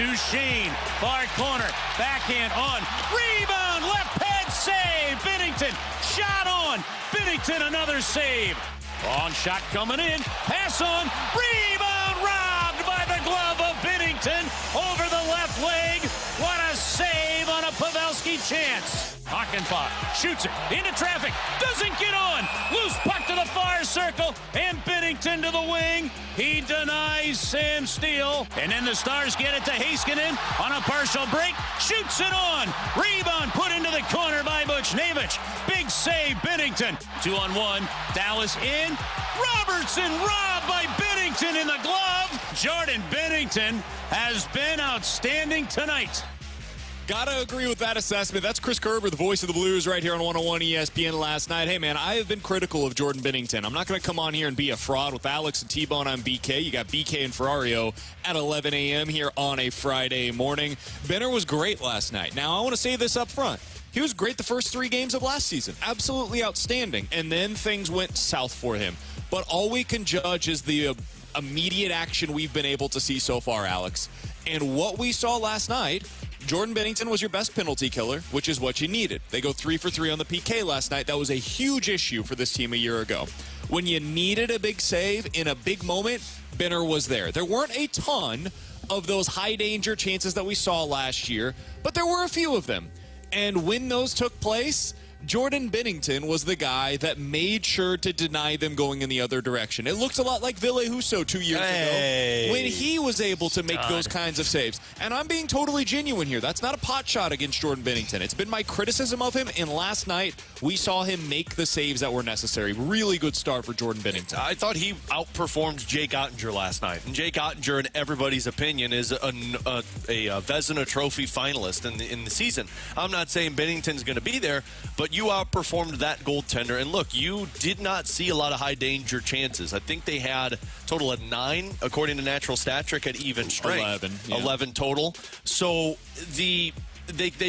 to Sheen. Far corner. Backhand on. Rebound. Left pad save. Binnington. Shot on. Binnington another save. Long shot coming in. Pass on. Rebound. Robbed by the glove of Binnington. Over the left leg. What a save on a Pavelski chance. Hockenbach shoots it into traffic. Doesn't get on. Loose puck to the far circle. And Binnington to the wing. He denies Sam Steele. And then the Stars get it to Heiskanen on a partial break. Shoots it on. Rebound put into the corner by Buchnevich. Big save, Binnington. 2-on-1. Dallas in. Robertson robbed by Binnington in the glove. Jordan Binnington has been outstanding tonight. Gotta agree with that assessment. That's Chris Kerber, the voice of the Blues, right here on 101 ESPN last night. Hey, man, I have been critical of Jordan Binnington. I'm not going to come on here and be a fraud with Alex and T-Bone on BK. You got BK and Ferrario at 11 a.m. here on a Friday morning. Benner was great last night. Now, I want to say this up front. He was great the first 3 games of last season. Absolutely outstanding. And then things went south for him. But all we can judge is the immediate action we've been able to see so far, Alex. And what we saw last night, Jordan Binnington was your best penalty killer, which is what you needed. They go 3 for 3 on the PK last night. That was a huge issue for this team a year ago. When you needed a big save in a big moment, Benner was there. There weren't a ton of those high-danger chances that we saw last year, but there were a few of them. And when those took place, Jordan Binnington was the guy that made sure to deny them going in the other direction. It looks a lot like Ville Husso 2 years ago when he was able to make those kinds of saves. And I'm being totally genuine here. That's not a pot shot against Jordan Binnington. It's been my criticism of him, and last night we saw him make the saves that were necessary. Really good start for Jordan Binnington. I thought he outperformed Jake Ottinger last night. And Jake Ottinger, in everybody's opinion, is a Vezina Trophy finalist in the season. I'm not saying Binnington's going to be there, but you outperformed that goaltender. And look, you did not see a lot of high-danger chances. I think they had a total of 9, according to Natural Stat Trick, at even strength. 11. Yeah. 11 total. So they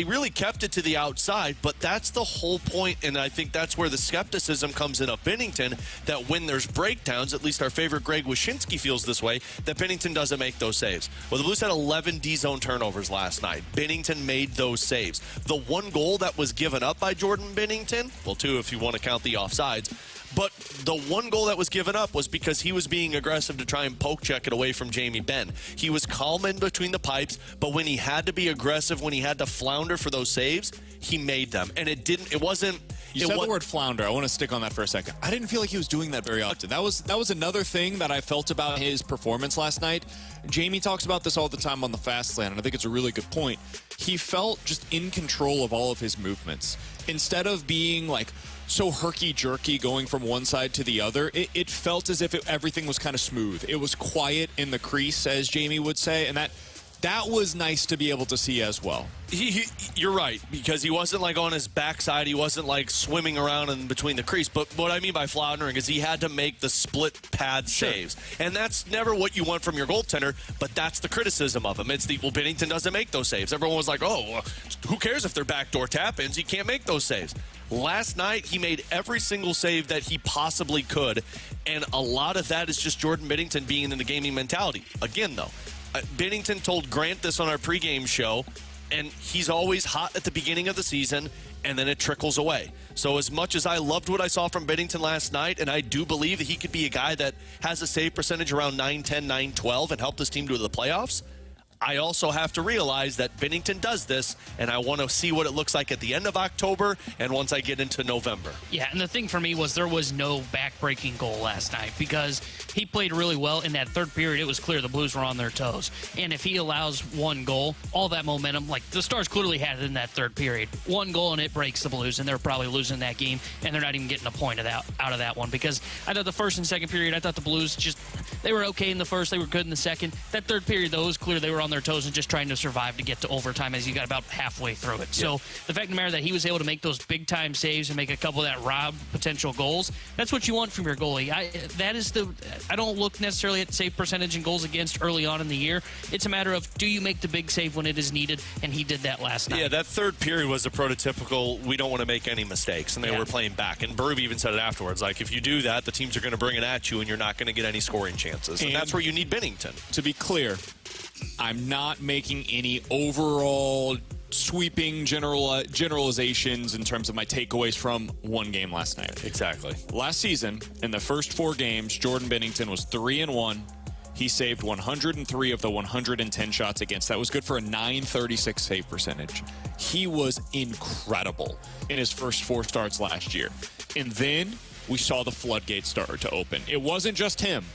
really kept it to the outside, but that's the whole point, and I think that's where the skepticism comes in of Binnington, that when there's breakdowns, at least our favorite Greg Wyshynski feels this way, that Binnington doesn't make those saves. Well, the Blues had 11 D-zone turnovers last night. Binnington made those saves. The 1 goal that was given up by Jordan Binnington, well, 2 if you want to count the offsides, but the 1 goal that was given up was because he was being aggressive to try and poke check it away from Jamie Benn. He was calm in between the pipes, but when he had to be aggressive, when he had to flounder for those saves, he made them. And it wasn't... You said the word flounder. I want to stick on that for a second. I didn't feel like he was doing that very often. That was another thing that I felt about his performance last night. Jamie talks about this all the time on the Fast Lane, and I think it's a really good point. He felt just in control of all of his movements. Instead of being like so herky-jerky going from one side to the other, it felt as if everything was kind of smooth. It was quiet in the crease, as Jamie would say, and that was nice to be able to see as well. You're right, because he wasn't like on his backside. He wasn't like swimming around in between the crease. But what I mean by floundering is he had to make the split pad saves. And that's never what you want from your goaltender, but that's the criticism of him. It's Binnington doesn't make those saves. Everyone was like, oh, who cares if they're backdoor tap-ins? He can't make those saves. Last night, he made every single save that he possibly could, and a lot of that is just Jordan Binnington being in the gaming mentality. Again, though, Binnington told Grant this on our pregame show, and he's always hot at the beginning of the season, and then it trickles away. So as much as I loved what I saw from Binnington last night, and I do believe that he could be a guy that has a save percentage around 9-10, 9-12 and help this team to the playoffs, I also have to realize that Binnington does this, and I want to see what it looks like at the end of October and once I get into November. Yeah, and the thing for me was there was no back-breaking goal last night because he played really well. In that third period, it was clear the Blues were on their toes. And if he allows 1 goal, all that momentum, like the Stars clearly had it in that third period. 1 goal and it breaks the Blues, and they're probably losing that game, and they're not even getting a point out of that one because I thought the first and second period, I thought the Blues they were okay in the first, they were good in the second. That third period, though, it was clear they were on their toes and just trying to survive to get to overtime as you got about halfway through it. So the fact of the matter that he was able to make those big-time saves and make a couple of that robbed potential goals, that's what you want from your goalie. I don't look necessarily at save percentage and goals against early on in the year. It's a matter of, do you make the big save when it is needed? And he did that last night. Yeah, that third period was a prototypical, we don't want to make any mistakes, and they were playing back. And Berube even said it afterwards, like, if you do that, the teams are going to bring it at you, and you're not going to get any scoring chances. And that's where you need Binnington. To be clear, I'm not making any overall sweeping generalizations in terms of my takeaways from one game last night. Exactly. Last season, in the first 4 games, Jordan Binnington was 3-1. He saved 103 of the 110 shots against. That was good for a .936 save percentage. He was incredible in his first 4 starts last year. And then we saw the floodgates start to open. It wasn't just him.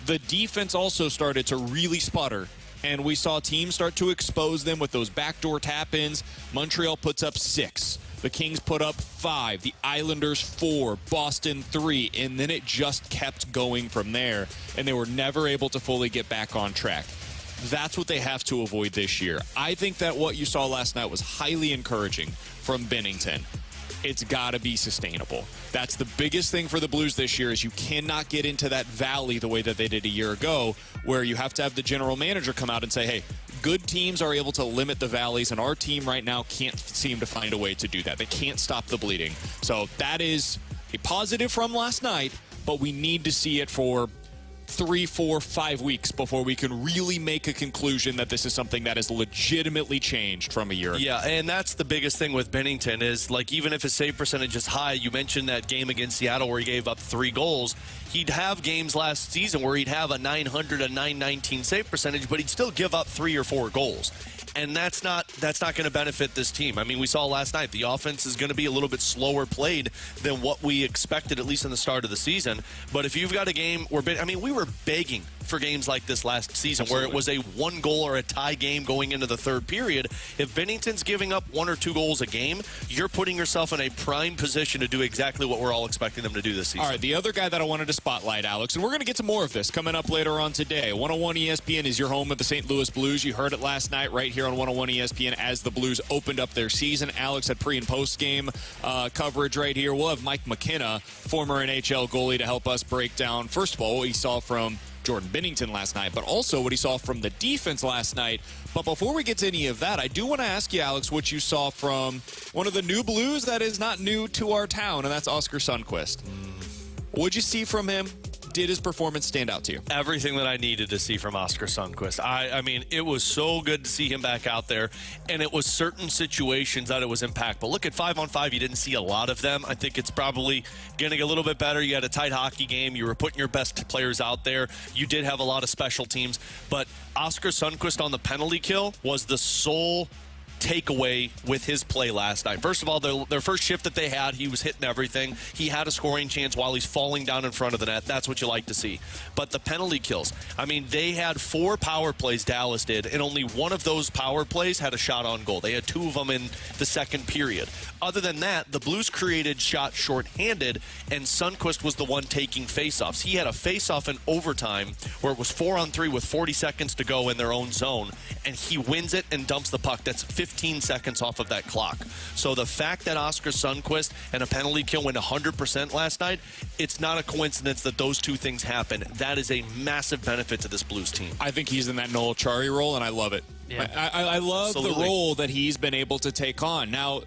The defense also started to really sputter, and we saw teams start to expose them with those backdoor tap-ins. Montreal puts up 6. The Kings put up 5. The Islanders 4. Boston 3. And then it just kept going from there, and they were never able to fully get back on track. That's what they have to avoid this year. I think that what you saw last night was highly encouraging from Binnington. It's got to be sustainable. That's the biggest thing for the Blues this year, is you cannot get into that valley the way that they did a year ago, where you have to have the general manager come out and say, hey, good teams are able to limit the valleys, and our team right now can't seem to find a way to do that. They can't stop the bleeding. So that is a positive from last night, but we need to see it for 3, 4, 5 weeks before we can really make a conclusion that this is something that has legitimately changed from a year ago. Yeah, and that's the biggest thing with Binnington is, like, even if his save percentage is high, you mentioned that game against Seattle where he gave up 3 goals. He'd have games last season where he'd have a .900, a .919 save percentage, but he'd still give up 3 or 4 goals. And that's not going to benefit this team. I mean, we saw last night the offense is going to be a little bit slower played than what we expected, at least in the start of the season. But if you've got a game where, I mean, we were begging for games like this last season. Absolutely. Where it was a 1 goal or a tie game going into the 3rd period. If Binnington's giving up 1 or 2 goals a game, you're putting yourself in a prime position to do exactly what we're all expecting them to do this season. All right, the other guy that I wanted to spotlight, Alex, and we're going to get to more of this coming up later on today. 101 ESPN is your home of the St. Louis Blues. You heard it last night right here on 101 ESPN as the Blues opened up their season. Alex had pre- and post-game coverage right here. We'll have Mike McKenna, former NHL goalie, to help us break down, first of all, what he saw from Jordan Binnington last night, but also what he saw from the defense last night. But before we get to any of that, I do want to ask you, Alex, what you saw from one of the new Blues that is not new to our town, and that's Oskar Sundqvist. What'd you see from him? Did his performance stand out to you? Everything that I needed to see from Oskar Sundqvist. I mean, it was so good to see him back out there, and it was certain situations that it was impactful. Look, at 5-on-5, you didn't see a lot of them. I think it's probably getting a little bit better. You had a tight hockey game. You were putting your best players out there. You did have a lot of special teams, but Oskar Sundqvist on the penalty kill was the sole takeaway with his play last night. First of all, their first shift that they had, he was hitting everything. He had a scoring chance while he's falling down in front of the net. That's what you like to see. But the penalty kills, I mean, they had 4 power plays, Dallas did, and only 1 of those power plays had a shot on goal. They had 2 of them in the 2nd period. Other than that, the Blues created shots shorthanded, and Sundqvist was the one taking faceoffs. He had a faceoff in overtime where it was 4-on-3 with 40 seconds to go in their own zone, and he wins it and dumps the puck. That's 15 seconds off of that clock. So the fact that Oskar Sundqvist and a penalty kill went 100% last night, it's not a coincidence that those 2 things happen. That is a massive benefit to this Blues team. I think he's in that Noel Chari role, and I love it. Yeah. I love Absolutely. the role that he's been able to take on. Now,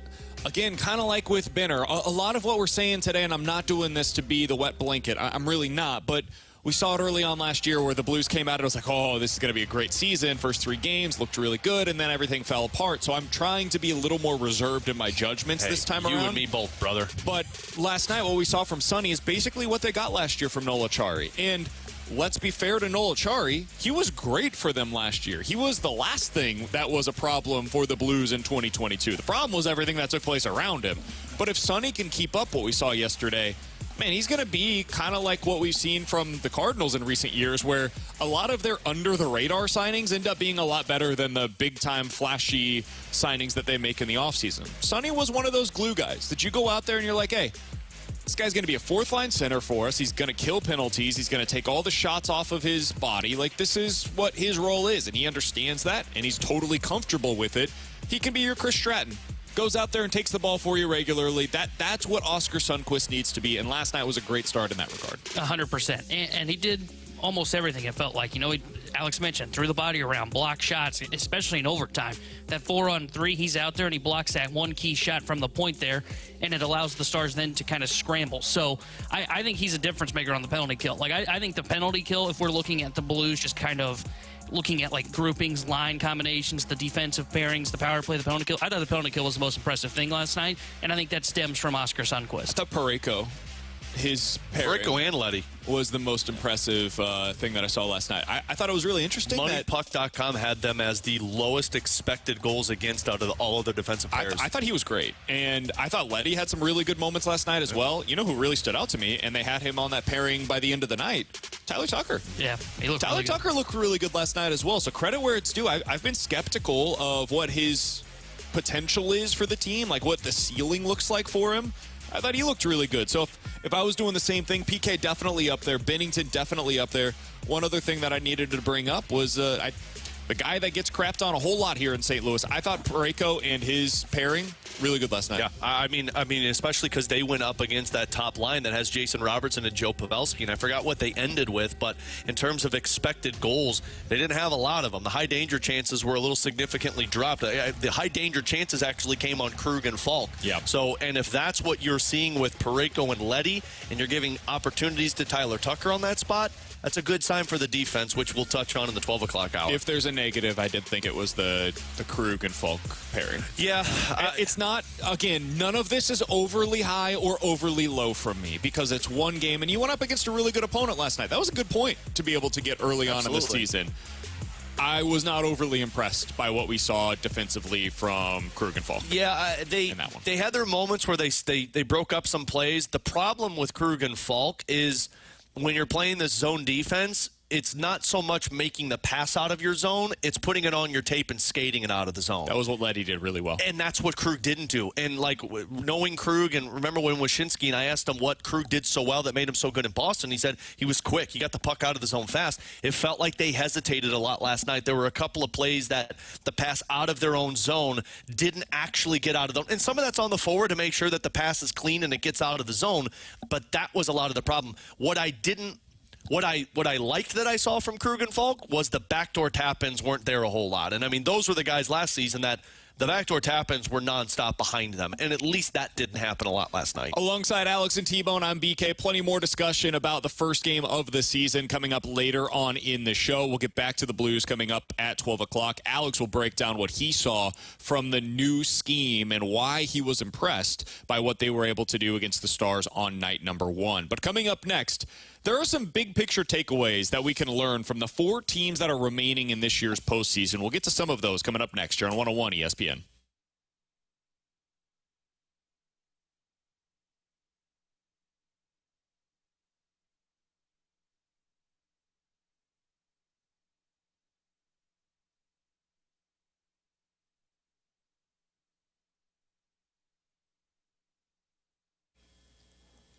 again, kind of like with Benner, a lot of what we're saying today, and I'm not doing this to be the wet blanket, I'm really not, but we saw it early on last year where the Blues came out and it was like, oh, this is going to be a great season. First 3 games looked really good, and then everything fell apart. So I'm trying to be a little more reserved in my judgments this time around. You and me both, brother. But last night, what we saw from Sonny is basically what they got last year from Noel Chari. And let's be fair to Noel Chari, he was great for them last year. He was the last thing that was a problem for the Blues in 2022. The problem was everything that took place around him. But if Sonny can keep up what we saw yesterday, man, he's going to be kind of like what we've seen from the Cardinals in recent years, where a lot of their under-the-radar signings end up being a lot better than the big-time, flashy signings that they make in the offseason. Sonny was one of those glue guys that you go out there and you're like, hey, this guy's going to be a 4th-line center for us. He's going to kill penalties. He's going to take all the shots off of his body. Like, this is what his role is, and he understands that, and he's totally comfortable with it. He can be your Chris Stratton. Goes out there and takes the ball for you regularly. That's what Oskar Sundqvist needs to be, and last night was a great start in that regard. 100%. And he did almost everything, it felt like. You know, Alex mentioned, threw the body around, blocked shots, especially in overtime. That 4-on-3, he's out there and he blocks that one key shot from the point there, and it allows the Stars then to kind of scramble. So I think he's a difference maker on the penalty kill. Like, I think the penalty kill, if we're looking at the Blues just kind of looking at like groupings, line combinations, the defensive pairings, the power play, the penalty kill. I thought the penalty kill was the most impressive thing last night, and I think that stems from Oscar Sundqvist. I thought Parayko, his pairing Rico and Letty was the most impressive thing that I saw last night. I thought it was really interesting. MoneyPuck.com had them as the lowest expected goals against out of all of their defensive pairs. I thought he was great, and I thought Letty had some really good moments last night as well. You know who really stood out to me, and they had him on that pairing by the end of the night? Tyler Tucker. Yeah, he looked Tyler really Tucker looked really good last night as well, so credit where it's due. I've been skeptical of what his potential is for the team, like what the ceiling looks like for him. I thought he looked really good. So if I was doing the same thing, PK definitely up there, Binnington definitely up there. One other thing that I needed to bring up was the guy that gets crapped on a whole lot here in St. Louis. I thought Parayko and his pairing really good last night. Yeah, I mean, especially because they went up against that top line that has Jason Robertson and Joe Pavelski, and I forgot what they ended with, but in terms of expected goals, they didn't have a lot of them. The high danger chances were a little significantly dropped. The high danger chances actually came on Krug and Falk. Yeah. So, and if that's what you're seeing with Parayko and Letty, and you're giving opportunities to Tyler Tucker on that spot, that's a good sign for the defense, which we'll touch on in the 12 o'clock hour. If there's a negative, I did think it was the Krug and Falk pairing. Yeah. It's not, again, none of this is overly high or overly low from me because it's one game, and you went up against a really good opponent last night. That was a good point to be able to get early on in the season. I was not overly impressed by what we saw defensively from Krug and Falk. Yeah, they had their moments where they broke up some plays. The problem with Krug and Falk is when you're playing this zone defense, it's not so much making the pass out of your zone, it's putting it on your tape and skating it out of the zone. That was what Letty did really well. And that's what Krug didn't do. And, like, knowing Krug, and remember when Wyshynski, and I asked him what Krug did so well that made him so good in Boston, he said he was quick. He got the puck out of the zone fast. It felt like they hesitated a lot last night. There were a couple of plays that the pass out of their own zone didn't actually get out of the zone. And some of that's on the forward to make sure that the pass is clean and it gets out of the zone, but that was a lot of the problem. What I liked that I saw from Krug and Falk was the backdoor tap-ins weren't there a whole lot. And, I mean, those were the guys last season that the backdoor tap-ins were nonstop behind them. And at least that didn't happen a lot last night. Alongside Alex and T-Bone, I'm BK. Plenty more discussion about the first game of the season coming up later on in the show. We'll get back to the Blues coming up at 12 o'clock. Alex will break down what he saw from the new scheme and why he was impressed by what they were able to do against the Stars on night number 1. But coming up next, there are some big picture takeaways that we can learn from the 4 teams that are remaining in this year's postseason. We'll get to some of those coming up next here on 101 ESPN.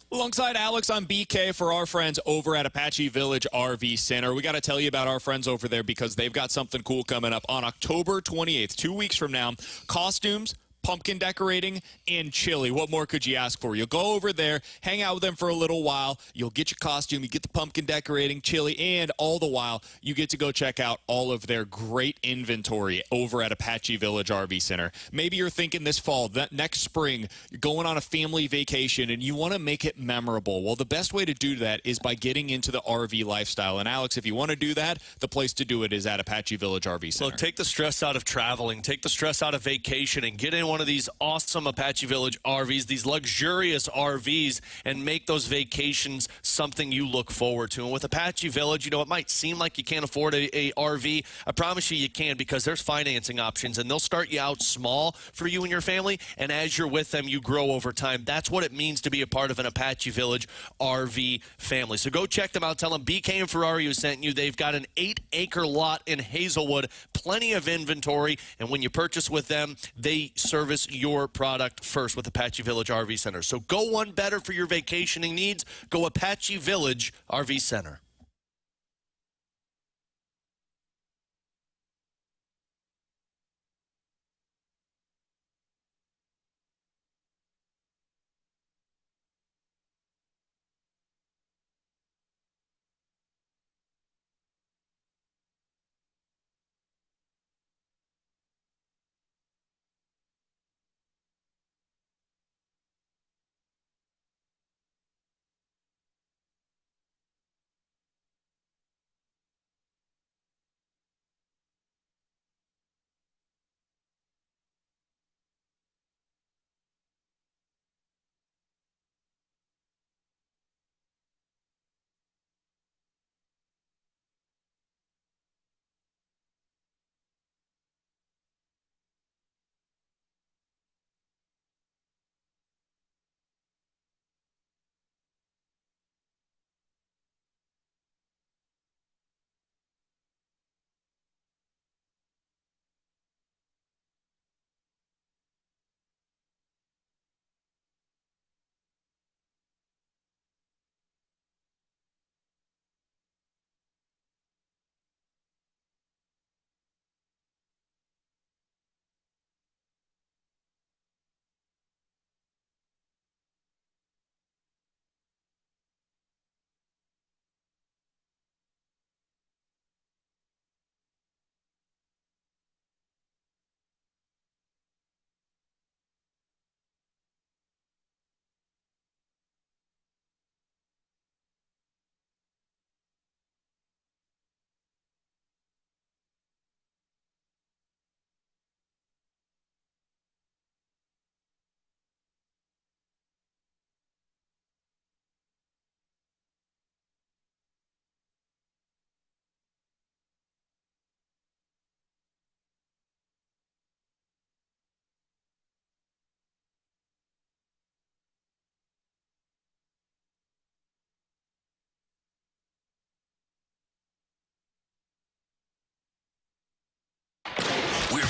Alongside Alex, I'm BK for our friends over at Apache Village RV Center. We got to tell you about our friends over there because they've got something cool coming up on October 28th, 2 weeks from now. Costumes, pumpkin decorating, and chili. What more could you ask for? You'll go over there, hang out with them for a little while. You'll get your costume, you get the pumpkin decorating, chili, and all the while, you get to go check out all of their great inventory over at Apache Village RV Center. Maybe you're thinking this fall, that next spring, you're going on a family vacation, and you want to make it memorable. Well, the best way to do that is by getting into the RV lifestyle. And Alex, if you want to do that, the place to do it is at Apache Village RV Center. Look, take the stress out of traveling, take the stress out of vacation, and get in one of these awesome Apache Village RVs, these luxurious RVs, and make those vacations something you look forward to. And with Apache Village, you know, it might seem like you can't afford a RV. I promise you can, because there's financing options, and they'll start you out small for you and your family, and as you're with them, you grow over time. That's what it means to be a part of an Apache Village RV family. So go check them out. Tell them BK and Ferrario sent you. They've got an 8-acre lot in Hazelwood, plenty of inventory, and when you purchase with them, they service your product first with Apache Village RV Center. So go one better for your vacationing needs. Go Apache Village RV Center.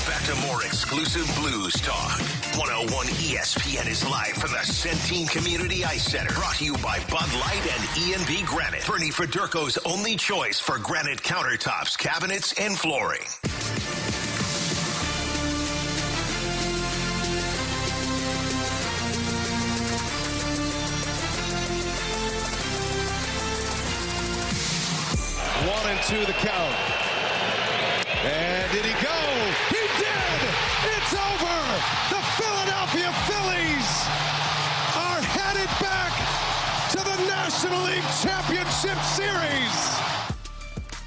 back to more exclusive Blues talk. 101 ESPN is live from the Centene Community Ice Center. Brought to you by Bud Light and E&B Granite. Bernie Federko's only choice for granite countertops, cabinets, and flooring. One and two the count. And did he go? He did! It's over! The Philadelphia Phillies are headed back to the National League Championship Series.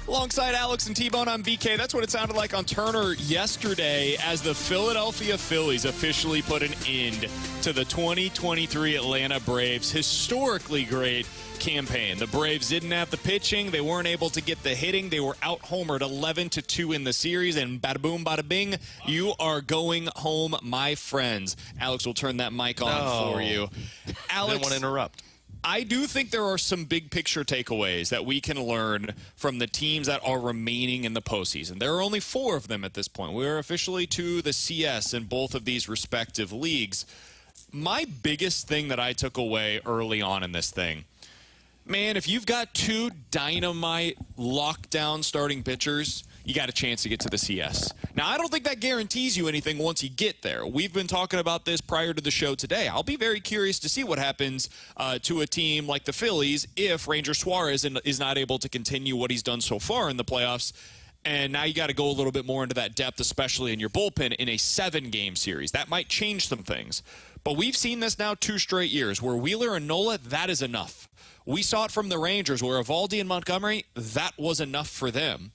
Alongside Alex and T-Bone, I'm BK. That's what it sounded like on Turner yesterday as the Philadelphia Phillies officially put an end to the 2023 Atlanta Braves' historically great campaign. The Braves didn't have the pitching. They weren't able to get the hitting. They were out-homered 11-2 in the series, and bada boom, bada bing, you are going home, my friends. Alex will turn that mic on for you. Alex, didn't want to interrupt. I do think there are some big picture takeaways that we can learn from the teams that are remaining in the postseason. There are only 4 of them at this point. We are officially to the CS in both of these respective leagues. My biggest thing that I took away early on in this thing, man, if you've got 2 dynamite lockdown starting pitchers, you got a chance to get to the CS. Now, I don't think that guarantees you anything once you get there. We've been talking about this prior to the show today. I'll be very curious to see what happens to a team like the Phillies if Ranger Suarez is not able to continue what he's done so far in the playoffs. And now you got to go a little bit more into that depth, especially in your bullpen in a 7-game series. That might change some things. But we've seen this now 2 straight years where Wheeler and Nola, that is enough. We saw it from the Rangers where Eovaldi and Montgomery, that was enough for them.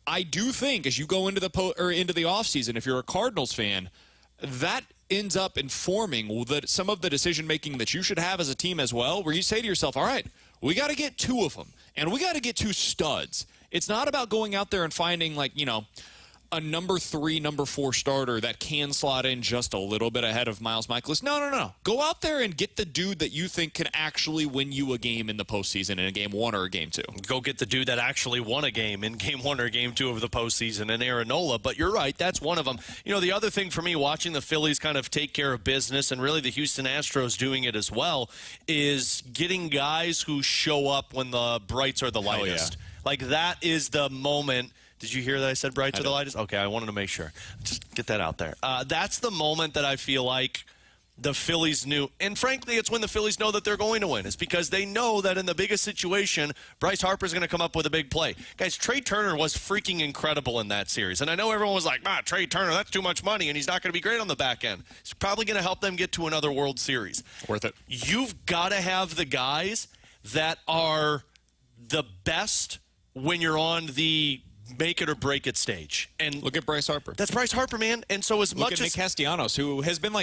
I do think as you go into the offseason, if you're a Cardinals fan, that ends up informing some of the decision-making that you should have as a team as well, where you say to yourself, all right, we got to get 2 of them, and we got to get 2 studs. It's not about going out there and finding, a number 3, number 4 starter that can slot in just a little bit ahead of Miles Michaelis. No. Go out there and get the dude that you think can actually win you a game in the postseason in a game 1 or a game 2. Go get the dude that actually won a game in game 1 or game 2 of the postseason in Aaron Nola. But you're right, that's one of them. The other thing for me, watching the Phillies kind of take care of business, and really the Houston Astros doing it as well, is getting guys who show up when the brights are the lightest. Like, that is the moment. Did you hear that I said brights are the lightest? Okay, I wanted to make sure. Just get that out there. That's the moment that I feel like the Phillies knew. And frankly, it's when the Phillies know that they're going to win. It's because they know that in the biggest situation, Bryce Harper's going to come up with a big play. Guys, Trey Turner was freaking incredible in that series. And I know everyone was like, Trey Turner, that's too much money, and he's not going to be great on the back end. He's probably going to help them get to another World Series. Worth it. You've got to have the guys that are the best when you're on the make it or break it stage. And look at Bryce Harper. That's Bryce Harper, man. And so as look much at as Nick Castellanos, who has been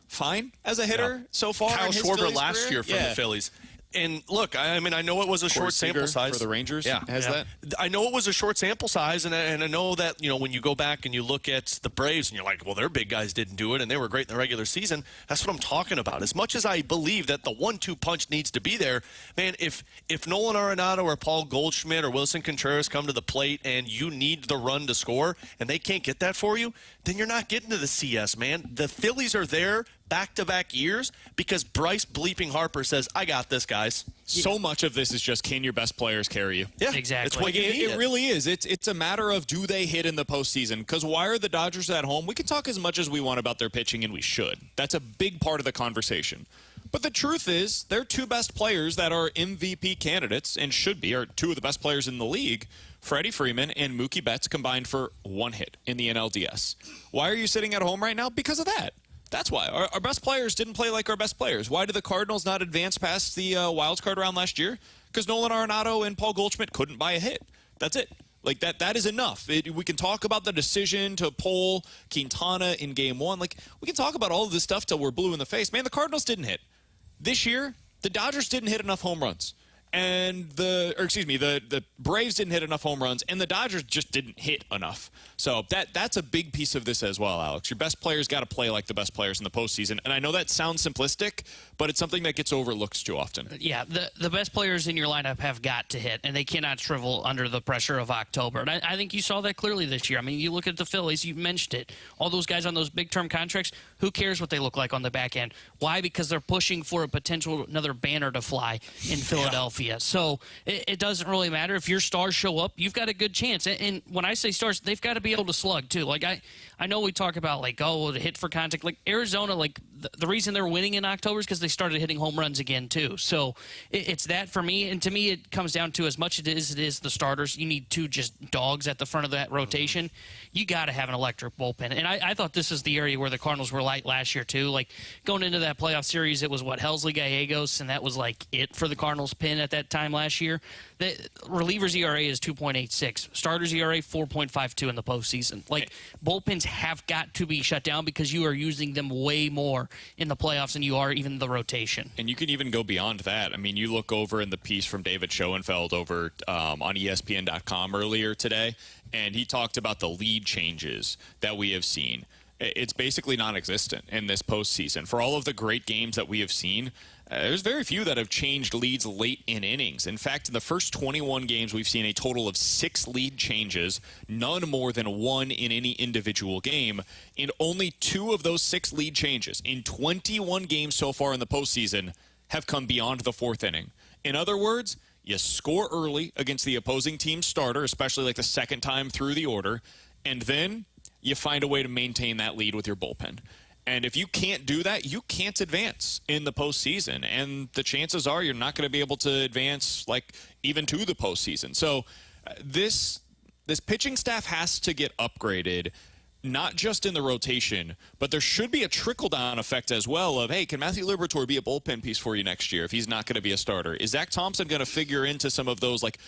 fine as a hitter so far. Kyle in his Schwarber Phillies last career. year from the Phillies. And look, I know it was a short sample size for the Rangers. That. I know it was a short sample size, and I know that when you go back and you look at the Braves and you're like, well, their big guys didn't do it, and they were great in the regular season. That's what I'm talking about. As much as I believe that the 1-2 punch needs to be there, man, if Nolan Arenado or Paul Goldschmidt or Wilson Contreras come to the plate and you need the run to score, and they can't get that for you, then you're not getting to the CS, man. The Phillies are there back-to-back years because Bryce bleeping Harper says, I got this, guys. So much of this is just, can your best players carry you? Yeah, exactly. It's what you need. It really is. It's a matter of, do they hit in the postseason? Because why are the Dodgers at home? We can talk as much as we want about their pitching, and we should. That's a big part of the conversation. But the truth is, their 2 best players that are MVP candidates, and should be, are 2 of the best players in the league, Freddie Freeman and Mookie Betts, combined for 1 hit in the NLDS. Why are you sitting at home right now? Because of that. That's why. Our best players didn't play like our best players. Why did the Cardinals not advance past the wild card round last year? Because Nolan Arenado and Paul Goldschmidt couldn't buy a hit. That's it. Like, that is enough. We can talk about the decision to pull Quintana in game 1. Like, we can talk about all of this stuff till we're blue in the face. Man, the Cardinals didn't hit. This year, the Dodgers didn't hit enough home runs. and the Braves didn't hit enough home runs, and the Dodgers just didn't hit enough. So that's a big piece of this as well, Alex. Your best players got to play like the best players in the postseason, and I know that sounds simplistic, but it's something that gets overlooked too often. Yeah, the best players in your lineup have got to hit, and they cannot shrivel under the pressure of October. And I think you saw that clearly this year. I mean, you look at the Phillies, you mentioned it. All those guys on those big-term contracts, who cares what they look like on the back end? Why? Because they're pushing for a potential another banner to fly in Philadelphia. Yeah. So it doesn't really matter. If your stars show up, you've got a good chance. And when I say stars, they've got to be able to slug, too. Like, I know we talk about, like, the hit for contact. Like, Arizona, like, the reason they're winning in October is because they started hitting home runs again, too. So it's that for me. And to me, it comes down to as much as it is the starters, you need two just dogs at the front of that rotation. You got to have an electric bullpen. And I thought this is the area where the Cardinals were light last year, too. Like, going into that playoff series, it was, Helsley, Gallegos, and that was, like, it for the Cardinals pin at that time last year. The relievers ERA is 2.86. Starters ERA 4.52 in the postseason. Like, bullpens have got to be shut down because you are using them way more in the playoffs than you are even the rotation. And you can even go beyond that. I mean, you look over in the piece from David Schoenfeld over on ESPN.com earlier today, and he talked about the lead changes that we have seen. It's basically non-existent in this postseason. For all of the great games that we have seen, there's very few that have changed leads late in innings. In fact, in the first 21 games, we've seen a total of 6 lead changes, none more than 1 in any individual game. And only 2 of those 6 lead changes in 21 games so far in the postseason have come beyond the 4th inning. In other words, you score early against the opposing team's starter, especially like the second time through the order, and then you find a way to maintain that lead with your bullpen. And if you can't do that, you can't advance in the postseason. And the chances are you're not going to be able to advance, like, even to the postseason. So this pitching staff has to get upgraded, not just in the rotation, but there should be a trickle-down effect as well of, hey, can Matthew Liberatore be a bullpen piece for you next year if he's not going to be a starter? Is Zach Thompson going to figure into some of those, like,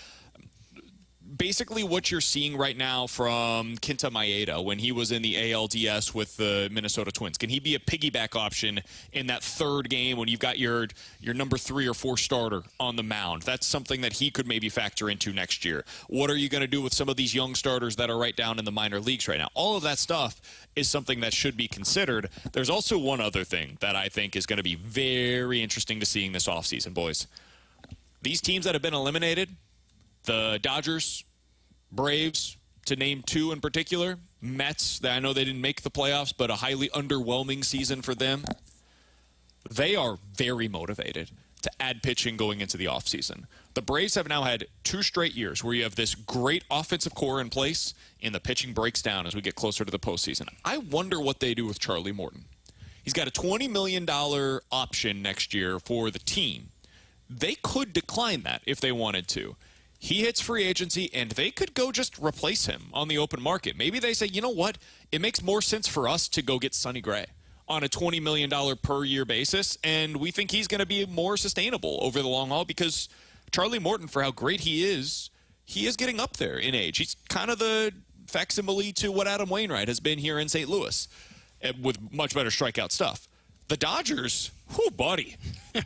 basically what you're seeing right now from Kenta Maeda when he was in the ALDS with the Minnesota Twins? Can he be a piggyback option in that third game when you've got your number 3 or 4 starter on the mound? That's something that he could maybe factor into next year. What are you going to do with some of these young starters that are right down in the minor leagues right now? All of that stuff is something that should be considered. There's also one other thing that I think is going to be very interesting to seeing this offseason, boys. These teams that have been eliminated, the Dodgers, Braves, to name 2 in particular, Mets, I know they didn't make the playoffs, but a highly underwhelming season for them. They are very motivated to add pitching going into the offseason. The Braves have now had 2 straight years where you have this great offensive core in place, and the pitching breaks down as we get closer to the postseason. I wonder what they do with Charlie Morton. He's got a $20 million option next year for the team. They could decline that if they wanted to. He hits free agency, and they could go just replace him on the open market. Maybe they say, you know what? It makes more sense for us to go get Sonny Gray on a $20 million per year basis, and we think he's going to be more sustainable over the long haul because Charlie Morton, for how great he is getting up there in age. He's kind of the facsimile to what Adam Wainwright has been here in St. Louis with much better strikeout stuff. The Dodgers, whew, buddy,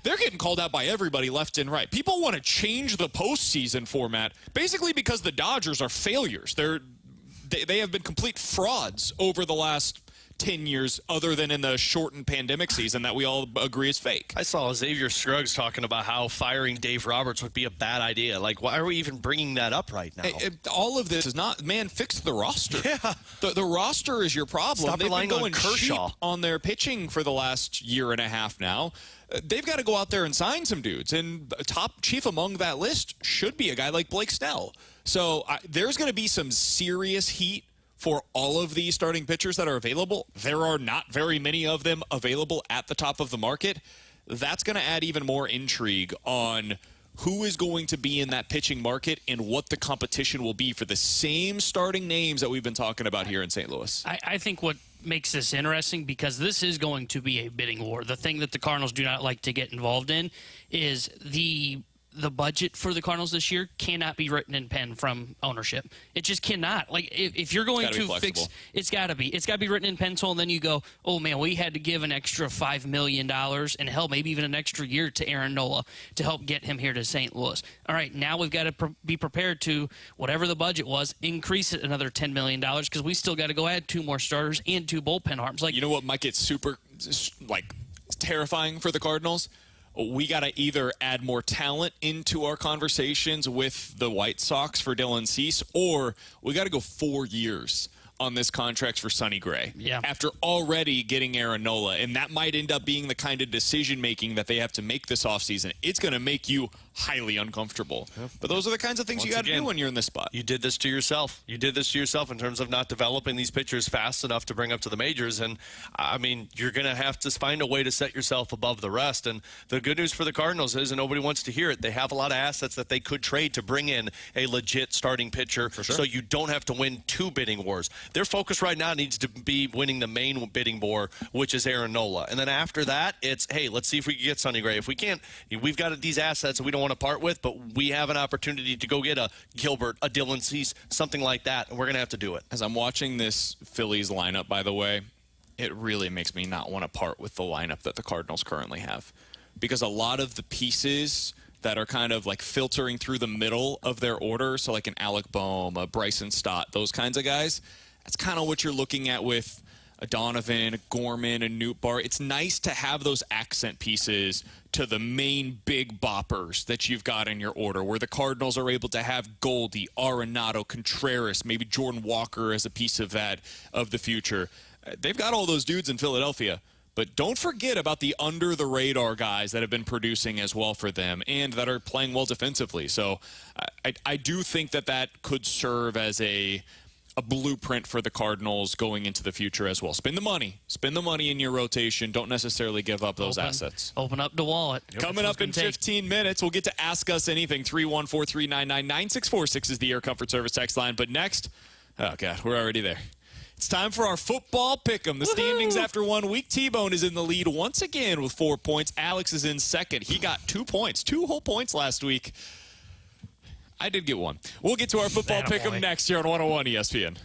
they're getting called out by everybody left and right. People want to change the postseason format basically because the Dodgers are failures. They have been complete frauds over the last 10 years other than in the shortened pandemic season that we all agree is fake. I saw Xavier Scruggs talking about how firing Dave Roberts would be a bad idea. Like, why are we even bringing that up right now? All of this is not, man, fix the roster. Yeah. The roster is your problem. Stop relying They've been going on Kershaw. cheap on their pitching for the last year and a half now. They've got to go out there and sign some dudes. And top chief among that list should be a guy like Blake Snell. So there's going to be some serious heat for all of these starting pitchers that are available. There are not very many of them available at the top of the market. That's going to add even more intrigue on who is going to be in that pitching market and what the competition will be for the same starting names that we've been talking about here in St. Louis. I think what makes this interesting, because this is going to be a bidding war. The thing that the Cardinals do not like to get involved in is the the budget for the Cardinals this year cannot be written in pen from ownership. It just cannot. Like, if you're going to fix, it's got to be. It's got to be written in pencil, and then you go, oh, man, we had to give an extra $5 million and, hell, maybe even an extra year to Aaron Nola to help get him here to St. Louis. All right, now we've got to be prepared to, whatever the budget was, increase it another $10 million because we still got to go add 2 more starters and 2 bullpen arms. Like, you know what might get super, like, terrifying for the Cardinals? We got to either add more talent into our conversations with the White Sox for Dylan Cease, or we got to go 4 years on this contract for Sonny Gray. Yeah. After already getting Aaron Nola, and that might end up being the kind of decision-making that they have to make this offseason. It's going to make you highly uncomfortable. Yeah. But those are the kinds of things you got to do when you're in this spot. You did this to yourself. You did this to yourself in terms of not developing these pitchers fast enough to bring up to the majors. And, I mean, you're going to have to find a way to set yourself above the rest. And the good news for the Cardinals is, and nobody wants to hear it, they have a lot of assets that they could trade to bring in a legit starting pitcher so you don't have to win 2 bidding wars. Their focus right now needs to be winning the main bidding war, which is Aaron Nola. And then after that, it's, hey, let's see if we can get Sonny Gray. If we can't, we've got these assets that we don't want to part with, but we have an opportunity to go get a Gilbert, a Dylan Cease, something like that, and we're going to have to do it. As I'm watching this Phillies lineup, by the way, it really makes me not want to part with the lineup that the Cardinals currently have. Because a lot of the pieces that are kind of like filtering through the middle of their order, so like an Alec Boehm, a Bryson Stott, those kinds of guys, that's kind of what you're looking at with a Donovan, a Gorman, a Nootbaar. It's nice to have those accent pieces to the main big boppers that you've got in your order, where the Cardinals are able to have Goldie, Arenado, Contreras, maybe Jordan Walker as a piece of that of the future. They've got all those dudes in Philadelphia. But don't forget about the under-the-radar guys that have been producing as well for them and that are playing well defensively. So I do think that could serve as a blueprint for the Cardinals going into the future as well. Spend the money. Spend the money in your rotation. Don't necessarily give up those assets. Open up the wallet. Coming up in 15 minutes, we'll get to Ask Us Anything. 314-399-9646 is the Air Comfort Service text line. But next, oh, God, we're already there. It's time for our football pick'em. The standings after 1 week. T-Bone is in the lead once again with 4 points. Alex is in second. He got 2 points, 2 whole points last week. I did get 1. We'll get to our football pick'em next year on 101 ESPN.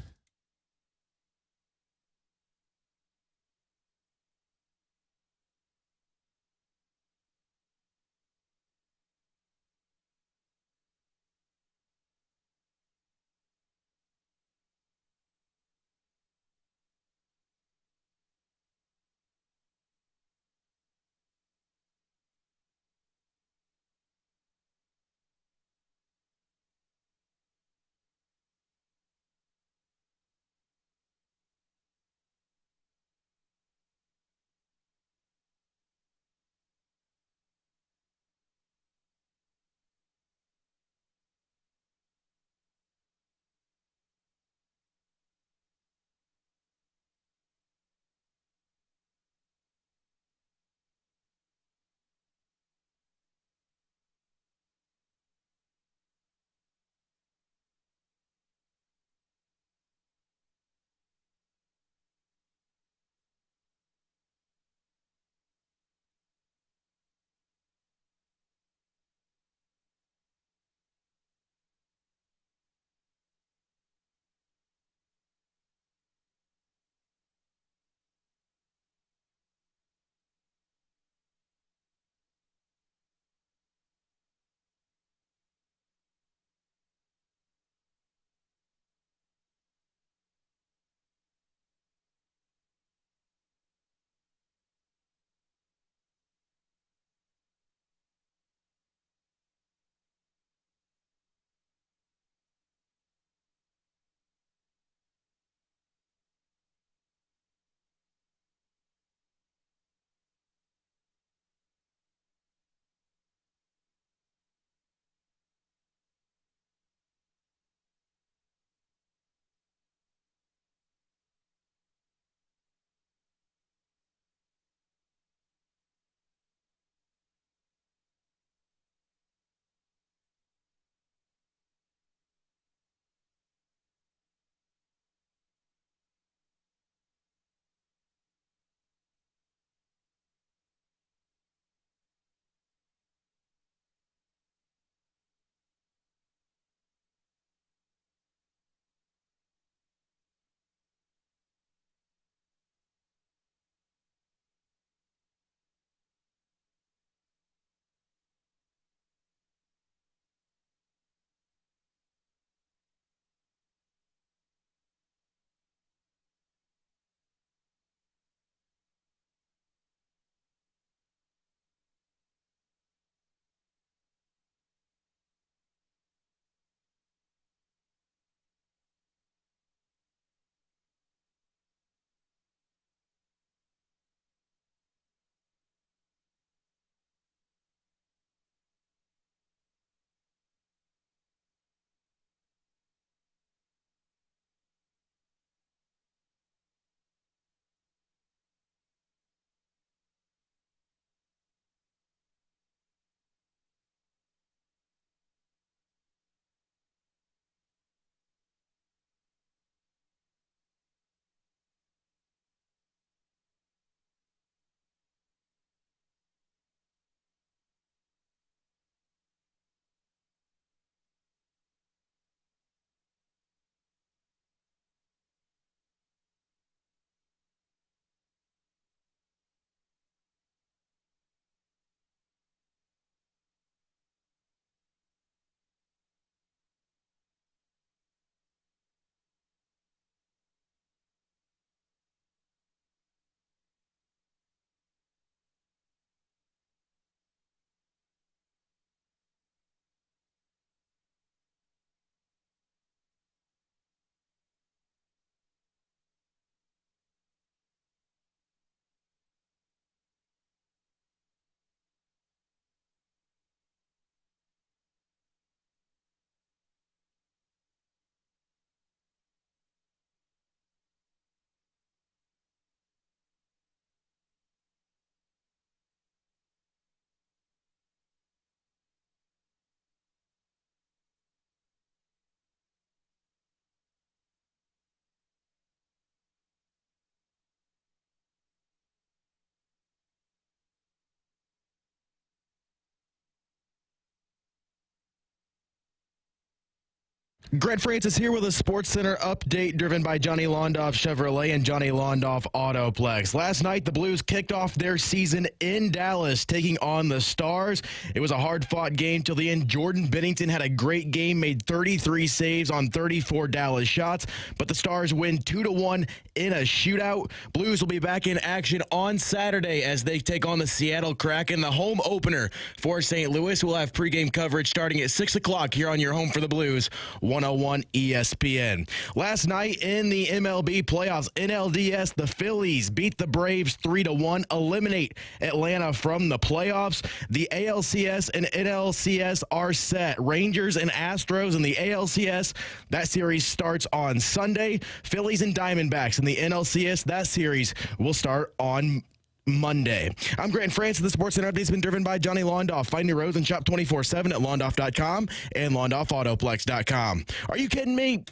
Grant Francis here with a Sports Center update driven by Johnny Londoff Chevrolet and Johnny Londoff Autoplex. Last night, the Blues kicked off their season in Dallas, taking on the Stars. It was a hard-fought game till the end. Jordan Binnington had a great game, made 33 saves on 34 Dallas shots, but the Stars win 2-1 in a shootout. Blues will be back in action on Saturday as they take on the Seattle Kraken. The home opener for St. Louis will have pregame coverage starting at 6 o'clock here on your home for the Blues, 101 ESPN. Last night in the MLB Playoffs, NLDS, the Phillies beat the Braves 3-1, eliminate Atlanta from the playoffs. The ALCS and NLCS are set. Rangers and Astros in the ALCS, that series starts on Sunday. Phillies and Diamondbacks in the NLCS, that series will start on Monday. I'm Grant Francis. The Sports Center update has been driven by Johnny Londoff. Find new roads and shop 24/7 at londoff.com and londoffautoplex.com. Are you kidding me?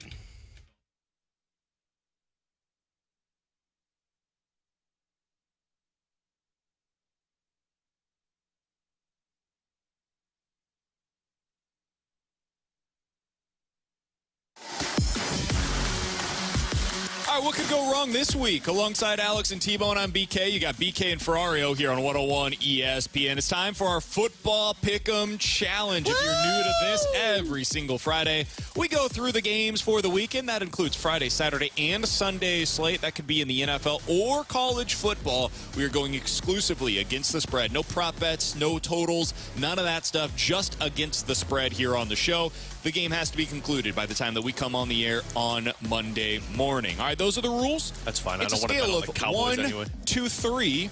All right, what could go wrong this week? Alongside Alex and T-Bone, I'm BK. You got BK and Ferrario here on 101 ESPN. It's time for our Football Pick'em Challenge. If you're new to this, every single Friday, we go through the games for the weekend. That includes Friday, Saturday, and Sunday slate. That could be in the NFL or college football. We are going exclusively against the spread. No prop bets, no totals, none of that stuff, just against the spread here on the show. The game has to be concluded by the time that we come on the air on Monday morning. All right, those are the rules. That's fine. It's I don't want to bet on the Cowboys anyway. 1, 2, 3,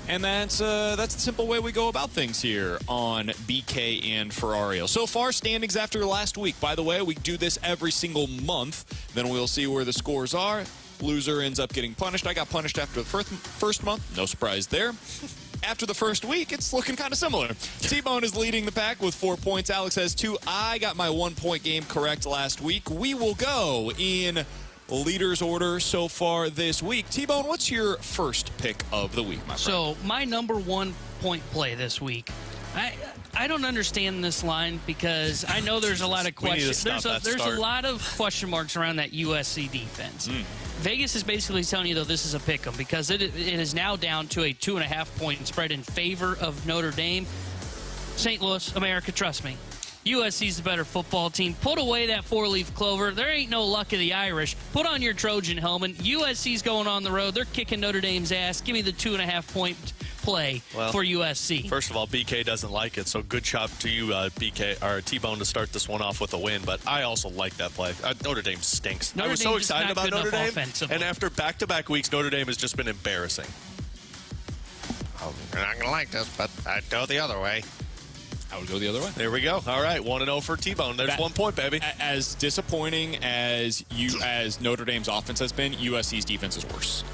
and that's the simple way we go about things here on BK and Ferrario. So far, standings after last week. By the way, we do this every single month. Then we'll see where the scores are. Loser ends up getting punished. I got punished after the first month. No surprise there. After the first week, it's looking kind of similar. T-Bone is leading the pack with 4 points. Alex has 2. I got my 1-point game correct last week. We will go in leaders order so far this week. T-Bone, what's your first pick of the week, my friend? So my number 1 point play this week, I don't understand this line because I know there's a lot of questions. There's a lot of question marks around that USC defense. Vegas is basically telling you, though, this is a pick 'em because it is now down to a 2.5-point spread in favor of Notre Dame. St. Louis, America, trust me. USC's the better football team. Put away that 4-leaf clover. There ain't no luck of the Irish. Put on your Trojan helmet. USC's going on the road. They're kicking Notre Dame's ass. Give me the 2.5-point play for USC. First of all, BK doesn't like it, so good job to you, BK or T-Bone, to start this one off with a win. But I also like that play. Notre Dame stinks. I was so excited about Notre Dame, and after back-to-back weeks, Notre Dame has just been embarrassing. Oh, you're not going to like this, but I'd go the other way. I would go the other way. There we go. All right, 1-0 for T-Bone. There's 1 point, baby. As disappointing as Notre Dame's offense has been, USC's defense is worse.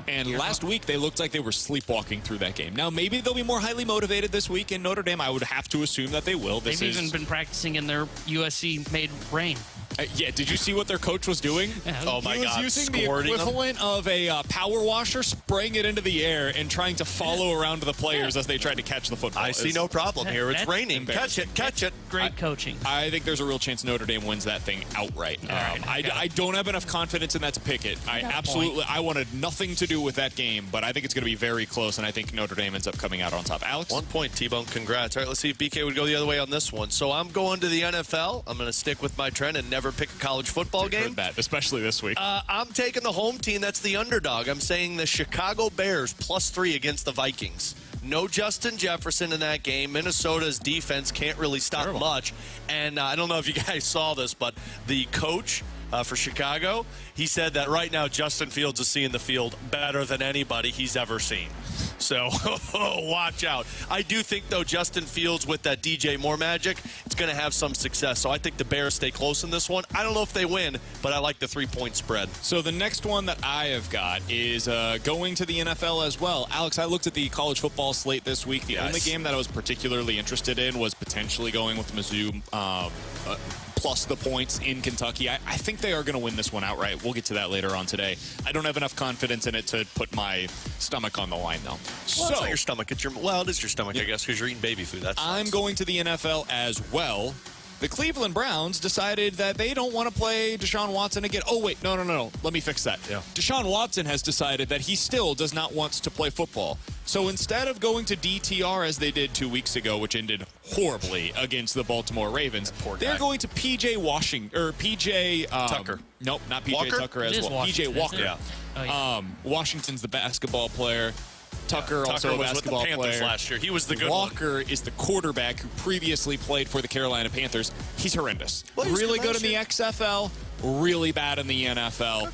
And last week, they looked like they were sleepwalking through that game. Now, maybe they'll be more highly motivated this week in Notre Dame. I would have to assume that they will. They've even been practicing in their USC-made rain. Yeah, did you see what their coach was doing? Oh, my God. He was using the equivalent of a power washer, spraying it into the air and trying to follow around the players as they tried to catch the football. I see no problem here. It's raining. Catch it. Great coaching. I think there's a real chance Notre Dame wins that thing outright. I don't have enough confidence in that to pick it. I wanted nothing to do with that game, but I think it's going to be very close, and I think Notre Dame ends up coming out on top. Alex? 1 point, T-Bone. Congrats. All right, let's see if BK would go the other way on this one. So I'm going to the NFL. I'm going to stick with my trend and never pick a college football game. That, especially this week. I'm taking the home team. That's the underdog. I'm saying the Chicago Bears +3 against the Vikings. No Justin Jefferson in that game. Minnesota's defense can't really stop much. And I don't know if you guys saw this, but the coach for Chicago, he said that right now Justin Fields is seeing the field better than anybody he's ever seen. So watch out. I do think, though, Justin Fields with that DJ Moore magic, it's going to have some success. So I think the Bears stay close in this one. I don't know if they win, but I like the 3-point spread. So the next one that I have got is going to the NFL as well. Alex, I looked at the college football slate this week. The only game that I was particularly interested in was potentially going with Mizzou plus the points in Kentucky. I think they are going to win this one outright. We'll get to that later on today. I don't have enough confidence in it to put my stomach on the line, though. Well, it's not your stomach. It is your stomach, I guess, because you're eating baby food. I'm going to the NFL as well. The Cleveland Browns decided that they don't want to play Deshaun Watson again. Oh, wait, no. Let me fix that. Yeah. Deshaun Watson has decided that he still does not want to play football. So instead of going to DTR as they did 2 weeks ago, which ended horribly against the Baltimore Ravens, they're going to PJ Tucker. Nope, not PJ Walker? Tucker as It is well. PJ Washington, Walker. isn't it? Oh, yeah. Washington's the basketball player. Tucker also a was with the basketball Panthers player. last year. He was the good one. Walker is the quarterback who previously played for the Carolina Panthers. He's horrendous. Well, he was Really good good in the last XFL, really bad in the NFL.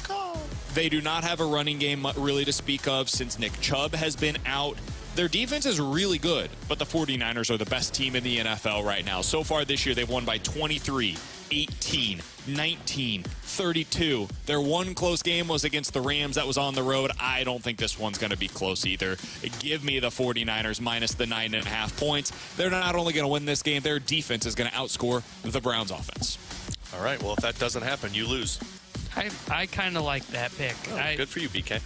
They do not have a running game really to speak of since Nick Chubb has been out. Their defense is really good, but the 49ers are the best team in the NFL right now. So far this year, they've won by 23, 18, 19, 32. Their one close game was against the Rams. That was on the road. I don't think this one's going to be close either. Give me the 49ers minus the 9.5 points. They're not only going to win this game, their defense is going to outscore the Browns offense. All right, well, if that doesn't happen, you lose. I kind of like that pick. Good for you, BK.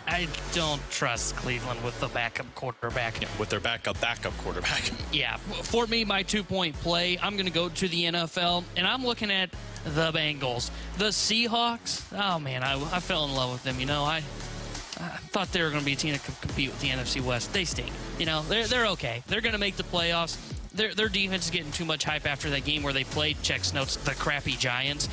I don't trust Cleveland with the backup quarterback. With their backup quarterback. Yeah, for me, my 2-point play, I'm going to go to the NFL, and I'm looking at the Bengals. The Seahawks, oh, man, I fell in love with them. You know, I thought they were going to be a team that could compete with the NFC West. They stink. You know, they're okay. They're going to make the playoffs. Their defense is getting too much hype after that game where they played, checks notes, the crappy Giants.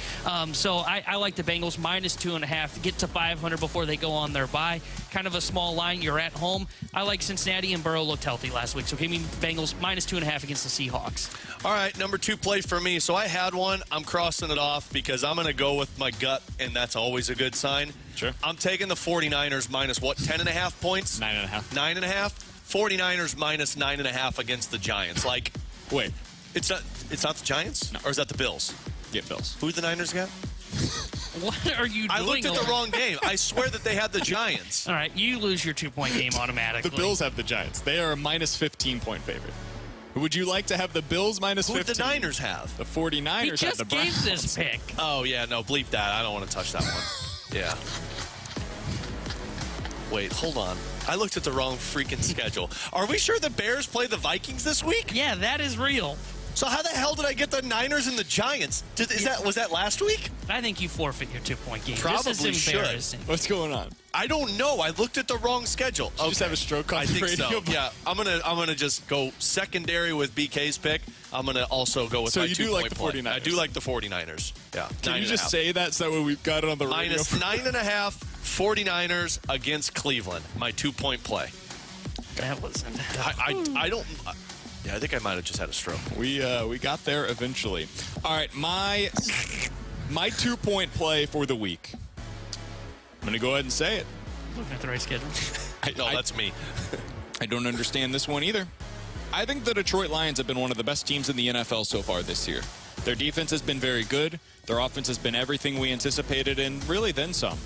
So I like the Bengals minus 2.5, get to 500 before they go on their bye. Kind of a small line. You're at home. I like Cincinnati, and Burrow looked healthy last week. So give me Bengals minus 2.5 against the Seahawks. All right, number 2 play for me. So I had one. I'm crossing it off because I'm going to go with my gut, and that's always a good sign. Sure. I'm taking the 49ers minus what, 10.5 points? 9.5. 9.5? 49ers minus 9.5 against the Giants. Like, Wait, it's not the Giants? No. Or is that the Bills? get Bills. Who the Niners got? What are you doing? I looked at the wrong game. I swear that they had the Giants. All right, you lose your 2-point game automatically. The Bills have the Giants. They are a minus 15-point favorite. Would you like to have the Bills minus Who 15? did the Niners have? The 49ers He have just the Browns. gave this pick. Oh, yeah, no, bleep that. I don't want to touch that one. Yeah. Wait, hold on. I looked at the wrong freaking schedule. Are we sure the Bears play the Vikings this week? Yeah, that is real. So how the hell did I get the Niners and the Giants? Was that last week? I think you forfeit your 2-point game. Probably this is should. embarrassing. What's going on? I don't know. I looked at the wrong schedule. Did you just have a stroke on I the think radio? so. Yeah, I'm gonna just go secondary with BK's pick. I'm gonna also go with So my you do 2-point like the play. 49ers? I do like the 49ers. Yeah. Can you just 9.5. say that so that way we've got it on the radio? Minus 9.5 49ers against Cleveland. My 2-point play. That wasn't. I don't. Yeah, I think I might have just had a stroke. We got there eventually. All right, my 2-point play for the week. I'm going to go ahead and say it. Looking at the right schedule. No, that's me. I don't understand this one either. I think the Detroit Lions have been one of the best teams in the NFL so far this year. Their defense has been very good. Their offense has been everything we anticipated and really then some.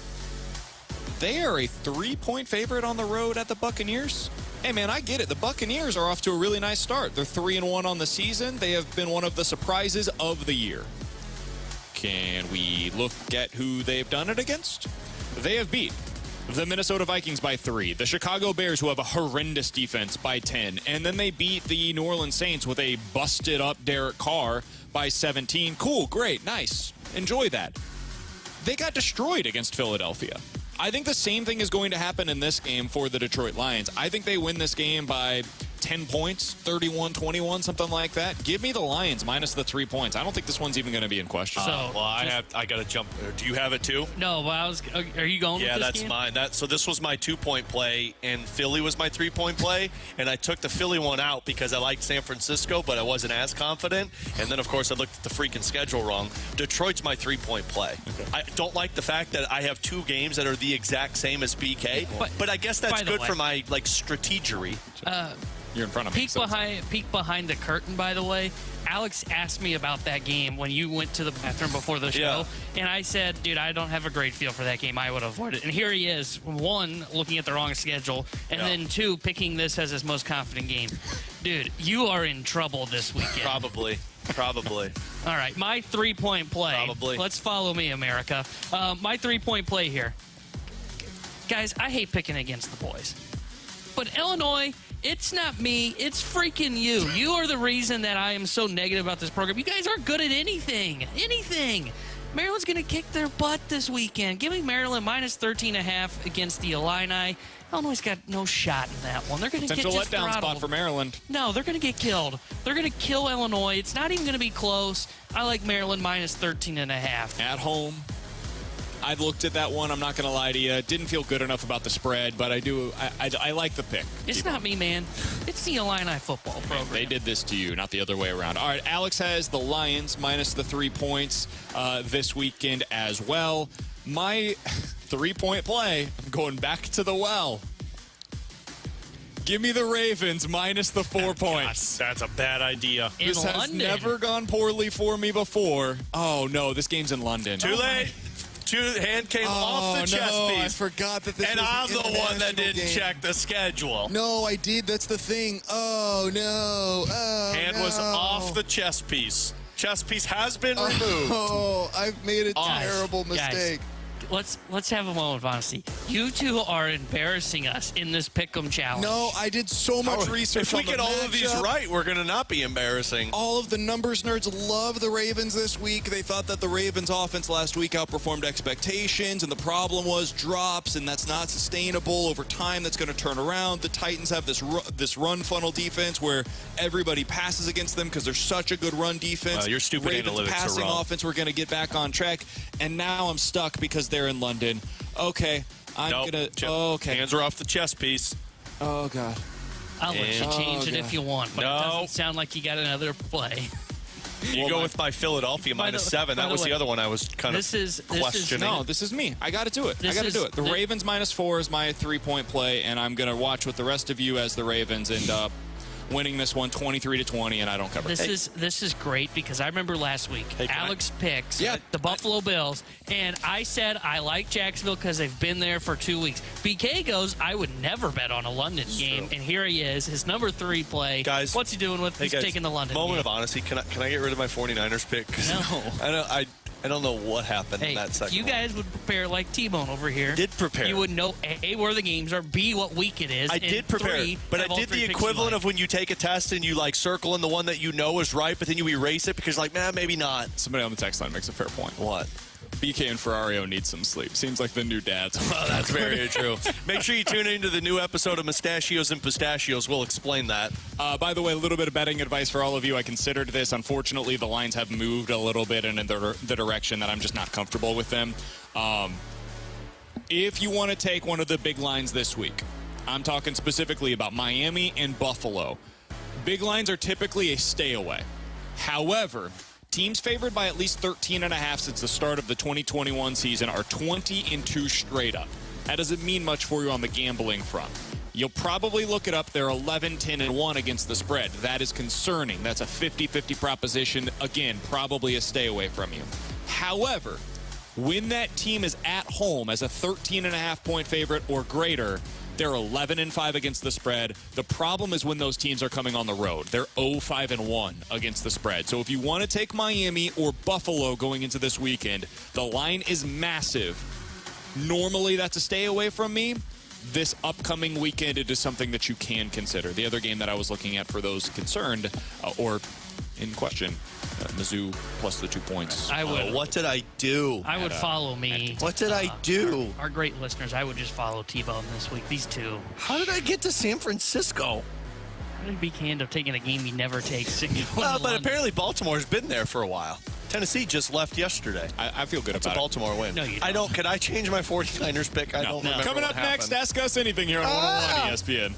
They are a 3-point favorite on the road at the Buccaneers. Hey, man, I get it. The Buccaneers are off to a really nice start. They're 3-1 on the season. They have been one of the surprises of the year. Can we look at who they've done it against? They have beat the Minnesota Vikings by 3, the Chicago Bears, who have a horrendous defense, by 10, and then they beat the New Orleans Saints with a busted-up Derek Carr by 17. Cool, great, nice. Enjoy that. They got destroyed against Philadelphia. I think the same thing is going to happen in this game for the Detroit Lions. I think they win this game by 10 points, 31-21, something like that. Give me the Lions minus the 3 points. I don't think this one's even going to be in question. So, Well, I got to jump. Do you have it too? No, but are you going Yeah, with this that's game? mine. So this was my 2-point play, and Philly was my 3-point play, and I took the Philly one out because I liked San Francisco, but I wasn't as confident. And then, of course, I looked at the freaking schedule wrong. Detroit's my 3-point play. Okay. I don't like the fact that I have 2 games that are the exact same as BK, but I guess that's good for my strategery. You're in front of me. Peek behind the curtain, by the way. Alex asked me about that game when you went to the bathroom before the show. Yeah. And I said, dude, I don't have a great feel for that game. I would avoid it. And here he is, 1, looking at the wrong schedule, and then 2, picking this as his most confident game. Dude, you are in trouble this weekend. Probably. All right, my 3-point play. Probably. Let's follow me, America. My 3-point play here. Guys, I hate picking against the boys. But Illinois, it's not me. It's freaking you. You are the reason that I am so negative about this program. You guys aren't good at anything. Anything. Maryland's going to kick their butt this weekend. Give me Maryland minus 13.5 against the Illini. Illinois got no shot in that one. They're going to get Potential just letdown throttled. spot for Maryland. No, they're going to get killed. They're going to kill Illinois. It's not even going to be close. I like Maryland minus 13.5. At home. I looked at that one. I'm not going to lie to you. Didn't feel good enough about the spread, but I like the pick. It's not me, man. It's the Illini football program. They did this to you, not the other way around. All right, Alex has the Lions minus the 3 points this weekend as well. My 3-point play, I'm going back to the well. Give me the Ravens minus the 4 points. That's a bad idea. In This has London. never gone poorly for me before. Oh, no, this game's in London. Too late. Hand came off the chest piece. I forgot that this And was I'm an the one that international didn't game. check the schedule. No, I did. That's the thing. Oh, no. Oh, Hand no. was off the chest piece. Chest piece has been removed. Oh, I've made a terrible Guys, mistake. let's have a moment of honesty. You two are embarrassing us in this pick'em challenge. No, I did so much research If we on the get all of these matchup. right, we're going to not be embarrassing. All of the numbers nerds love the Ravens this week. They thought that the Ravens offense last week outperformed expectations, and the problem was drops, and that's not sustainable over time. That's going to turn around. The Titans have this run funnel defense where everybody passes against them because they're such a good run defense. Well, your stupid Ravens analytics are passing wrong. offense, we're going to get back on track, and now I'm stuck because they're in London. Okay, I'm Nope. going to... Okay. Hands are off the chest piece. Oh, God. I'll let you change it if you want, but No. it doesn't sound like you got another play. You go with my Philadelphia minus 7. That was the other one I was kind of questioning. No, this is me. I got to do it. I got to do it. The Ravens minus 4 is my 3-point play, and I'm going to watch with the rest of you as the Ravens end up winning this one 23-20, and I don't cover. This is great because I remember last week Alex picks the Buffalo Bills, and I said I like Jacksonville because they've been there for 2 weeks. BK goes, I would never bet on a London game, and here he is, his number 3 play. Guys, what's he doing with? He's guys, taking the London moment game. of honesty. Can I get rid of my 49ers pick? 'Cause No. I don't know what happened in Hey, that second you one. guys would prepare like T-Bone over here. Did prepare. You would know A, where the games are, B, what week it is. I and did prepare, 3, but have I all did 3 the picks you equivalent like. of when you take a test and you like circle in the one that you know is right, but then you erase it because like, man, maybe not. Somebody on the text line makes a fair point. What? BK and Ferrario need some sleep. Seems like the new dads. Oh, that's very true. Make sure you tune into the new episode of Mustachios and Pistachios. We'll explain that. By the way, a little bit of betting advice for all of you. I considered this. Unfortunately, the lines have moved a little bit in the direction that I'm just not comfortable with them. If you want to take one of the big lines this week, I'm talking specifically about Miami and Buffalo. Big lines are typically a stay away. However, teams favored by at least 13.5 since the start of the 2021 season are 20-2 straight up. That doesn't mean much for you on the gambling front. You'll probably look it up. They're 11-10-1 against the spread. That is concerning. That's a 50-50 proposition. Again, probably a stay away from you. However, when that team is at home as a 13.5-point favorite or greater, they're 11-5 against the spread. The problem is when those teams are coming on the road. They're 0-5-1 against the spread. So if you want to take Miami or Buffalo going into this weekend, the line is massive. Normally, that's a stay away from me. This upcoming weekend, it is something that you can consider. The other game that I was looking at for those concerned or in question, Mizzou plus the 2 points. I would. What did I do? I would follow me. What did I do? Our great listeners, I would just follow T-Bone this week. These two. How did I get to San Francisco? How did BK end up taking a game he never takes? But apparently Baltimore's been there for a while. Tennessee just left yesterday. I feel good That's about a Baltimore win. No, you I don't. Can I change my 49ers pick? I don't remember. Coming what up next, happened. Ask Us Anything here on 101 ESPN.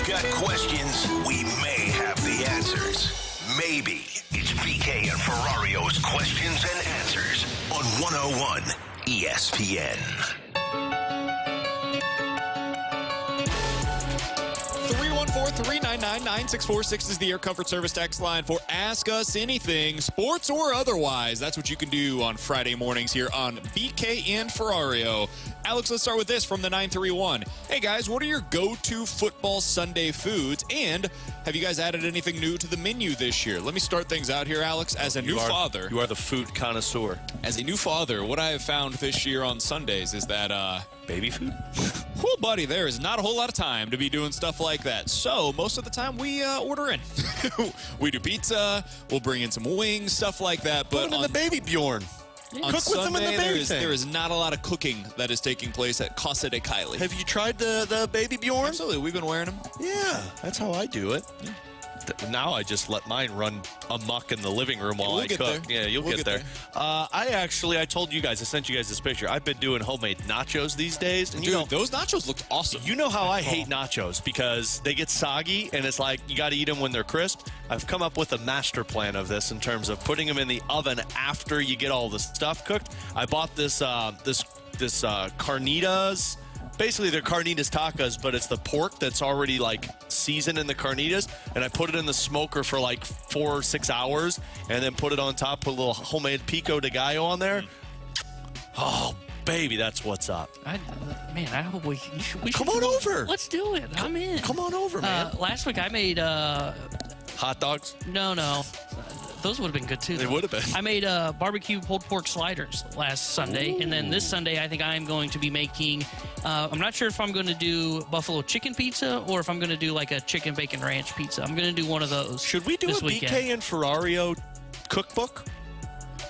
You've got questions, we may have the answers. Maybe. It's BK and Ferrario's Questions and Answers on 101 ESPN. 314-399-9646 is the Air Comfort Service text line for Ask Us Anything, sports or otherwise. That's what you can do on Friday mornings here on BK and Ferrario. Alex, let's start with this from the 931. Hey, guys, what are your go-to football Sunday foods? And have you guys added anything new to the menu this year? Let me start things out here, Alex. As a new father. You are the food connoisseur. As a new father, what I have found this year on Sundays is that... baby food? Well, buddy, there is not a whole lot of time to be doing stuff like that. So most of the time we order in. We do pizza. We'll bring in some wings, stuff like that. But put them in the baby Bjorn. On Cook Sunday, with them in the baby there is not a lot of cooking that is taking place at Casa de Kylie. Have you tried the baby Bjorn? Absolutely. We've been wearing them. Yeah, that's how I do it. Yeah. Now I just let mine run amok in the living room while I cook. There. Yeah, you'll get there. I told you guys, I sent you guys this picture. I've been doing homemade nachos these days. And dude, those nachos looked awesome. You know how I hate nachos because they get soggy and it's like you got to eat them when they're crisp. I've come up with a master plan of this in terms of putting them in the oven after you get all the stuff cooked. I bought this carnitas. Basically, they're carnitas tacos, but it's the pork that's already like seasoned in the carnitas, and I put it in the smoker for like 4 or 6 hours, and then put it on top, put a little homemade pico de gallo on there. Oh, baby, that's what's up. I hope we should come on over. Let's do it. I'm in. Come on over, man. Last week I made hot dogs. No. Those would have been good, too. They would have been. I made barbecue pulled pork sliders last Sunday. Ooh. And then this Sunday, I think I'm going to be making, I'm not sure if I'm going to do buffalo chicken pizza or if I'm going to do like a chicken bacon ranch pizza. I'm going to do one of those. Should we do a BK and Ferrario cookbook?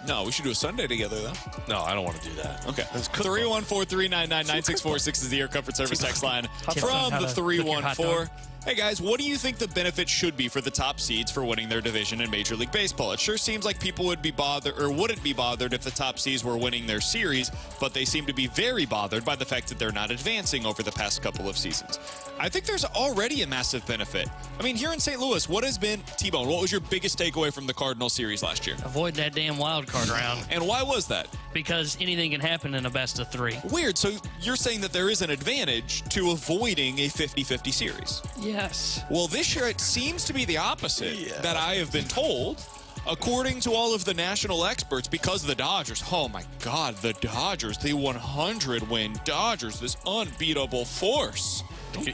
No, we should do a Sunday together, though. No, I don't want to do that. Okay. 314-399-9646 is the Air Comfort Service text line from the 314. Hey, guys, what do you think the benefit should be for the top seeds for winning their division in Major League Baseball? It sure seems like people would be bothered or wouldn't be bothered if the top seeds were winning their series, but they seem to be very bothered by the fact that they're not advancing over the past couple of seasons. I think there's already a massive benefit. I mean, here in St. Louis, what has been, T-Bone, what was your biggest takeaway from the Cardinals series last year? Avoid that damn wild card round. And why was that? Because anything can happen in a best of 3. Weird. So you're saying that there is an advantage to avoiding a 50-50 series? Yes. Well, this year it seems to be the opposite that I have been told. According to all of the national experts, because of the Dodgers, oh my God, the Dodgers, the 100-win Dodgers, this unbeatable force.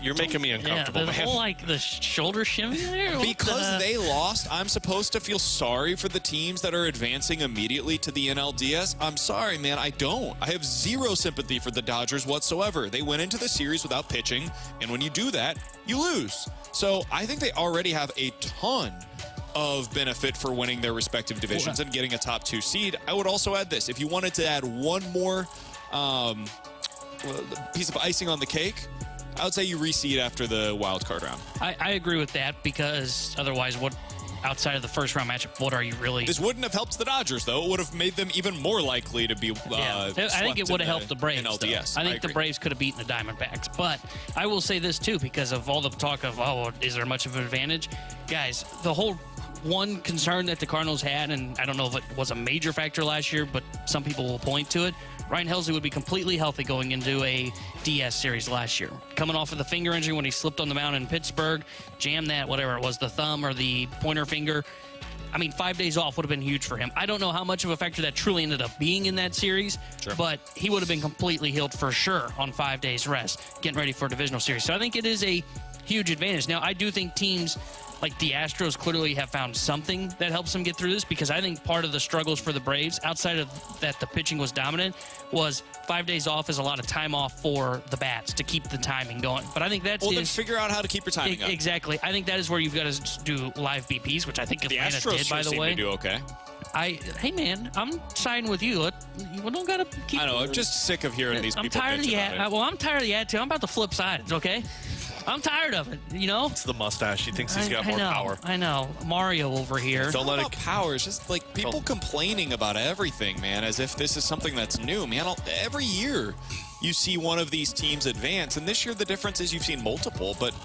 You're making me uncomfortable, man. Whole, like, the shoulder shimmy there? Because they lost, I'm supposed to feel sorry for the teams that are advancing immediately to the NLDS? I'm sorry, man, I don't. I have zero sympathy for the Dodgers whatsoever. They went into the series without pitching, and when you do that, you lose. So I think they already have a ton of benefit for winning their respective divisions and getting a top 2 seed. I would also add this. If you wanted to add one more piece of icing on the cake, I would say you reseed after the wild card round. I agree with that because otherwise, what outside of the first round matchup, what are you really? This wouldn't have helped the Dodgers, though. It would have made them even more likely to be. I think it would have helped the Braves. NLDS. I think the Braves could have beaten the Diamondbacks. But I will say this too, because of all the talk of is there much of an advantage, guys? The whole one concern that the Cardinals had, and I don't know if it was a major factor last year, but some people will point to it. Ryan Helsley would be completely healthy going into a DS series last year. Coming off of the finger injury when he slipped on the mound in Pittsburgh, jammed that, whatever it was, the thumb or the pointer finger. I mean, 5 days off would have been huge for him. I don't know how much of a factor that truly ended up being in that series, but he would have been completely healed for sure on 5 days rest, getting ready for a divisional series. So I think it is a huge advantage. Now, I do think teams like the Astros clearly have found something that helps them get through this, because I think part of the struggles for the Braves, outside of that the pitching was dominant, was 5 days off is a lot of time off for the bats to keep the timing going. But I think that's then figure out how to keep your timing up. Exactly. I think that is where you've got to do live BPs, which I think Atlanta did, by the way. Seem to do okay. Hey man, I'm siding with you. We don't gotta keep. I know. I'm just sick of hearing these people. I'm tired of the I'm tired of the attitude. I'm about to flip sides. Okay. I'm tired of it, you know? It's the mustache. He thinks he's got more power. I know. Mario over here. Don't let it power. It's just like people complaining about everything, man, as if this is something that's new. Man, every year you see one of these teams advance, and this year the difference is you've seen multiple, but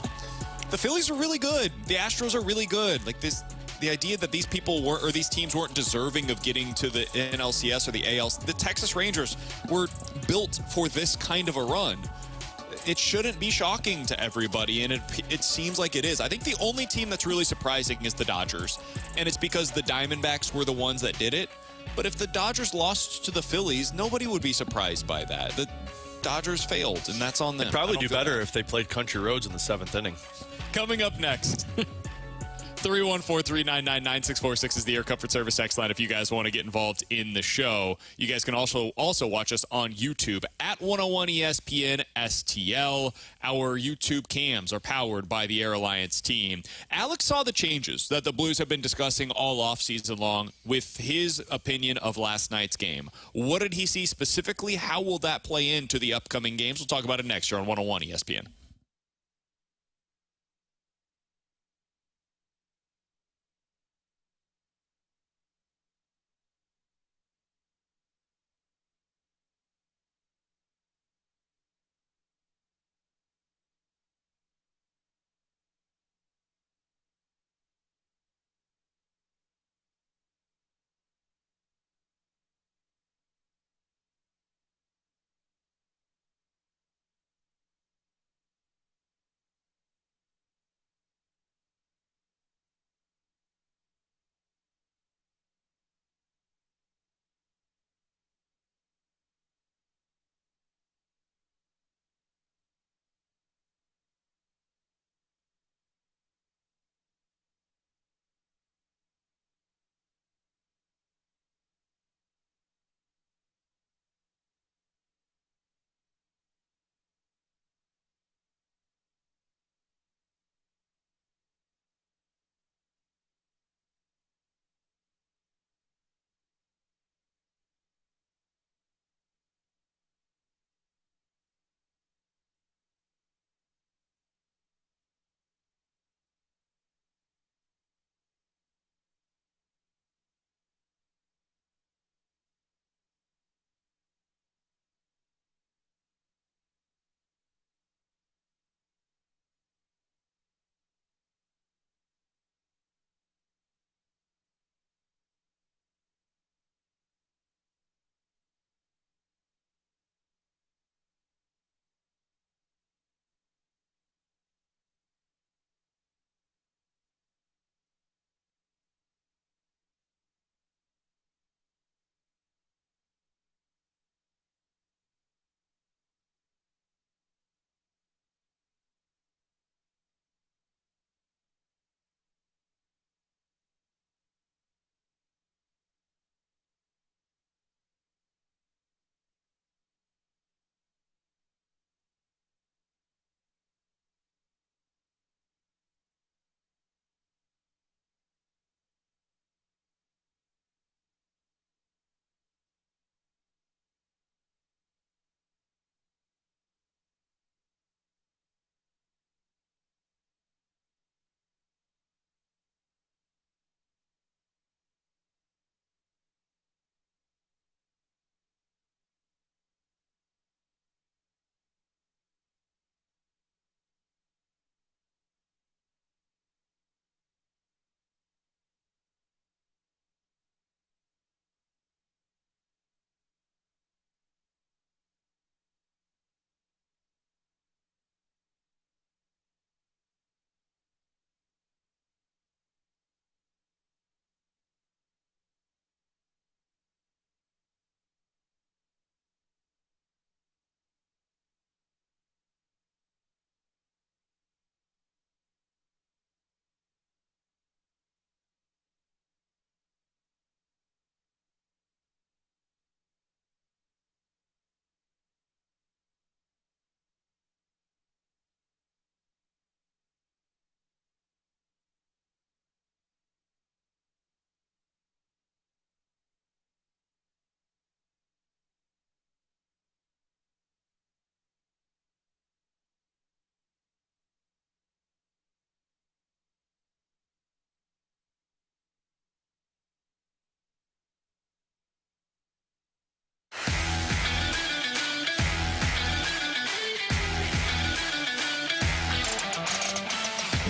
the Phillies are really good. The Astros are really good. Like the idea that these people weren't, or these teams weren't deserving of getting to the NLCS or the AL. The Texas Rangers were built for this kind of a run. It shouldn't be shocking to everybody, and it seems like it is. I think the only team that's really surprising is the Dodgers, and it's because the Diamondbacks were the ones that did it. But if the Dodgers lost to the Phillies, nobody would be surprised by that. The Dodgers failed, and that's on them. They'd probably do better if they played country roads in the 7th inning. Coming up next. 314-399-9646 is the Air Comfort Service X line if you guys want to get involved in the show. You guys can also watch us on YouTube at 101 ESPN STL. Our YouTube cams are powered by the Air Alliance team. Alex saw the changes that the Blues have been discussing all offseason long with his opinion of last night's game. What did he see specifically? How will that play into the upcoming games? We'll talk about it next year on 101 ESPN.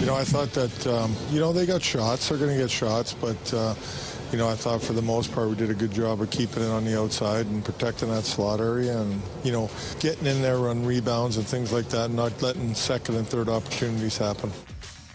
I thought that, they got shots. They're going to get shots, but, I thought for the most part we did a good job of keeping it on the outside and protecting that slot area and, getting in there on rebounds and things like that and not letting second and third opportunities happen.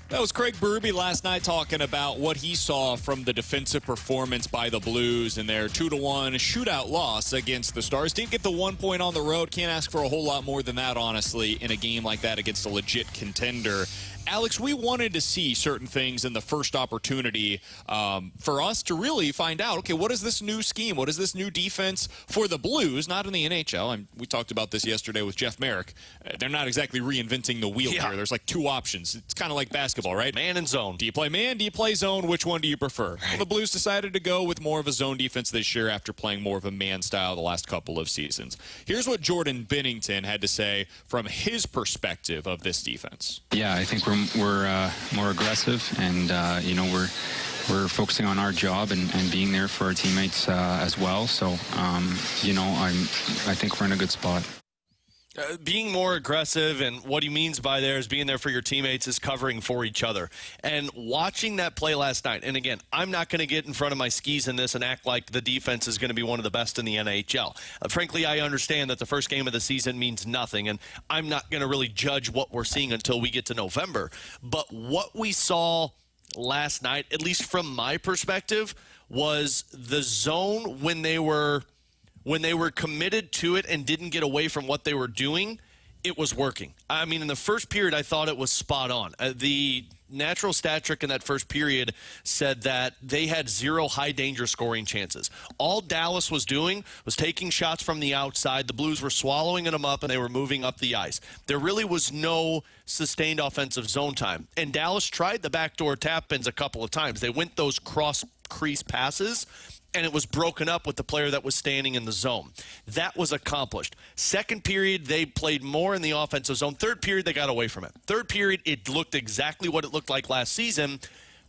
That was Craig Berube last night talking about what he saw from the defensive performance by the Blues in their 2-1 shootout loss against the Stars. Did get the 1 point on the road. Can't ask for a whole lot more than that, honestly, in a game like that against a legit contender. Alex, we wanted to see certain things in the first opportunity for us to really find out, okay, what is this new scheme? What is this new defense for the Blues? Not in the NHL. We talked about this yesterday with Jeff Merrick. They're not exactly reinventing the wheel here. There's like two options. It's kind of like basketball, right? Man and zone. Do you play man? Do you play zone? Which one do you prefer? Well, the Blues decided to go with more of a zone defense this year after playing more of a man style the last couple of seasons. Here's what Jordan Binnington had to say from his perspective of this defense. Yeah, I think we're more aggressive, and we're focusing on our job and being there for our teammates as well. So I think we're in a good spot. Being more aggressive, and what he means by there is being there for your teammates, is covering for each other. And watching that play last night, and again, I'm not going to get in front of my skis in this and act like the defense is going to be one of the best in the NHL. Frankly, I understand that the first game of the season means nothing, and I'm not going to really judge what we're seeing until we get to November. But what we saw last night, at least from my perspective, was the zone when they were committed to it and didn't get away from what they were doing, it was working. I mean, in the first period, I thought it was spot on. The natural stat trick in that first period said that they had 0 high-danger scoring chances. All Dallas was doing was taking shots from the outside. The Blues were swallowing them up, and they were moving up the ice. There really was no sustained offensive zone time. And Dallas tried the backdoor tap-ins a couple of times. They went those cross-crease passes, and it was broken up with the player that was standing in the zone. That was accomplished. Second period, they played more in the offensive zone. Third period, they got away from it. Third period, it looked exactly what it looked like last season.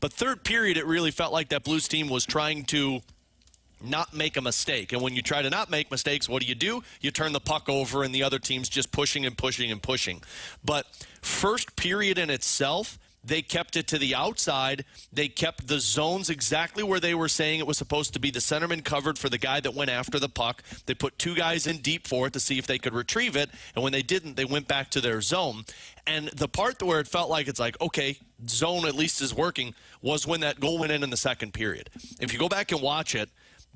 But third period, it really felt like that Blues team was trying to not make a mistake. And when you try to not make mistakes, what do? You turn the puck over, and the other team's just pushing and pushing and pushing. But first period in itself, they kept it to the outside. They kept the zones exactly where they were saying it was supposed to be. The centerman covered for the guy that went after the puck. They put 2 guys in deep for it to see if they could retrieve it. And when they didn't, they went back to their zone. And the part where it felt like it's like, okay, zone at least is working, was when that goal went in the second period. If you go back and watch it,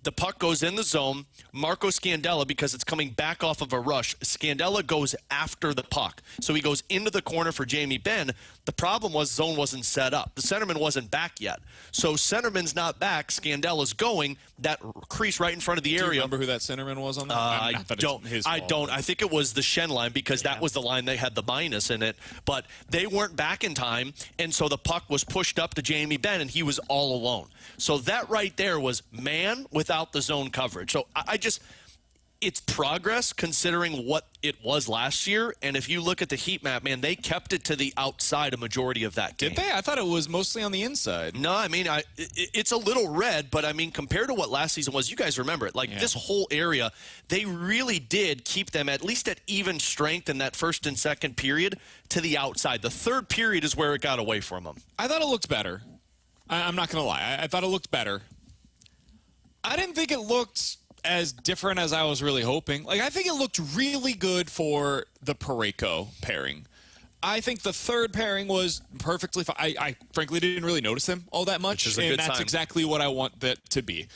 the puck goes in the zone. Marco Scandella, because it's coming back off of a rush, Scandella goes after the puck. So he goes into the corner for Jamie Benn. The problem was zone wasn't set up. The centerman wasn't back yet. So centerman's not back. Scandella's going. That crease right in front of the area. Do you remember who that centerman was on that? I don't. I think it was the Shen line, because that was the line they had the minus in it. But they weren't back in time, and so the puck was pushed up to Jamie Benn, and he was all alone. So that right there was man without the zone coverage. So it's progress considering what it was last year. And if you look at the heat map, man, they kept it to the outside a majority of that game. Did they? I thought it was mostly on the inside. No, I mean, it's a little red, but I mean, compared to what last season was, you guys remember it. Like, this whole area, they really did keep them at least at even strength in that first and second period to the outside. The third period is where it got away from them. I thought it looked better. I'm not going to lie. I thought it looked better. I didn't think it looked as different as I was really hoping. Like, I think it looked really good for the Parayko pairing. I think the third pairing was perfectly fine. I frankly didn't really notice them all that much, and that's exactly what I want that to be.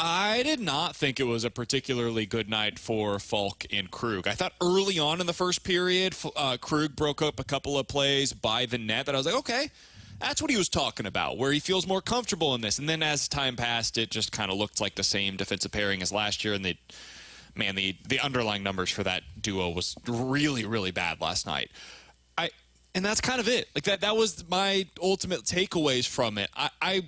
I did not think it was a particularly good night for Falk and Krug. I thought early on in the first period, Krug broke up a couple of plays by the net that I was like, okay, that's what he was talking about, where he feels more comfortable in this. And then as time passed, it just kind of looked like the same defensive pairing as last year. And the underlying numbers for that duo was really, really bad last night. And that's kind of it. Like that was my ultimate takeaways from it. I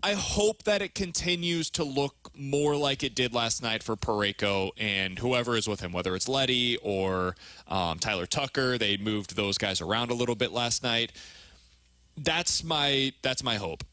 hope that it continues to look more like it did last night for Parayko and whoever is with him, whether it's Leddy or Tyler Tucker. They moved those guys around a little bit last night. That's my hope.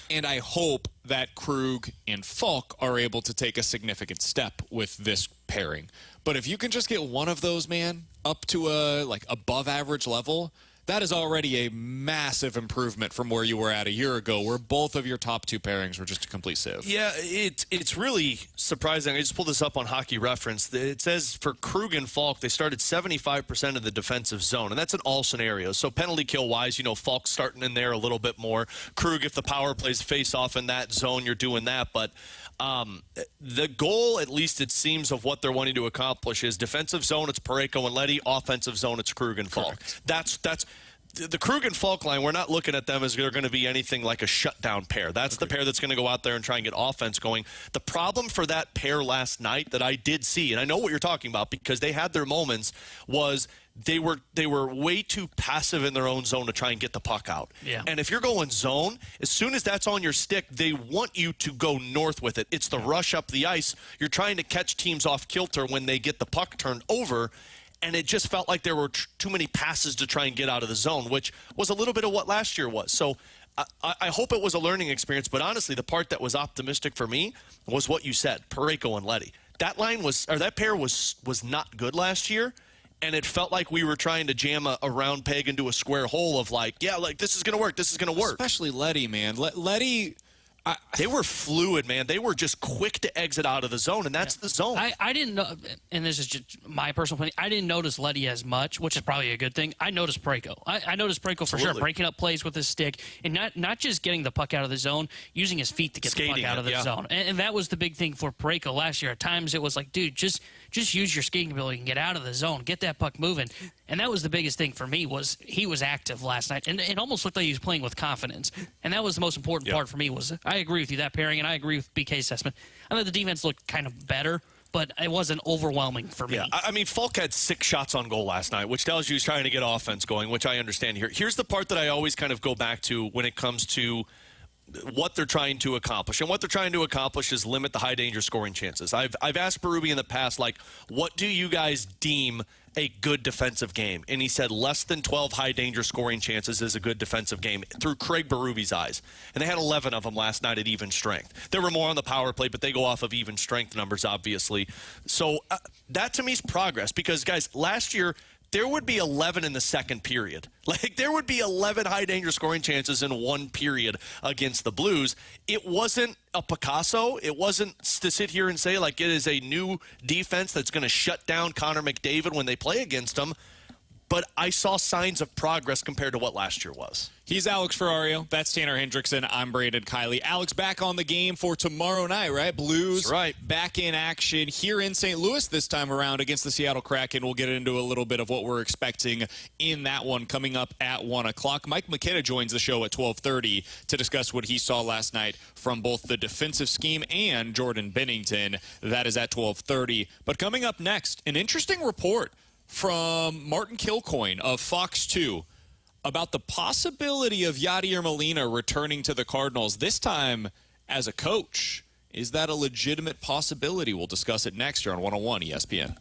And I hope that Krug and Falk are able to take a significant step with this pairing. But if you can just get one of those, man, up to a above average level, That is already a massive improvement from where you were at a year ago, where both of your top two pairings were just a complete sieve. Yeah, it's really surprising. I just pulled this up on Hockey Reference. It says for Krug and Falk, they started 75% of the defensive zone, and that's in all scenarios. So penalty kill-wise, Falk's starting in there a little bit more. Krug, if the power plays face-off in that zone, you're doing that. But the goal, at least it seems, of what they're wanting to accomplish is defensive zone, it's Parayko and Leddy. Offensive zone, it's Krug and Falk. That's the Krug and Falk line. We're not looking at them as they're going to be anything like a shutdown pair. That's the pair that's going to go out there and try and get offense going. The problem for that pair last night that I did see, and I know what you're talking about because they had their moments, was they were way too passive in their own zone to try and get the puck out. Yeah. And if you're going zone, as soon as that's on your stick, they want you to go north with it. It's the rush up the ice. You're trying to catch teams off kilter when they get the puck turned over. And it just felt like there were too many passes to try and get out of the zone, which was a little bit of what last year was. So I hope it was a learning experience. But honestly, the part that was optimistic for me was what you said, Parayko and Leddy. That line that pair was not good last year. And it felt like we were trying to jam a round peg into a square hole of this is going to work. This is going to work. Especially Leddy, man. Leddy. They were fluid, man. They were just quick to exit out of the zone, and that's the zone. I didn't know, and this is just my personal opinion, I didn't notice Leddy as much, which is probably a good thing. I noticed Parayko. I noticed Parayko for sure, breaking up plays with his stick, and not just getting the puck out of the zone, using his feet to get the puck out of the zone. And that was the big thing for Parayko last year. At times it was like, dude, just use your skating ability and get out of the zone, get that puck moving. And that was the biggest thing for me, was he was active last night, and it almost looked like he was playing with confidence. And that was the most important part for me. Was I agree with you, that pairing, and I agree with BK's assessment. I thought the defense looked kind of better, but it wasn't overwhelming for me. Yeah, I mean, Falk had 6 shots on goal last night, which tells you he's trying to get offense going, which I understand here. Here's the part that I always kind of go back to when it comes to what they're trying to accomplish. And what they're trying to accomplish is limit the high-danger scoring chances. I've asked Berube in the past, what do you guys deem a good defensive game? And he said less than 12 high-danger scoring chances is a good defensive game through Craig Berube's eyes. And they had 11 of them last night at even strength. There were more on the power play, but they go off of even strength numbers, obviously. So that, to me, is progress because, guys, last year – there would be 11 in the second period. There would be 11 high-danger scoring chances in one period against the Blues. It wasn't a Picasso. It wasn't to sit here and say, it is a new defense that's going to shut down Connor McDavid when they play against him. But I saw signs of progress compared to what last year was. He's Alex Ferrario. That's Tanner Hendrickson. I'm Braden Kiley. Alex, back on the game for tomorrow night, right? Blues That's right. Back in action here in St. Louis this time around against the Seattle Kraken. We'll get into a little bit of what we're expecting in that one coming up at 1 o'clock. Mike McKenna joins the show at 12:30 to discuss what he saw last night from both the defensive scheme and Jordan Binnington. That is at 12:30. But coming up next, an interesting report from Martin Kilcoyne of Fox 2 about the possibility of Yadier Molina returning to the Cardinals, this time as a coach. Is that a legitimate possibility? We'll discuss it next year on 101 ESPN.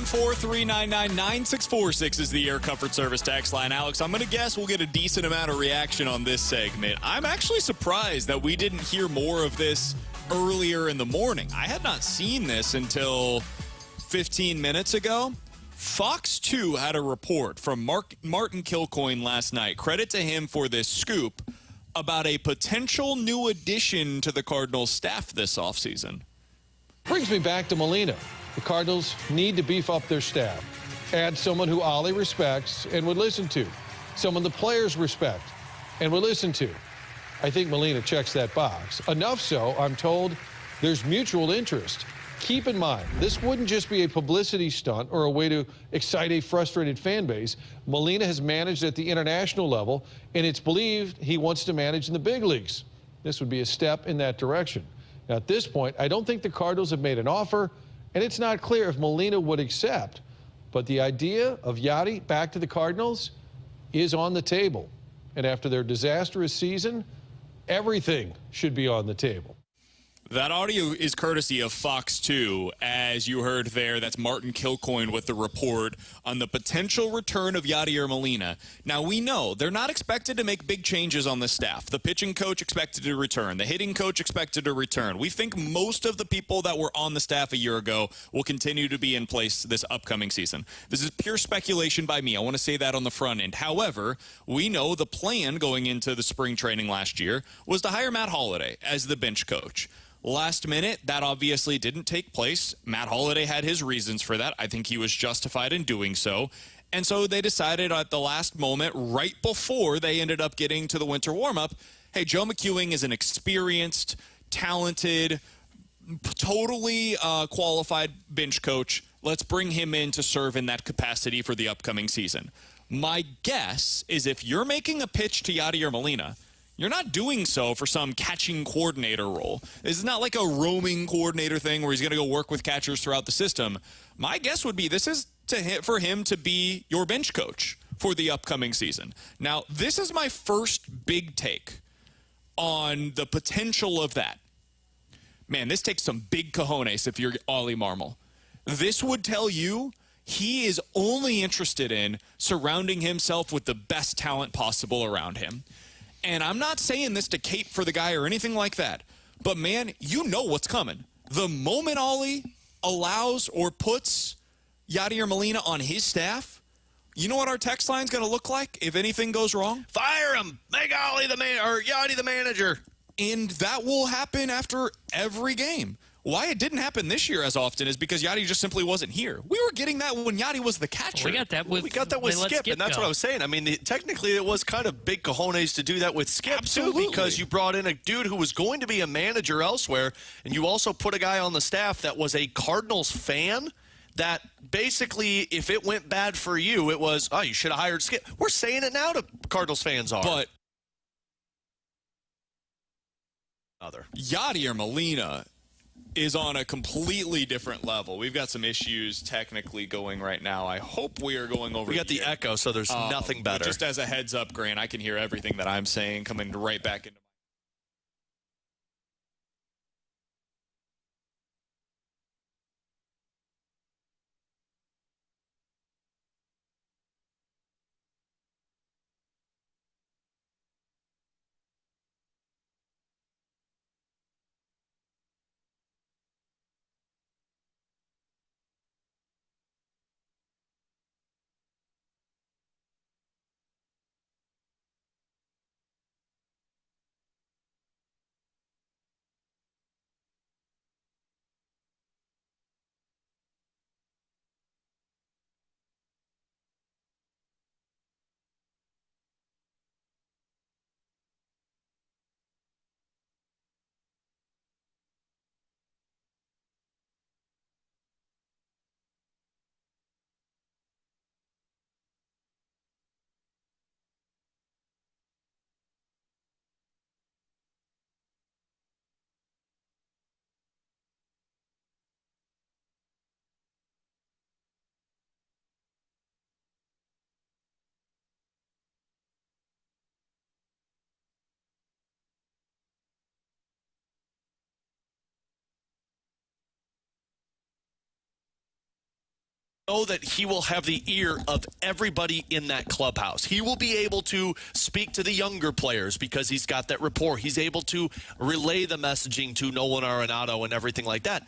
714-399-9646 is the Air Comfort Service text line. Alex, I'm going to guess we'll get a decent amount of reaction on this segment. I'm actually surprised that we didn't hear more of this earlier in the morning. I had not seen this until 15 minutes ago. Fox 2 had a report from Martin Kilcoyne last night. Credit to him for this scoop about a potential new addition to the Cardinals staff this offseason. Brings me back to Molina. The Cardinals need to beef up their staff. Add someone who Ollie respects and would listen to. Someone the players respect and would listen to. I think Molina checks that box. Enough so, I'm told, there's mutual interest. Keep in mind, this wouldn't just be a publicity stunt or a way to excite a frustrated fan base. Molina has managed at the international level, and it's believed he wants to manage in the big leagues. This would be a step in that direction. Now, at this point, I don't think the Cardinals have made an offer, and it's not clear if Molina would accept. But the idea of Yadi back to the Cardinals is on the table. And after their disastrous season, everything should be on the table. That audio is courtesy of Fox 2. As you heard there, that's Martin Kilcoyne with the report on the potential return of Yadier Molina. Now, we know they're not expected to make big changes on the staff. The pitching coach expected to return. The hitting coach expected to return. We think most of the people that were on the staff a year ago will continue to be in place this upcoming season. This is pure speculation by me. I want to say that on the front end. However, we know the plan going into the spring training last year was to hire Matt Holliday as the bench coach. Last minute, that obviously didn't take place. Matt Holliday had his reasons for that. I think he was justified in doing so. And so they decided at the last moment, right before they ended up getting to the winter warm-up, hey, Joe McEwing is an experienced, talented, totally qualified bench coach. Let's bring him in to serve in that capacity for the upcoming season. My guess is if you're making a pitch to Yadier Molina, you're not doing so for some catching coordinator role. This is not like a roaming coordinator thing where he's going to go work with catchers throughout the system. My guess would be this is for him to be your bench coach for the upcoming season. Now, this is my first big take on the potential of that. Man, this takes some big cojones if you're Ollie Marmol. This would tell you he is only interested in surrounding himself with the best talent possible around him. And I'm not saying this to cape for the guy or anything like that. But, man, you know what's coming. The moment Ollie allows or puts Yadier Molina on his staff, you know what our text line's going to look like if anything goes wrong? Fire him. Make Ollie or Yadi the manager. And that will happen after every game. Why it didn't happen this year as often is because Yadi just simply wasn't here. We were getting that when Yadi was the catcher. We got that with Skip, and that's what I was saying. I mean, technically it was kind of big cojones to do that with Skip, Absolutely. too, because you brought in a dude who was going to be a manager elsewhere, and you also put a guy on the staff that was a Cardinals fan that basically, if it went bad for you, it was, oh, you should have hired Skip. We're saying it now to Cardinals fans are. But Yadier Molina is on a completely different level. We've got some issues technically going right now. I hope we are going over. We got the echo, so there's nothing better. Just as a heads up, Grant, I can hear everything that I'm saying coming right back into know that he will have the ear of everybody in that clubhouse. He will be able to speak to the younger players because he's got that rapport. He's able to relay the messaging to Nolan Arenado and everything like that.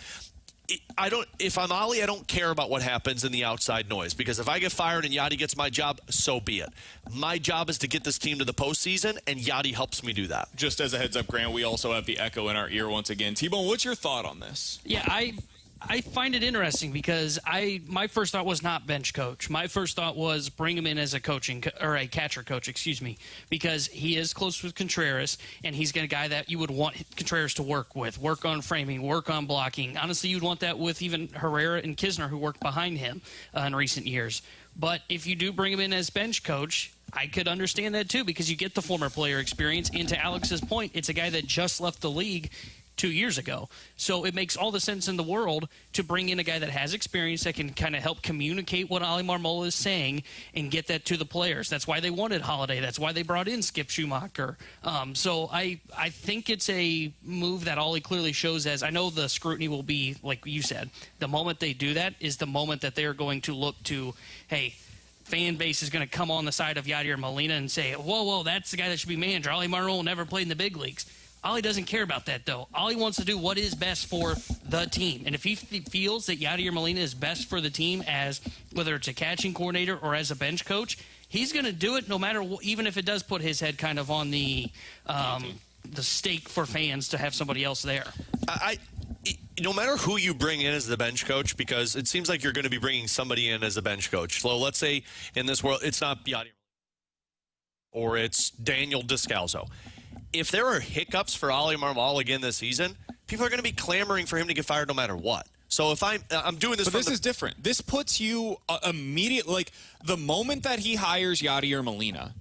If I'm Ollie, I don't care about what happens in the outside noise, because if I get fired and Yadi gets my job, so be it. My job is to get this team to the postseason, and Yadi helps me do that. Just as a heads up, Grant, we also have the echo in our ear once again. T-Bone, what's your thought on this? Yeah, I find it interesting because my first thought was not bench coach. My first thought was bring him in as a catcher coach, because he is close with Contreras, and he's a guy that you would want Contreras to work with, work on framing, work on blocking. Honestly, you'd want that with even Herrera and Kisner, who worked behind him in recent years. But if you do bring him in as bench coach, I could understand that too, because you get the former player experience. And to Alex's point, it's a guy that just left the league 2 years ago. So it makes all the sense in the world to bring in a guy that has experience, that can kind of help communicate what Oli Marmol is saying and get that to the players. That's why they wanted Holiday. That's why they brought in Skip Schumacher. So I think it's a move that Oli clearly shows as, I know the scrutiny will be, like you said, the moment they do that is the moment that they're going to look to, hey, fan base is going to come on the side of Yadier Molina and say, whoa, that's the guy that should be manager. Oli Marmol never played in the big leagues. Ollie doesn't care about that, though. Ollie wants to do what is best for the team. And if he feels that Yadier Molina is best for the team, as whether it's a catching coordinator or as a bench coach, he's going to do it no matter what, even if it does put his head kind of on the stake for fans to have somebody else there. No matter who you bring in as the bench coach, because it seems like you're going to be bringing somebody in as a bench coach. So let's say in this world, it's not Yadier or it's Daniel Descalzo. If there are hiccups for Oli Marmol again this season, people are going to be clamoring for him to get fired no matter what. So if I'm doing this, but this is different. This puts you immediately, like the moment that he hires Yadier Molina,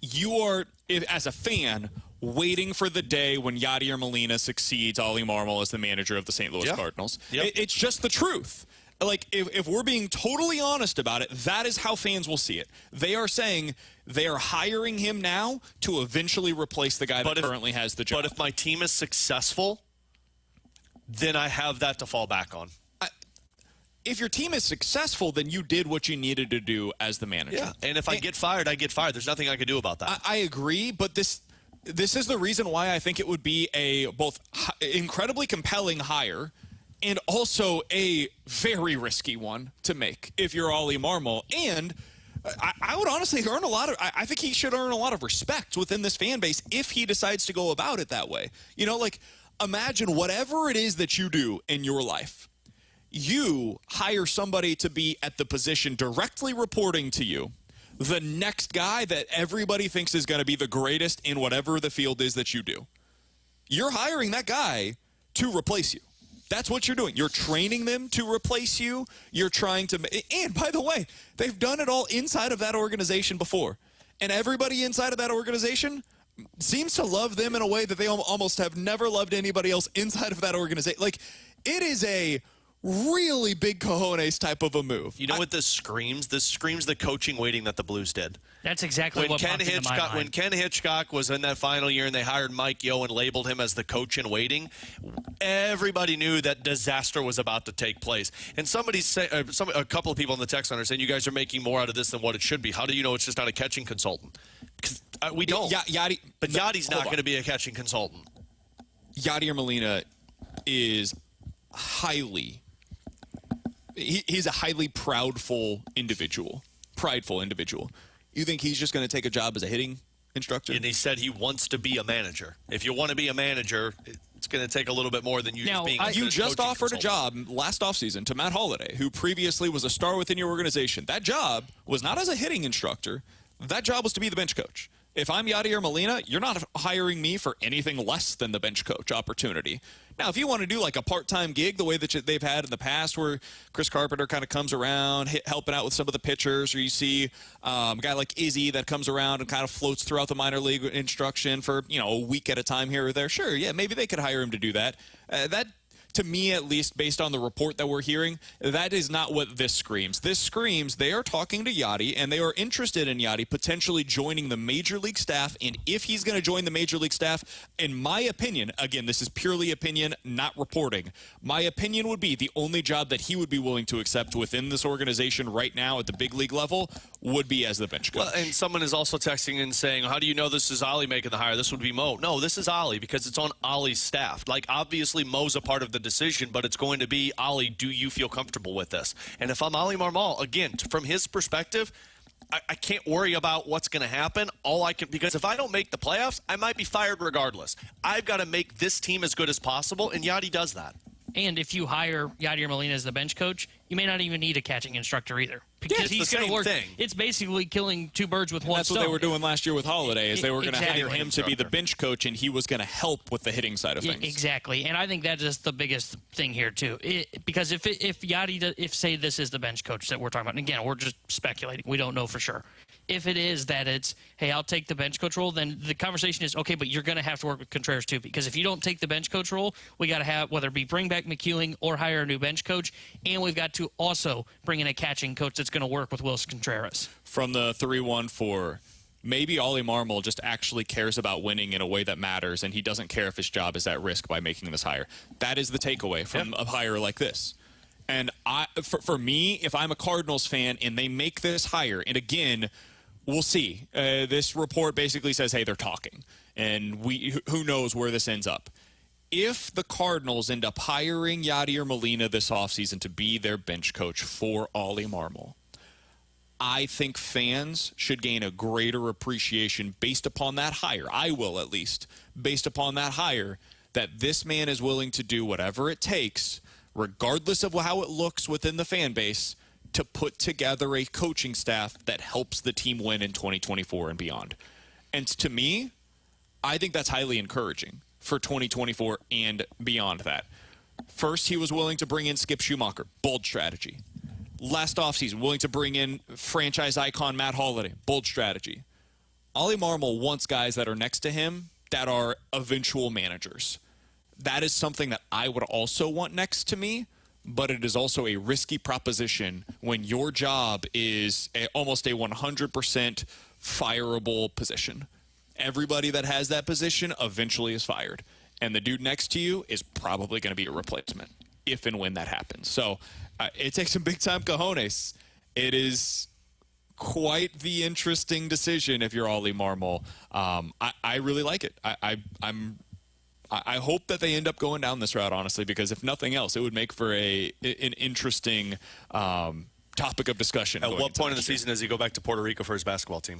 you are, as a fan, waiting for the day when Yadier Molina succeeds Oli Marmol as the manager of the St. Louis Cardinals. Yep. It's just the truth. Like, if we're being totally honest about it, that is how fans will see it. They are saying they are hiring him now to eventually replace the guy that currently has the job. But if my team is successful, then I have that to fall back on. If your team is successful, then you did what you needed to do as the manager. Yeah, and if I get fired, I get fired. There's nothing I can do about that. I agree, but this is the reason why I think it would be a both incredibly compelling hire and also a very risky one to make if you're Oli Marmol. And I would honestly earn a lot of, I think he should earn a lot of respect within this fan base if he decides to go about it that way. You know, like, imagine whatever it is that you do in your life, you hire somebody to be at the position directly reporting to you, the next guy that everybody thinks is going to be the greatest in whatever the field is that you do. You're hiring that guy to replace you. That's what you're doing. You're training them to replace you. You're trying to, and by the way, they've done it all inside of that organization before. And everybody inside of that organization seems to love them in a way that they almost have never loved anybody else inside of that organization. Like, it is a really big cojones type of a move. You know what this screams? This screams the coaching waiting that the Blues did. That's exactly what popped into my mind. When Ken Hitchcock was in that final year and they hired Mike Yeo and labeled him as the coach in waiting, everybody knew that disaster was about to take place. And a couple of people in the text line are saying, you guys are making more out of this than what it should be. How do you know it's just not a catching consultant? We don't. But Yadi's not going to be a catching consultant. Yadier Molina is he's a highly prideful individual. You think he's just going to take a job as a hitting instructor? And he said he wants to be a manager. If you want to be a manager, it's going to take a little bit more than you just being You just offered a job last offseason to Matt Holliday, who previously was a star within your organization. That job was not as a hitting instructor. That job was to be the bench coach. If I'm Yadier Molina, you're not hiring me for anything less than the bench coach opportunity. Now, if you want to do like a part-time gig the way that they've had in the past where Chris Carpenter kind of comes around helping out with some of the pitchers, or you see a guy like Izzy that comes around and kind of floats throughout the minor league instruction for, a week at a time here or there. Sure, yeah, maybe they could hire him to do that. That to me at least, based on the report that we're hearing, that is not what this screams. This screams they are talking to Yadi, and they are interested in Yadi potentially joining the Major League staff. And if he's going to join the Major League staff, in my opinion, again, this is purely opinion, not reporting, my opinion would be the only job that he would be willing to accept within this organization right now at the big league level would be as the bench coach. Well, and someone is also texting and saying, how do you know this is Ollie making the hire? This would be Mo. No, this is Ollie because it's on Ollie's staff. Like, obviously, Mo's a part of the decision, but it's going to be, Ollie, do you feel comfortable with this? And if I'm Ollie Marmol, again, from his perspective, I can't worry about what's going to happen. Because if I don't make the playoffs, I might be fired regardless. I've got to make this team as good as possible, and Yadi does that. And if you hire Yadier Molina as the bench coach, you may not even need a catching instructor either. Because he's going to work. Thing. It's basically killing two birds with one stone. That's what they were doing last year with Holiday, is they were going to hire him to be the bench coach, and he was going to help with the hitting side of things. Exactly. And I think that is the biggest thing here, too. Because if Yadi, if say this is the bench coach that we're talking about, and again, we're just speculating. We don't know for sure. If it is that it's, hey, I'll take the bench coach role, then the conversation is, okay, but you're going to have to work with Contreras too, because if you don't take the bench coach role, we got to have, whether it be bring back McEwing or hire a new bench coach, and we've got to also bring in a catching coach that's going to work with Wilson Contreras. From the 314, maybe Ollie Marmol just actually cares about winning in a way that matters, and he doesn't care if his job is at risk by making this hire. That is the takeaway from a hire like this. And for me, if I'm a Cardinals fan and they make this hire, and again, we'll see. This report basically says, hey, they're talking. And who knows where this ends up. If the Cardinals end up hiring Yadier Molina this offseason to be their bench coach for Ollie Marmol, I think fans should gain a greater appreciation based upon that hire. I will, at least, based upon that hire, that this man is willing to do whatever it takes, regardless of how it looks within the fan base, to put together a coaching staff that helps the team win in 2024 and beyond. And to me, I think that's highly encouraging for 2024 and beyond that. First, he was willing to bring in Skip Schumacher. Bold strategy. Last offseason, willing to bring in franchise icon Matt Holliday. Bold strategy. Ollie Marmol wants guys that are next to him that are eventual managers. That is something that I would also want next to me, but it is also a risky proposition when your job is almost a 100% fireable position. Everybody that has that position eventually is fired, and the dude next to you is probably going to be a replacement if and when that happens. So it takes some big-time cojones. It is quite the interesting decision if you're Ollie Marmol. I really like it. I hope that they end up going down this route, honestly, because if nothing else, it would make for an interesting topic of discussion. At what point in the season does he go back to Puerto Rico for his basketball team?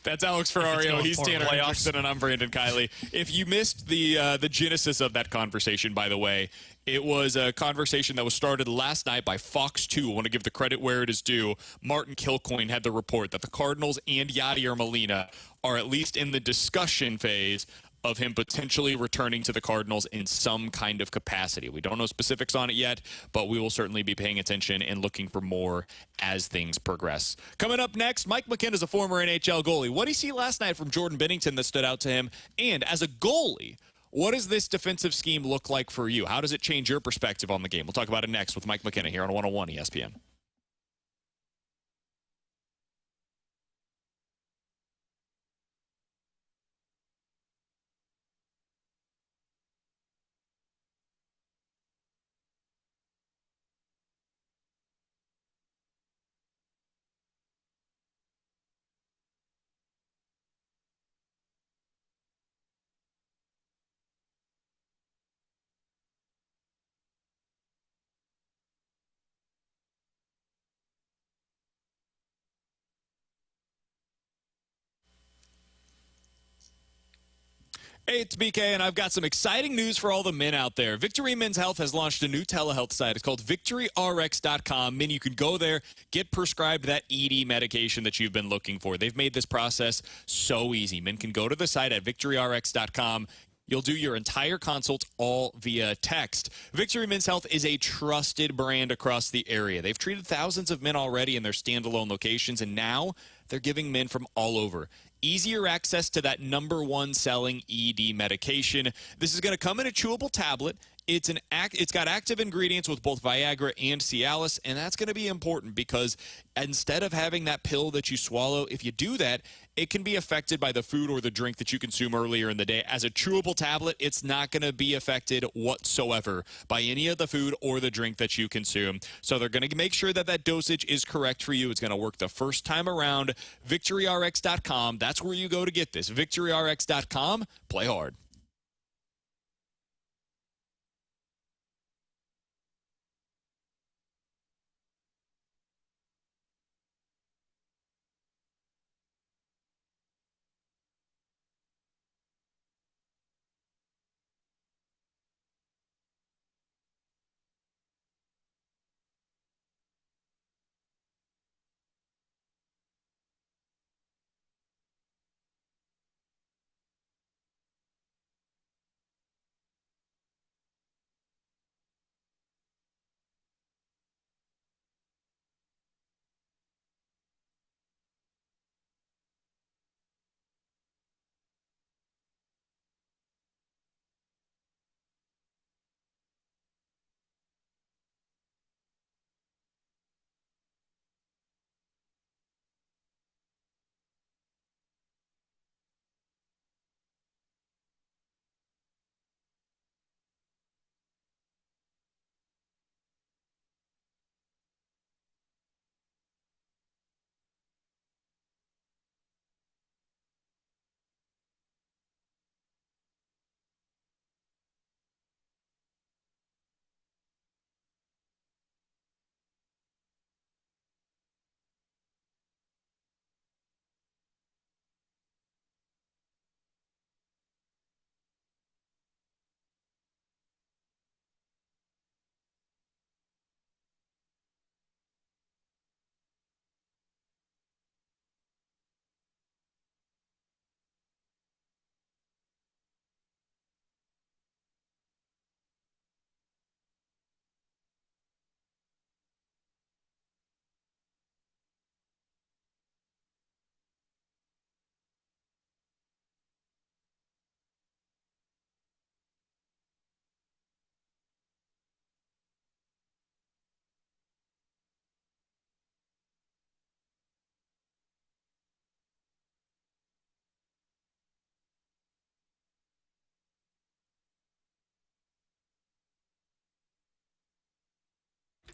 That's Alex Ferrario. He's Tanner Anderson, and I'm Brandon Kiley. If you missed the genesis of that conversation, by the way, it was a conversation that was started last night by Fox 2. I want to give the credit where it is due. Martin Kilcoyne had the report that the Cardinals and Yadier Molina are at least in the discussion phase of him potentially returning to the Cardinals in some kind of capacity. We don't know specifics on it yet, but we will certainly be paying attention and looking for more as things progress. Coming up next, Mike McKenna is a former NHL goalie. What did he see last night from Jordan Binnington that stood out to him? And as a goalie, what does this defensive scheme look like for you? How does it change your perspective on the game? We'll talk about it next with Mike McKenna here on 101 ESPN. Hey, it's BK, and I've got some exciting news for all the men out there. Victory Men's Health has launched a new telehealth site. It's called VictoryRx.com. Men, you can go there, get prescribed that ED medication that you've been looking for. They've made this process so easy. Men can go to the site at VictoryRx.com. You'll do your entire consult all via text. Victory Men's Health is a trusted brand across the area. They've treated thousands of men already in their standalone locations, and now they're giving men from all over easier access to that #1 selling ED medication. This is going to come in a chewable tablet It's got active ingredients with both Viagra and Cialis, and that's going to be important because instead of having that pill that you swallow, if you do that, it can be affected by the food or the drink that you consume earlier in the day. As a chewable tablet, it's not going to be affected whatsoever by any of the food or the drink that you consume. So they're going to make sure that that dosage is correct for you. It's going to work the first time around. VictoryRx.com. That's where you go to get this. VictoryRx.com. Play hard.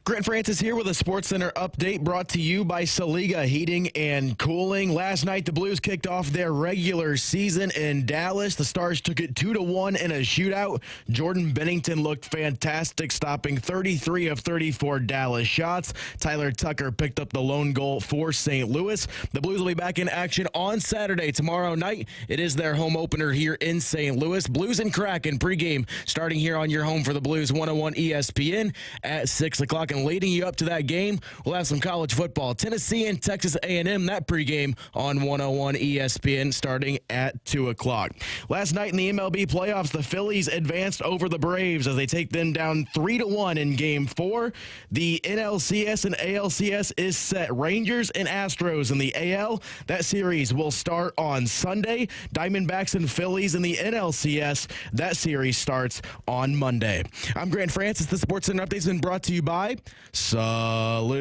Grant Francis here with a SportsCenter update brought to you by Saliga Heating and Cooling. Last night, the Blues kicked off their regular season in Dallas. The Stars took it 2-1 in a shootout. Jordan Binnington looked fantastic, stopping 33 of 34 Dallas shots. Tyler Tucker picked up the lone goal for St. Louis. The Blues will be back in action on Saturday, tomorrow night. It is their home opener here in St. Louis. Blues and Kraken pregame starting here on your home for the Blues 101 ESPN at 6 o'clock. And leading you up to that game, we'll have some college football. Tennessee and Texas A&M, that pregame on 101 ESPN starting at 2 o'clock. Last night in the MLB Playoffs, the Phillies advanced over the Braves as they take them down 3-1 in Game 4. The NLCS and ALCS is set. Rangers and Astros in the AL. That series will start on Sunday. Diamondbacks and Phillies in the NLCS. That series starts on Monday. I'm Grant Francis. The SportsCenter Update's been brought to you by Saliga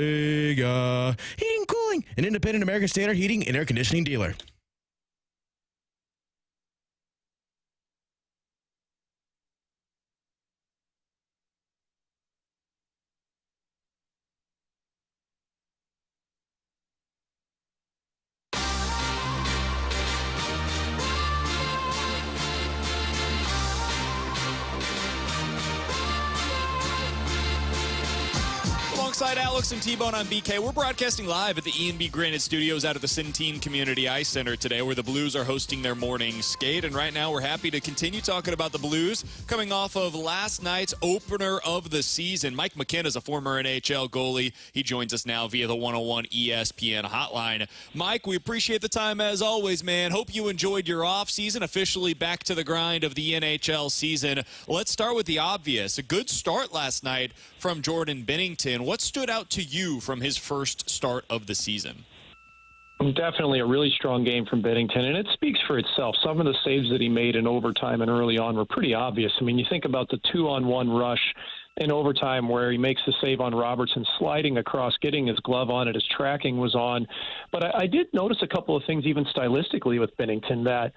Heating and Cooling, an independent American Standard heating and air conditioning dealer. Alongside Alex and T-Bone, I'm BK. We're broadcasting live at the ENB Granite Studios out at the Centene Community Ice Center today, where the Blues are hosting their morning skate. And right now, we're happy to continue talking about the Blues coming off of last night's opener of the season. Mike McKenna is a former NHL goalie. He joins us now via the 101 ESPN hotline. Mike, we appreciate the time as always, man. Hope you enjoyed your off season, officially back to the grind of the NHL season. Let's start with the obvious. A good start last night from Jordan Binnington. What stood out to you from his first start of the season? Definitely a really strong game from Binnington, and it speaks for itself. Some of the saves that he made in overtime and early on were pretty obvious. I mean, you think about the 2-on-1 rush in overtime where he makes the save on Robertson, sliding across, getting his glove on it, his tracking was on. But I did notice a couple of things even stylistically with Binnington that,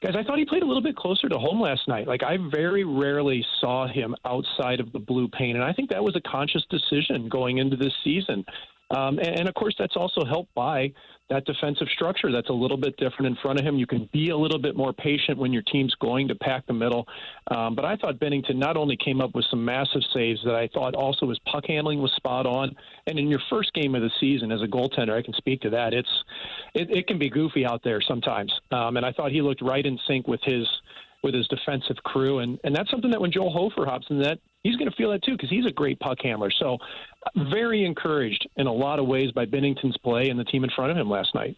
guys, I thought he played a little bit closer to home last night. Like, I very rarely saw him outside of the blue paint, and I think that was a conscious decision going into this season. And, of course, that's also helped by that defensive structure that's a little bit different in front of him. You can be a little bit more patient when your team's going to pack the middle. But I thought Binnington not only came up with some massive saves, that I thought also his puck handling was spot on. And in your first game of the season as a goaltender, I can speak to that. It can be goofy out there sometimes. And I thought he looked right in sync with his defensive crew. And that's something that when Joel Hofer hops in that, he's going to feel that too because he's a great puck handler. So very encouraged in a lot of ways by Binnington's play and the team in front of him last night.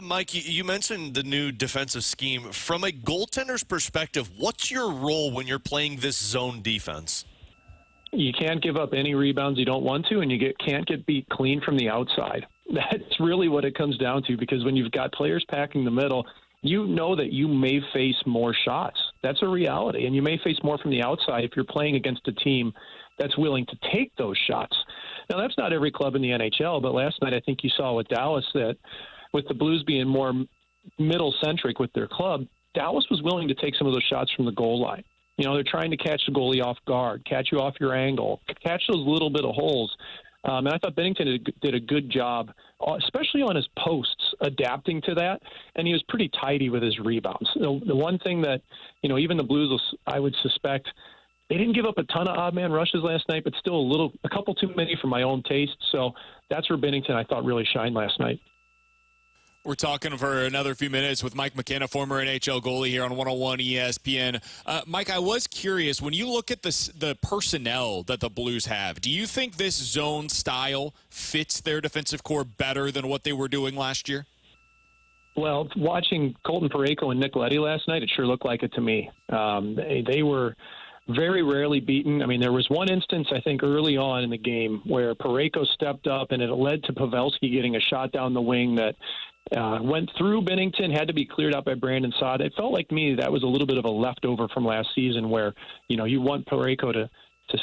Mike, you mentioned the new defensive scheme. From a goaltender's perspective, what's your role when you're playing this zone defense? You can't give up any rebounds you don't want to, and you can't get beat clean from the outside. That's really what it comes down to, because when you've got players packing the middle, you know that you may face more shots. That's a reality, and you may face more from the outside if you're playing against a team that's willing to take those shots. Now, that's not every club in the NHL, but last night I think you saw with Dallas that with the Blues being more middle-centric with their club, Dallas was willing to take some of those shots from the goal line. You know, they're trying to catch the goalie off guard, catch you off your angle, catch those little bit of holes. And I thought Binnington did a good job, especially on his posts, adapting to that. And he was pretty tidy with his rebounds. The one thing that, you know, even the Blues, I would suspect, they didn't give up a ton of odd man rushes last night, but still a couple too many for my own taste. So that's where Binnington, I thought, really shined last night. We're talking for another few minutes with Mike McKenna, former NHL goalie here on 101 ESPN. Mike, I was curious, when you look at the personnel that the Blues have, do you think this zone style fits their defensive core better than what they were doing last year? Well, watching Colton Parayko and Nick Leddy last night, it sure looked like it to me. They were very rarely beaten. I mean, there was one instance, I think, early on in the game where Parayko stepped up and it led to Pavelski getting a shot down the wing that went through Binnington, had to be cleared out by Brandon Saad. It felt like to me that was a little bit of a leftover from last season where, you know, you want Parayko to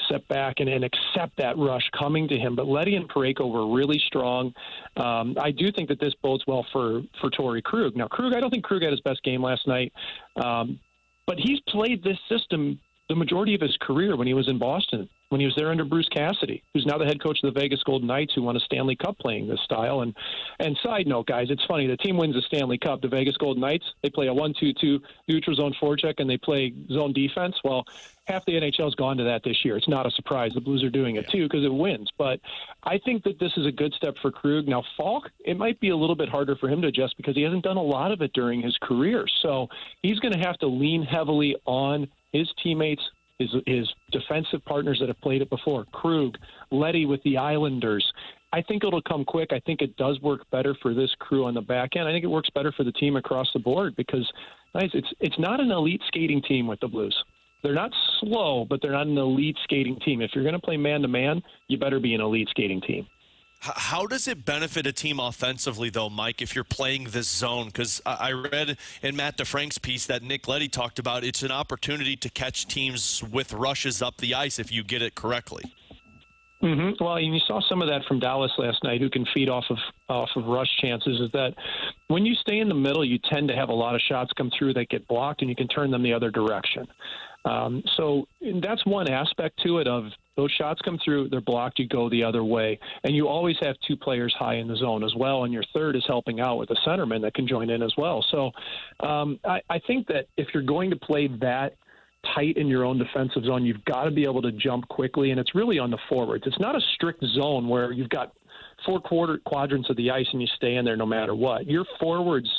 step back and accept that rush coming to him. But Leddy and Parayko were really strong. I do think that this bodes well for Torrey Krug. Now, Krug, I don't think Krug had his best game last night, but he's played this system the majority of his career when he was in Boston, when he was there under Bruce Cassidy, who's now the head coach of the Vegas Golden Knights, who won a Stanley Cup playing this style. And side note, guys, it's funny. The team wins the Stanley Cup. The Vegas Golden Knights, they play a 1-2-2 neutral zone forecheck, and they play zone defense. Well, half the NHL's gone to that this year. It's not a surprise. The Blues are doing it, too, because it wins. But I think that this is a good step for Krug. Now, Falk, it might be a little bit harder for him to adjust because he hasn't done a lot of it during his career. So he's going to have to lean heavily on his teammates, his defensive partners that have played it before, Krug, Leddy with the Islanders. I think it'll come quick. I think it does work better for this crew on the back end. I think it works better for the team across the board because, guys, it's not an elite skating team with the Blues. They're not slow, but they're not an elite skating team. If you're going to play man-to-man, you better be an elite skating team. How does it benefit a team offensively, though, Mike, if you're playing this zone? Because I read in Matt DeFrank's piece that Nick Leddy talked about it's an opportunity to catch teams with rushes up the ice if you get it correctly. Mm-hmm. Well, and you saw some of that from Dallas last night, who can feed off of rush chances, is that when you stay in the middle, you tend to have a lot of shots come through that get blocked, and you can turn them the other direction. So that's one aspect to it of those shots come through, they're blocked, you go the other way. And you always have two players high in the zone as well, and your third is helping out with a centerman that can join in as well. So I think that if you're going to play that tight in your own defensive zone, you've got to be able to jump quickly, and it's really on the forwards. It's not a strict zone where you've got four quadrants of the ice and you stay in there no matter what. Your forwards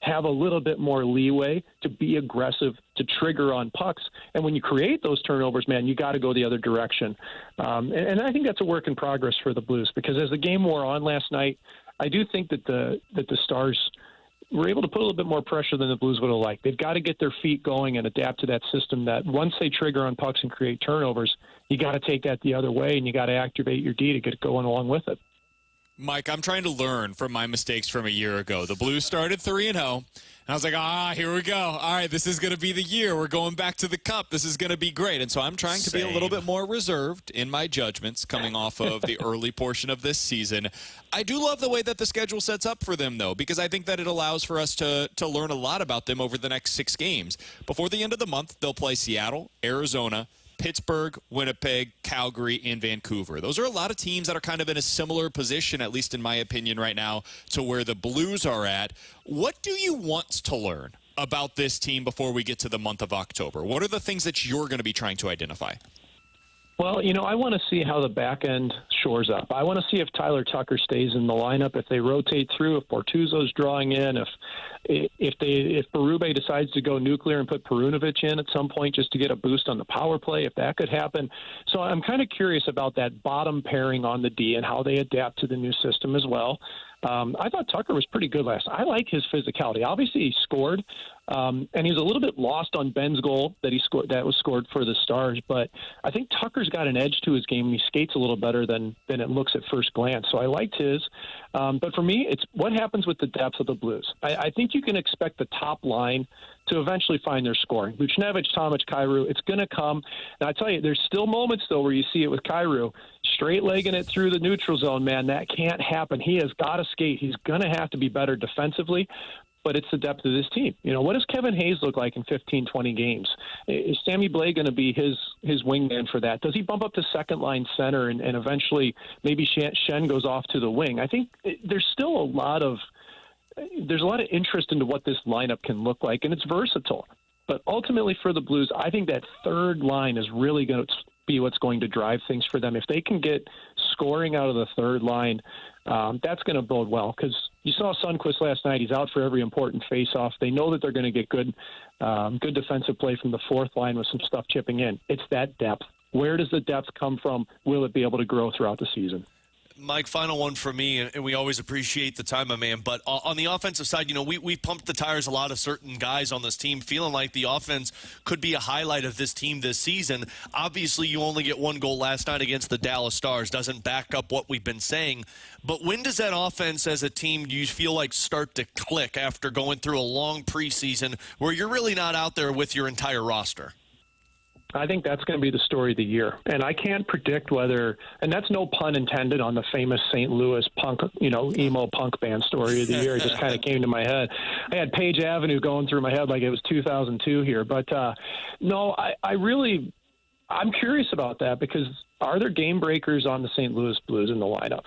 have a little bit more leeway to be aggressive, to trigger on pucks. And when you create those turnovers, man, you got to go the other direction. And I think that's a work in progress for the Blues because as the game wore on last night, I do think that the Stars were able to put a little bit more pressure than the Blues would have liked. They've got to get their feet going and adapt to that system that once they trigger on pucks and create turnovers, you got to take that the other way and you got to activate your D to get going along with it. Mike, I'm trying to learn from my mistakes from a year ago. The Blues started 3-0, and I was like, here we go. All right, this is going to be the year. We're going back to the Cup. This is going to be great. And so I'm trying to be a little bit more reserved in my judgments coming off of the early portion of this season. I do love the way that the schedule sets up for them, though, because I think that it allows for us to learn a lot about them over the next 6 games. Before the end of the month, they'll play Seattle, Arizona, Pittsburgh, Winnipeg, Calgary, and Vancouver. Those are a lot of teams that are kind of in a similar position, at least in my opinion right now, to where the Blues are at. What do you want to learn about this team before we get to the month of October? What are the things that you're going to be trying to identify? Well, I want to see how the back end shores up. I want to see if Tyler Tucker stays in the lineup, if they rotate through, if Bortuzzo's drawing in, if Berube decides to go nuclear and put Perunovic in at some point just to get a boost on the power play, if that could happen. So I'm kind of curious about that bottom pairing on the D and how they adapt to the new system as well. I thought Tucker was pretty good last. I like his physicality. Obviously, he scored, and he was a little bit lost on Ben's goal that he scored. That was scored for the Stars. But I think Tucker's got an edge to his game, and he skates a little better than it looks at first glance. So I liked his. But for me, it's what happens with the depth of the Blues. I think you can expect the top line to eventually find their scoring. Buchnevich, Tomic, Kyrou, it's going to come. And I tell you, there's still moments, though, where you see it with Kyrou. Straight-legging it through the neutral zone, man, that can't happen. He has got to skate. He's going to have to be better defensively, but it's the depth of this team. What does Kevin Hayes look like in 15, 20 games? Is Sammy Blais going to be his wingman for that? Does he bump up to second-line center and eventually maybe Shen goes off to the wing? I think there's still a lot of interest into what this lineup can look like, and it's versatile. But ultimately for the Blues, I think that third line is really going to be what's going to drive things for them. If they can get scoring out of the third line, that's going to bode well, because you saw Sundqvist last night. He's out for every important face-off. They know that they're going to get good defensive play from the fourth line with some stuff chipping in. It's that depth. Where does the depth come from? Will it be able to grow throughout the season? Mike, final one for me, and we always appreciate the time, my man. But on the offensive side, we pumped the tires a lot of certain guys on this team, feeling like the offense could be a highlight of this team this season. Obviously, you only get 1 goal last night against the Dallas Stars. Doesn't back up what we've been saying. But when does that offense as a team, do you feel like, start to click after going through a long preseason where you're really not out there with your entire roster? I think that's going to be the story of the year. And I can't predict whether, and that's no pun intended on the famous St. Louis punk, emo punk band story of the year. It just kind of came to my head. I had Page Avenue going through my head like it was 2002 here. But no, I'm curious about that, because are there game breakers on the St. Louis Blues in the lineup?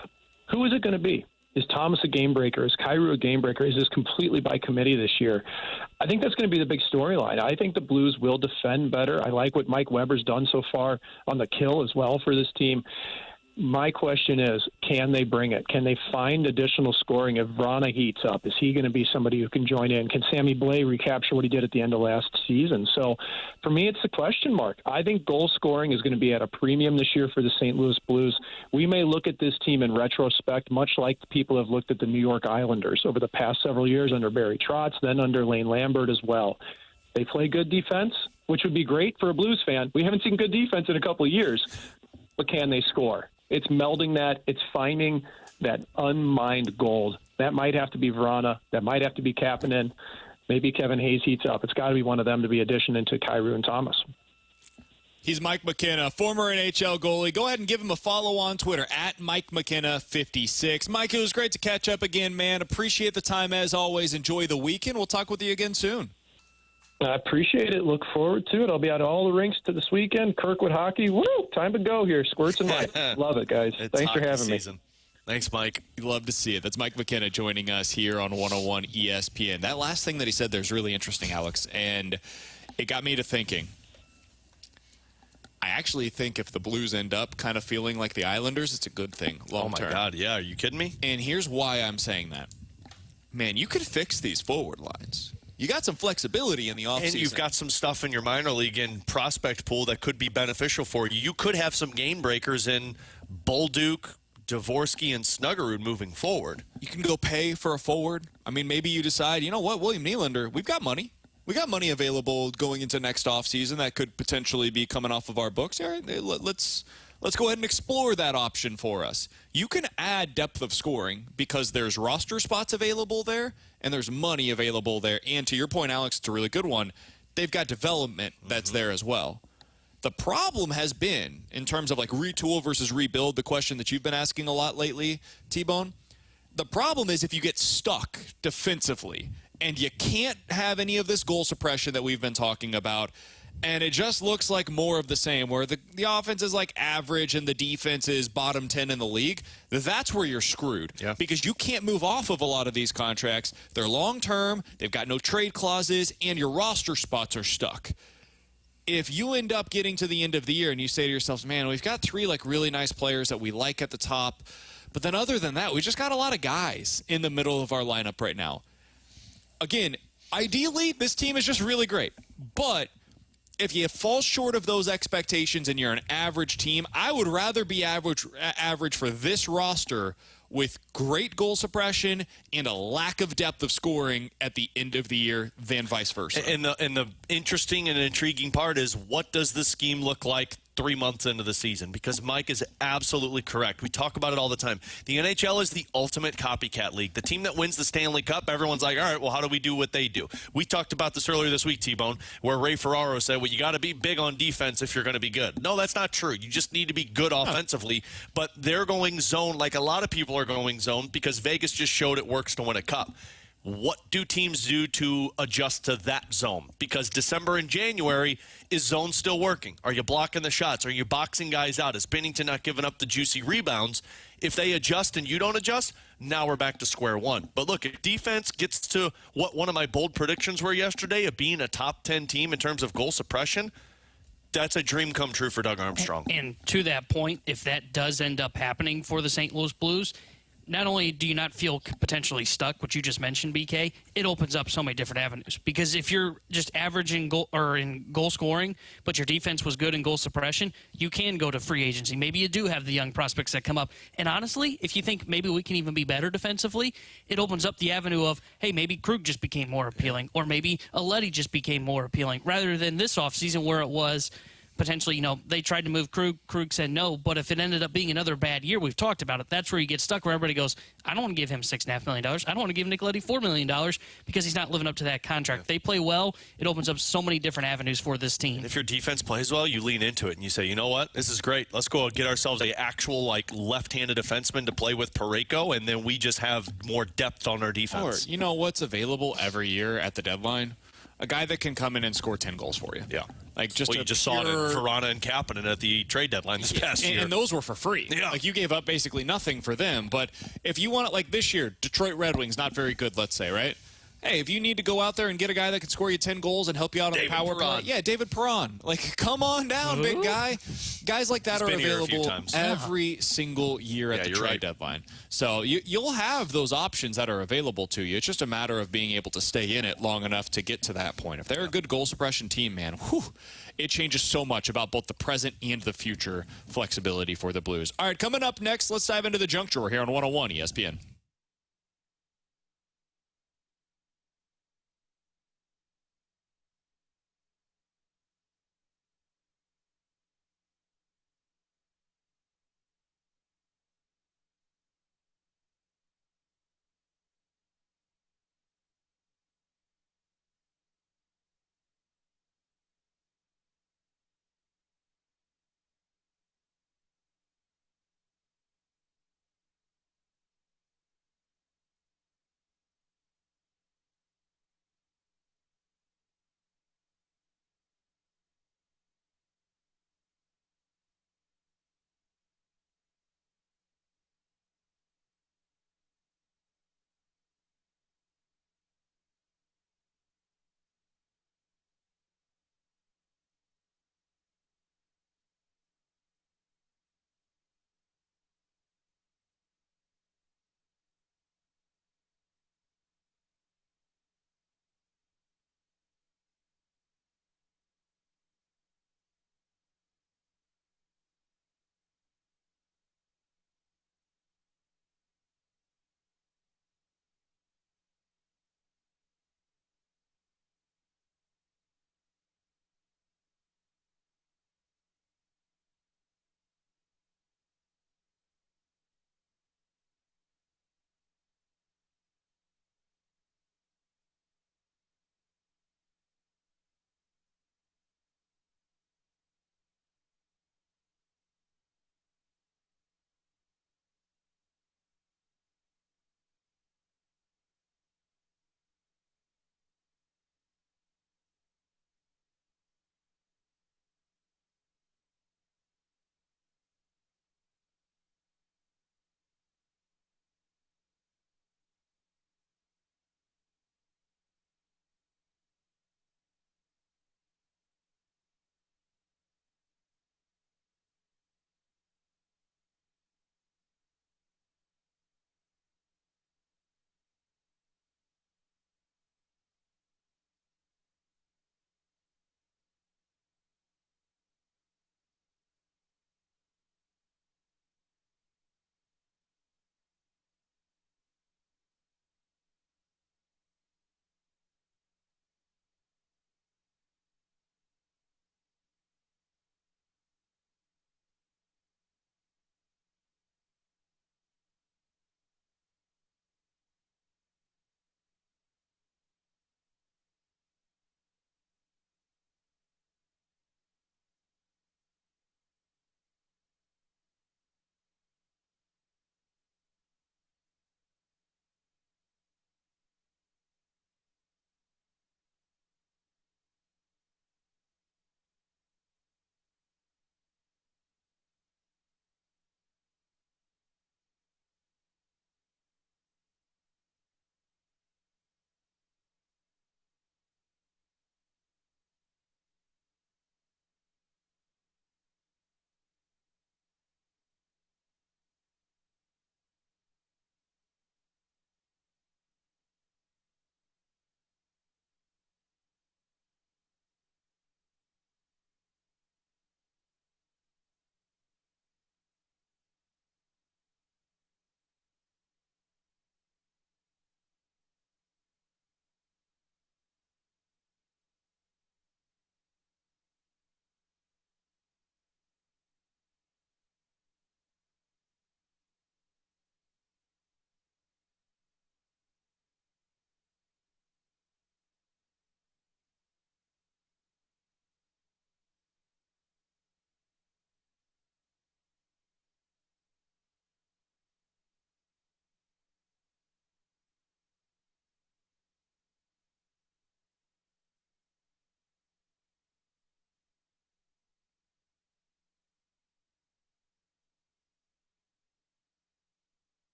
Who is it going to be? Is Thomas a game breaker? Is Kyrou a game breaker? Is this completely by committee this year? I think that's going to be the big storyline. I think the Blues will defend better. I like what Mike Weber's done so far on the kill as well for this team. My question is, can they bring it? Can they find additional scoring if Vrana heats up? Is he going to be somebody who can join in? Can Sammy Blais recapture what he did at the end of last season? So for me, it's a question mark. I think goal scoring is going to be at a premium this year for the St. Louis Blues. We may look at this team in retrospect, much like people have looked at the New York Islanders over the past several years under Barry Trotz, then under Lane Lambert as well. They play good defense, which would be great for a Blues fan. We haven't seen good defense in a couple of years, but can they score? It's melding that. It's finding that unmined gold. That might have to be Vrana. That might have to be Kapanen. Maybe Kevin Hayes heats up. It's got to be one of them to be addition into Kyrou and Thomas. He's Mike McKenna, former NHL goalie. Go ahead and give him a follow on Twitter, at Mike McKenna56. Mike, it was great to catch up again, man. Appreciate the time as always. Enjoy the weekend. We'll talk with you again soon. I appreciate it. Look forward to it. I'll be at all the rinks this weekend. Kirkwood hockey. Woo! Time to go here. Squirts and Mike. Love it, guys. Thanks for having me. Thanks, Mike. Love to see it. That's Mike McKenna joining us here on 101 ESPN. That last thing that he said there is really interesting, Alex, and it got me to thinking. I actually think if the Blues end up kind of feeling like the Islanders, it's a good thing long term. Oh, my God. Yeah. Are you kidding me? And here's why I'm saying that. Man, you could fix these forward lines. You got some flexibility in the offseason. And you've got some stuff in your minor league and prospect pool that could be beneficial for you. You could have some game breakers in Bolduc, Dvorsky, and Snuggerud moving forward. You can go pay for a forward. I mean, maybe you decide, you know what, William Nylander, we've got money. We got money available going into next offseason that could potentially be coming off of our books. All right, let's Let's go ahead and explore that option for us. You can add depth of scoring because there's roster spots available there and there's money available there. And to your point, Alex, it's a really good one. They've got development that's there as well. The problem has been, in terms of like retool versus rebuild, the question that you've been asking a lot lately, T-Bone, the problem is if you get stuck defensively and you can't have any of this goal suppression that we've been talking about, and it just looks like more of the same, where the offense is like average and the defense is bottom 10 in the league, that's where you're screwed. Yeah. Because you can't move off of a lot of these contracts. They're long-term, they've got no trade clauses, and your roster spots are stuck. If you end up getting to the end of the year and you say to yourself, man, we've got 3 like really nice players that we like at the top, but then other than that, we just got a lot of guys in the middle of our lineup right now. Again, ideally, this team is just really great. But if you fall short of those expectations and you're an average team, I would rather be average for this roster with great goal suppression and a lack of depth of scoring at the end of the year than vice versa. And the interesting and intriguing part is, what does the scheme look like 3 months into the season? Because Mike is absolutely correct. We talk about it all the time. The NHL is the ultimate copycat league. The team that wins the Stanley Cup, everyone's like, all right, well, how do we do what they do? We talked about this earlier this week, T-Bone, where Ray Ferrario said, well, you got to be big on defense if you're going to be good. No, that's not true. You just need to be good offensively. But they're going zone like a lot of people are going zone because Vegas just showed it works to win a cup. What do teams do to adjust to that zone? Because December and January, is zone still working? Are you blocking the shots? Are you boxing guys out? Is Binnington not giving up the juicy rebounds? If they adjust and you don't adjust, now we're back to square one. But look, if defense gets to what one of my bold predictions were yesterday of being a top 10 team in terms of goal suppression, that's a dream come true for Doug Armstrong. And to that point, if that does end up happening for the St. Louis Blues, not only do you not feel potentially stuck, which you just mentioned, BK, it opens up so many different avenues. Because if you're just averaging goal or in goal scoring, but your defense was good in goal suppression, you can go to free agency. Maybe you do have the young prospects that come up. And honestly, if you think maybe we can even be better defensively, it opens up the avenue of, hey, maybe Krug just became more appealing, or maybe Aleti just became more appealing, rather than this offseason where it was potentially, they tried to move Krug. Krug said no, but if it ended up being another bad year, we've talked about it, that's where you get stuck, where everybody goes, I don't want to give him $6.5 million. I don't want to give Nicoletti $4 million because he's not living up to that contract. Yeah. They play well. It opens up so many different avenues for this team. And if your defense plays well, you lean into it and you say, you know what, this is great. Let's go get ourselves a actual left-handed defenseman to play with Parayko, and then we just have more depth on our defense. Or, you know what's available every year at the deadline? A guy that can come in and score 10 goals for you. Yeah. You just saw it in Ferrana and Kapanen at the trade deadline this past year. And those were for free. Yeah. You gave up basically nothing for them. But if you want it this year, Detroit Red Wings, not very good, let's say, right? Hey, if you need to go out there and get a guy that can score you 10 goals and help you out on the power play, yeah, David Perron. Come on down, big guy. Guys like that are available every single year at the trade deadline. So you'll have those options that are available to you. It's just a matter of being able to stay in it long enough to get to that point. If they're a good goal suppression team, man, it changes so much about both the present and the future flexibility for the Blues. All right, coming up next, let's dive into the junk drawer here on 101 ESPN.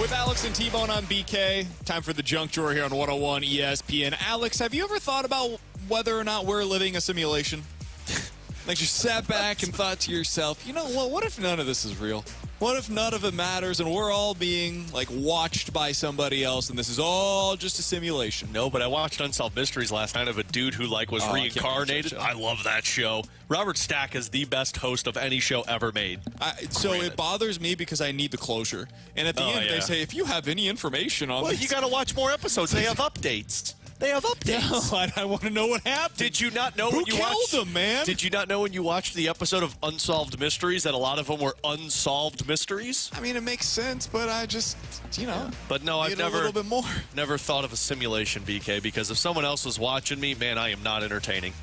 With Alex and T-Bone on BK, time for the junk drawer here on 101 ESPN. Alex, have you ever thought about whether or not we're living a simulation? Like, you sat back and thought to yourself, you know what if none of this is real? What if none of it matters and we're all being, like, watched by somebody else and this is all just a simulation? No, but I watched Unsolved Mysteries last night of a dude who, like, was reincarnated. I love that show. Robert Stack is the best host of any show ever made. So it bothers me because I need the closure. And at the end, they say, if you have any information on this... you got to watch more episodes. They have updates. They have updates. No, I want to know what happened. Did you not know when you watched... Who killed them, man? Did you not know when you watched the episode of Unsolved Mysteries that a lot of them were unsolved mysteries? I mean, it makes sense, but I just, But no, I've never... a little bit more. Never thought of a simulation, BK, because if someone else was watching me, man, I am not entertaining.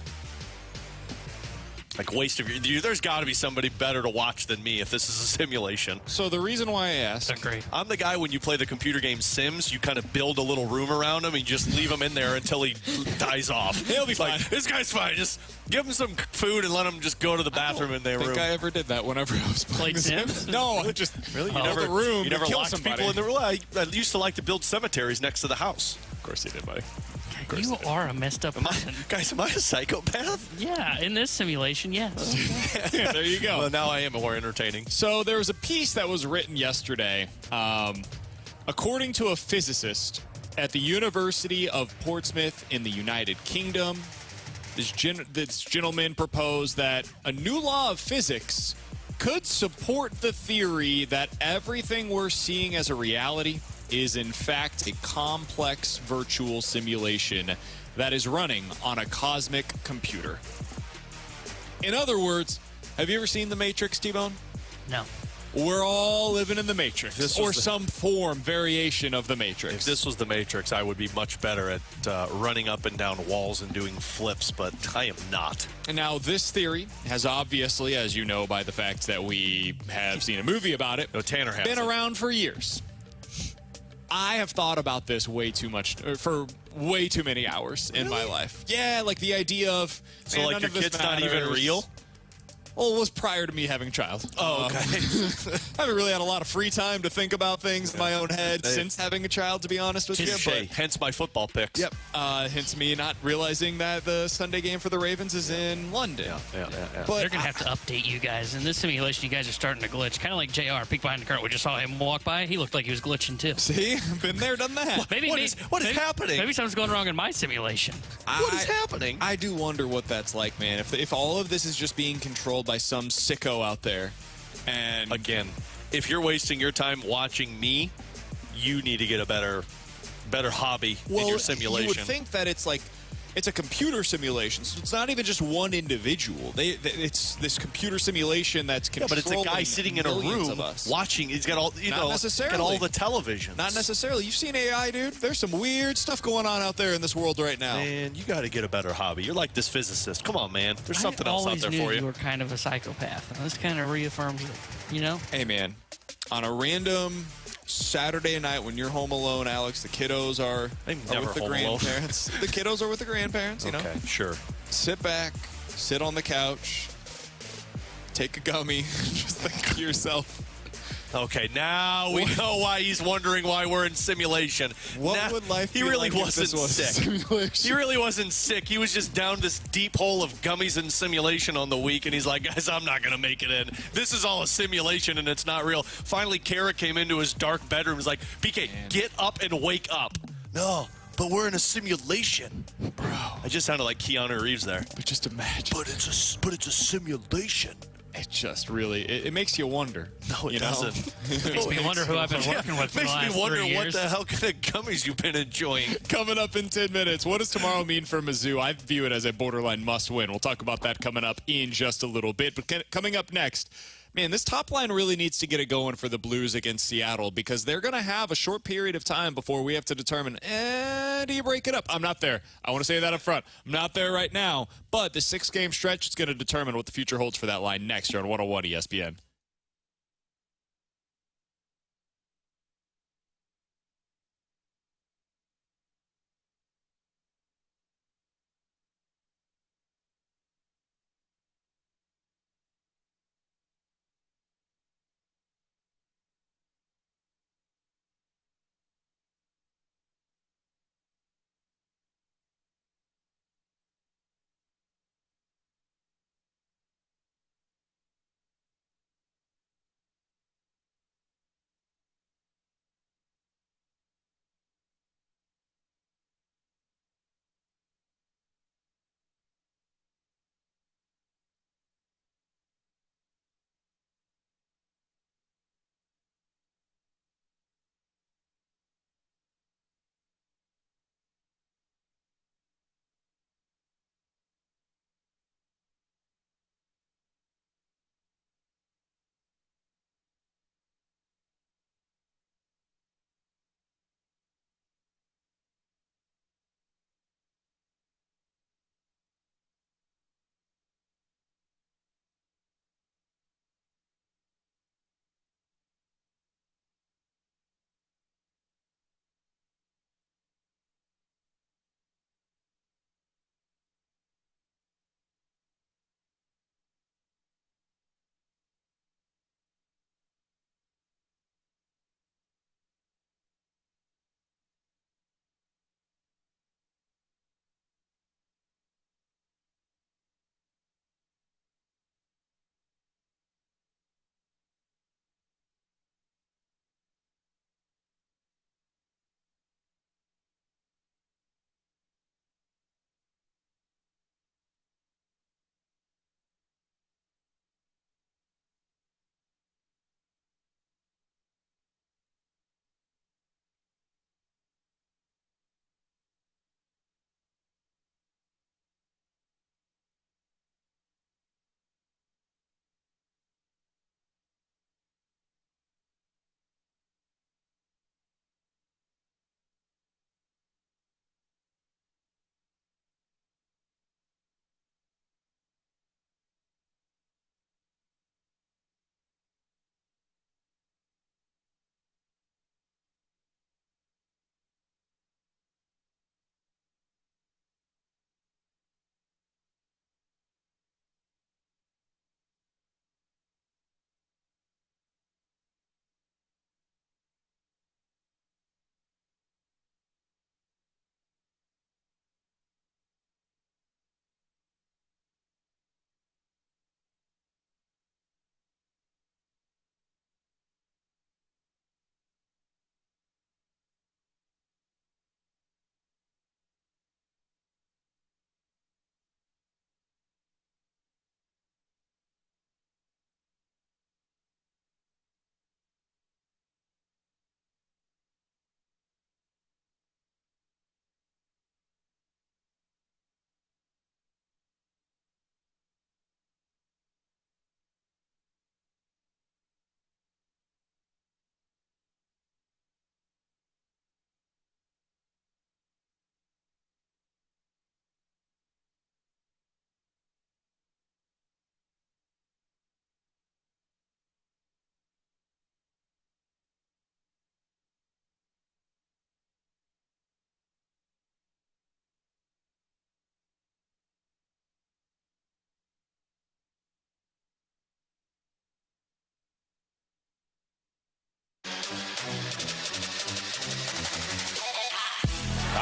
Like, waste of your... There's got to be somebody better to watch than me if this is a simulation. So the reason why I asked... I'm the guy when you play the computer game Sims, you kind of build a little room around him and you just leave him in there until he dies off. He'll be fine. This guy's fine. Just give him some food and let him just go to the bathroom in their room. I think I ever did that whenever I was playing Sims? No, I just... Really? You never, the room you never kill locked somebody. people in the room? I used to like to build cemeteries next to the house. Of course you did, buddy. You are a messed up person. Guys, am I a psychopath? Yeah, in this simulation, yes. There you go. Well, now I am more entertaining. So there was a piece that was written yesterday. According to a physicist at the University of Portsmouth in the United Kingdom, this gentleman proposed that a new law of physics could support the theory that everything we're seeing as a reality is in fact a complex virtual simulation that is running on a cosmic computer. In other words, have you ever seen The Matrix, T-Bone? No. We're all living in The Matrix, or some variation of The Matrix. If this was The Matrix, I would be much better at running up and down walls and doing flips, but I am not. And now, this theory has obviously, as you know by the fact that we have seen a movie about it, Tanner has been around for years. I have thought about this way too much, for way too many hours in my life. Yeah, like the idea of... So, like, your kid's not even real? Well, it was prior to me having a child. Oh, okay. I haven't really had a lot of free time to think about things in my own head since having a child, to be honest with you. But hence my football picks. Yep. Hence me not realizing that the Sunday game for the Ravens is in London. Yeah. But they're going to have to update you guys. In this simulation, you guys are starting to glitch. Kind of like JR, peek behind the curtain. We just saw him walk by. He looked like he was glitching, too. See? Been there, done that. What is happening? Maybe something's going wrong in my simulation. What is happening? I do wonder what that's like, man. If all of this is just being controlled by some sicko out there. And again, if you're wasting your time watching me, you need to get a better hobby in your simulation. You would think that it's a computer simulation, so it's not even just one individual. It's this computer simulation that's controlling. But it's a guy sitting in a room watching. He's got all Not necessarily. got all the televisions. Not necessarily. You've seen AI, dude. There's some weird stuff going on out there in this world right now. Man, you got to get a better hobby. You're like this physicist. Come on, man. There's something else out there for you. You were kind of a psychopath. And this kind of reaffirms it. You know? Hey, man. On a random Saturday night when you're home alone, Alex, the kiddos are with the grandparents. The kiddos are with the grandparents, you know? Okay, sure. Sit back, sit on the couch, take a gummy, just think to yourself. Okay, now we know why he's wondering why we're in simulation. What would life be really like wasn't if this was sick. simulation? He really wasn't sick. He was just down this deep hole of gummies and simulation on the week, and he's like, guys, I'm not going to make it in. This is all a simulation, and it's not real. Finally, Kara came into his dark bedroom and was like, PK, get up and wake up. No, but we're in a simulation. Bro. I just sounded like Keanu Reeves there. But just imagine. But it's a simulation. It just really, it makes you wonder. No, it doesn't. It makes me wonder who I've been working with for the last 3 years. Makes me wonder what the hell kind of gummies you've been enjoying. Coming up in 10 minutes, what does tomorrow mean for Mizzou? I view it as a borderline must-win. We'll talk about that coming up in just a little bit. But coming up next, man, this top line really needs to get it going for the Blues against Seattle because they're going to have a short period of time before we have to determine, do you break it up? I'm not there. I want to say that up front. I'm not there right now. But the 6-game stretch is going to determine what the future holds for that line next year on 101 ESPN.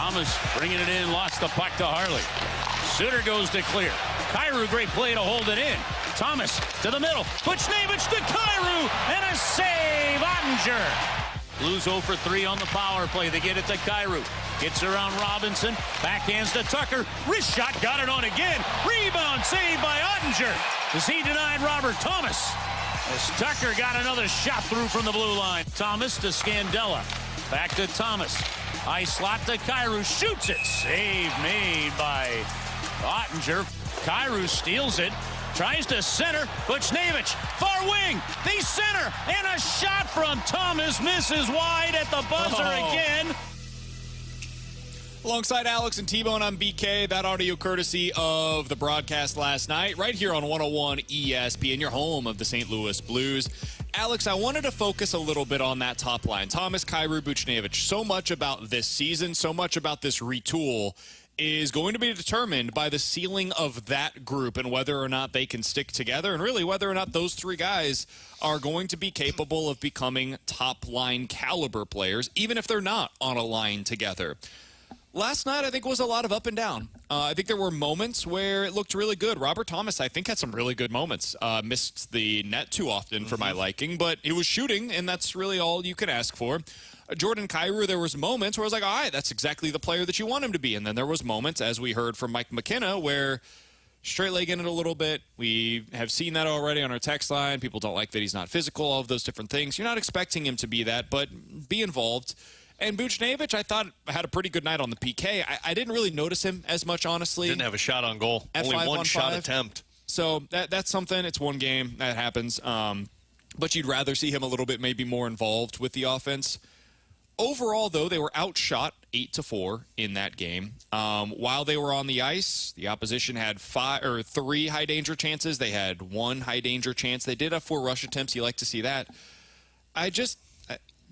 Thomas bringing it in, lost the puck to Harley. Suter goes to clear. Kyrou, great play to hold it in. Thomas to the middle. Buchnevich to Kyrou, and a save, Ottinger. Blues 0 for 3 on the power play. They get it to Kyrou. Gets around Robinson. Backhands to Tucker. Wrist shot, got it on again. Rebound saved by Ottinger as he denied Robert Thomas. As Tucker got another shot through from the blue line. Thomas to Scandella. Back to Thomas. High slot to Kyrou. Shoots it. Save made by Ottinger. Kyrou steals it. Tries to center. Buchnevich. Far wing. The center. And a shot from Thomas. Misses wide at the buzzer again. Alongside Alex and T-Bone, I'm BK. That audio courtesy of the broadcast last night, right here on 101 ESPN, your home of the St. Louis Blues. Alex, I wanted to focus a little bit on that top line. Thomas, Kyrou, Buchnevich. So much about this season, so much about this retool is going to be determined by the ceiling of that group and whether or not they can stick together, and really whether or not those three guys are going to be capable of becoming top-line caliber players, even if they're not on a line together. Last night, I think, was a lot of up and down. I think there were moments where it looked really good. Robert Thomas, I think, had some really good moments. Missed the net too often for my liking, but he was shooting, and that's really all you can ask for. Jordan Kyrou, there was moments where I was like, all right, that's exactly the player that you want him to be. And then there was moments, as we heard from Mike McKenna, where straight-legging it a little bit. We have seen that already on our text line. People don't like that he's not physical, all of those different things. You're not expecting him to be that, but be involved. And Buchnevich, I thought, had a pretty good night on the PK. I didn't really notice him as much, honestly. Didn't have a shot on goal. Only one shot attempt. So that's something. It's one game. That happens. But you'd rather see him a little bit maybe more involved with the offense. Overall, though, they were outshot 8-4 in that game. While they were on the ice, the opposition had 3 high-danger chances. They had 1 high-danger chance. They did have 4 rush attempts. You like to see that.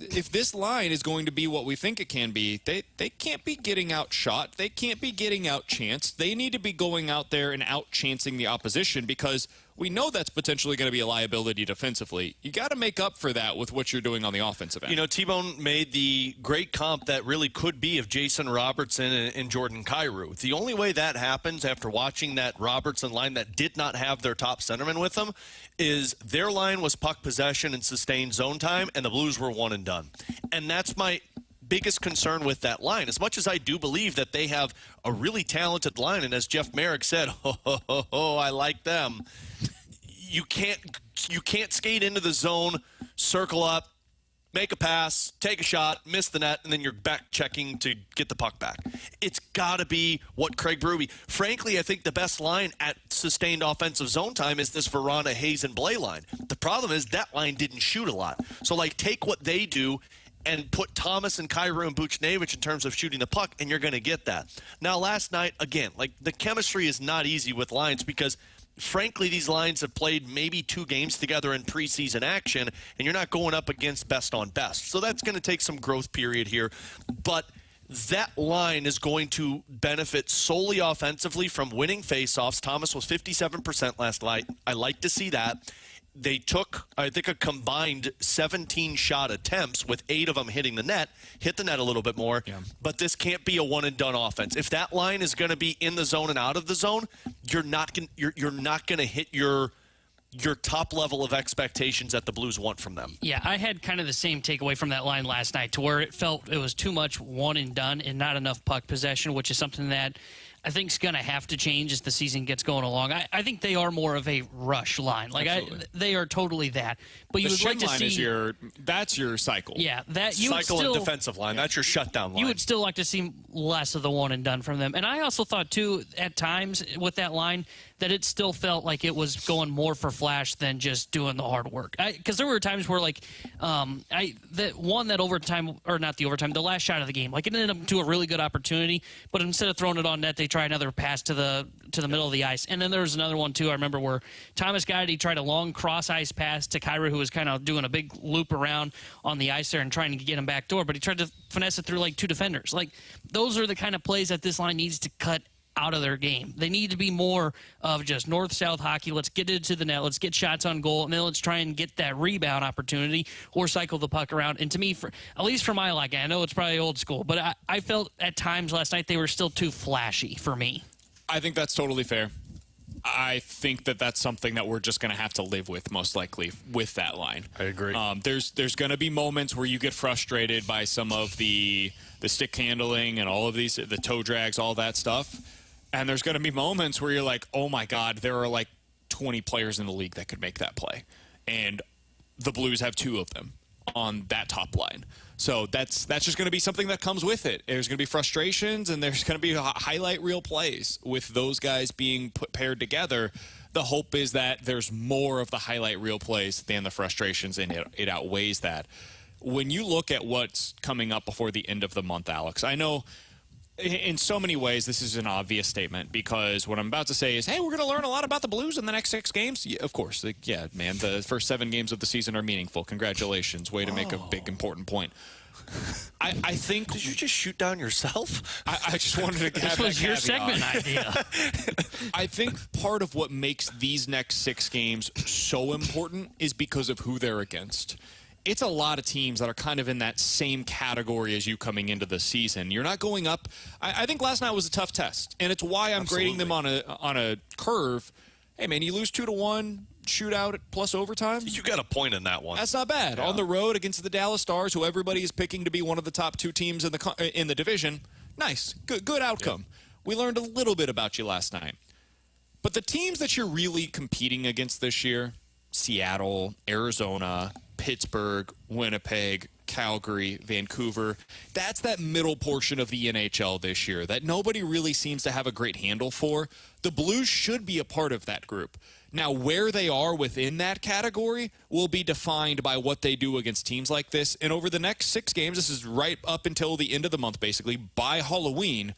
If this line is going to be what we think it can be, they can't be getting outshot. They can't be getting outchanced. They need to be going out there and outchancing the opposition, because we know that's potentially going to be a liability defensively. You got to make up for that with what you're doing on the offensive end. You know, T-Bone made the great comp that really could be of Jason Robertson and Jordan Kyrou. The only way that happens after watching that Robertson line that did not have their top centerman with them is their line was puck possession and sustained zone time, and the Blues were one and done. And that's my biggest concern with that line. As much as I do believe that they have a really talented line, and as Jeff Merrick said, I like them. You can't skate into the zone, circle up, make a pass, take a shot, miss the net, and then you're back checking to get the puck back. It's got to be what Craig Berube. Frankly, I think the best line at sustained offensive zone time is this Verona, Hayes, and Blais line. The problem is that line didn't shoot a lot. So, take what they do and put Thomas and Kyrou and Buchnevich in terms of shooting the puck, and you're going to get that. Now, last night, again, the chemistry is not easy with lines because frankly, these lines have played maybe 2 games together in preseason action, and you're not going up against best on best. So that's going to take some growth period here. But that line is going to benefit solely offensively from winning faceoffs. Thomas was 57% last night. I like to see that. They took, I think, a combined 17 shot attempts with 8 of them hitting the net, hit the net a little bit more. Yeah. But this can't be a one-and-done offense. If that line is going to be in the zone and out of the zone, you're not going to hit your top level of expectations that the Blues want from them. Yeah, I had kind of the same takeaway from that line last night, to where it felt it was too much one and done and not enough puck possession, which is something that I think is going to have to change as the season gets going along. I think they are more of a rush line. They are totally that. But you would like to see that's your cycle. Yeah, that you cycle would still, and defensive line. That's your shutdown line. You would still like to see less of the one and done from them. And I also thought too, at times with that line, that it still felt like it was going more for flash than just doing the hard work. Because there were times where the last shot of the game, it ended up to a really good opportunity, but instead of throwing it on net, they try another pass to the middle of the ice. And then there was another one too, I remember, where Thomas got it. He tried a long cross ice pass to Kyrou, who was kind of doing a big loop around on the ice there and trying to get him back door, but he tried to finesse it through 2 defenders. Those are the kind of plays that this line needs to cut out of their game. They need to be more of just north-south hockey. Let's get it to the net. Let's get shots on goal, and then let's try and get that rebound opportunity or cycle the puck around. And to me, at least for my liking, I know it's probably old school, but I felt at times last night they were still too flashy for me. I think that's totally fair. I think that's something that we're just going to have to live with, most likely, with that line. I agree. There's going to be moments where you get frustrated by some of the stick handling and all of these, the toe drags, all that stuff. And there's going to be moments where you're like, oh, my God, there are like 20 players in the league that could make that play. And the Blues have 2 of them on that top line. So that's just going to be something that comes with it. There's going to be frustrations, and there's going to be highlight reel plays with those guys being paired together. The hope is that there's more of the highlight reel plays than the frustrations, and it outweighs that. When you look at what's coming up before the end of the month, Alex, I know in so many ways this is an obvious statement, because what I'm about to say is, hey, we're going to learn a lot about the Blues in the next 6 games. Yeah, of course. Yeah, man, the first 7 games of the season are meaningful. Congratulations. Way to make a big, important point. I think... Did you just shoot down yourself? I just wanted to have This was your segment idea. I think part of what makes these next 6 games so important is because of who they're against. It's a lot of teams that are kind of in that same category as you coming into the season. You're not going up. I think last night was a tough test, and it's why I'm grading them on a curve. Hey, man, you lose 2-1, shootout plus overtime. You got a point in that one. That's not bad. Yeah. On the road against the Dallas Stars, who everybody is picking to be one of the top 2 teams in the division. Nice. Good outcome. Yeah. We learned a little bit about you last night. But the teams that you're really competing against this year, Seattle, Arizona, Pittsburgh, Winnipeg, Calgary, Vancouver, that's that middle portion of the NHL this year that nobody really seems to have a great handle for. The Blues should be a part of that group. Now, where they are within that category will be defined by what they do against teams like this. And over the next 6 games, this is right up until the end of the month, basically, by Halloween,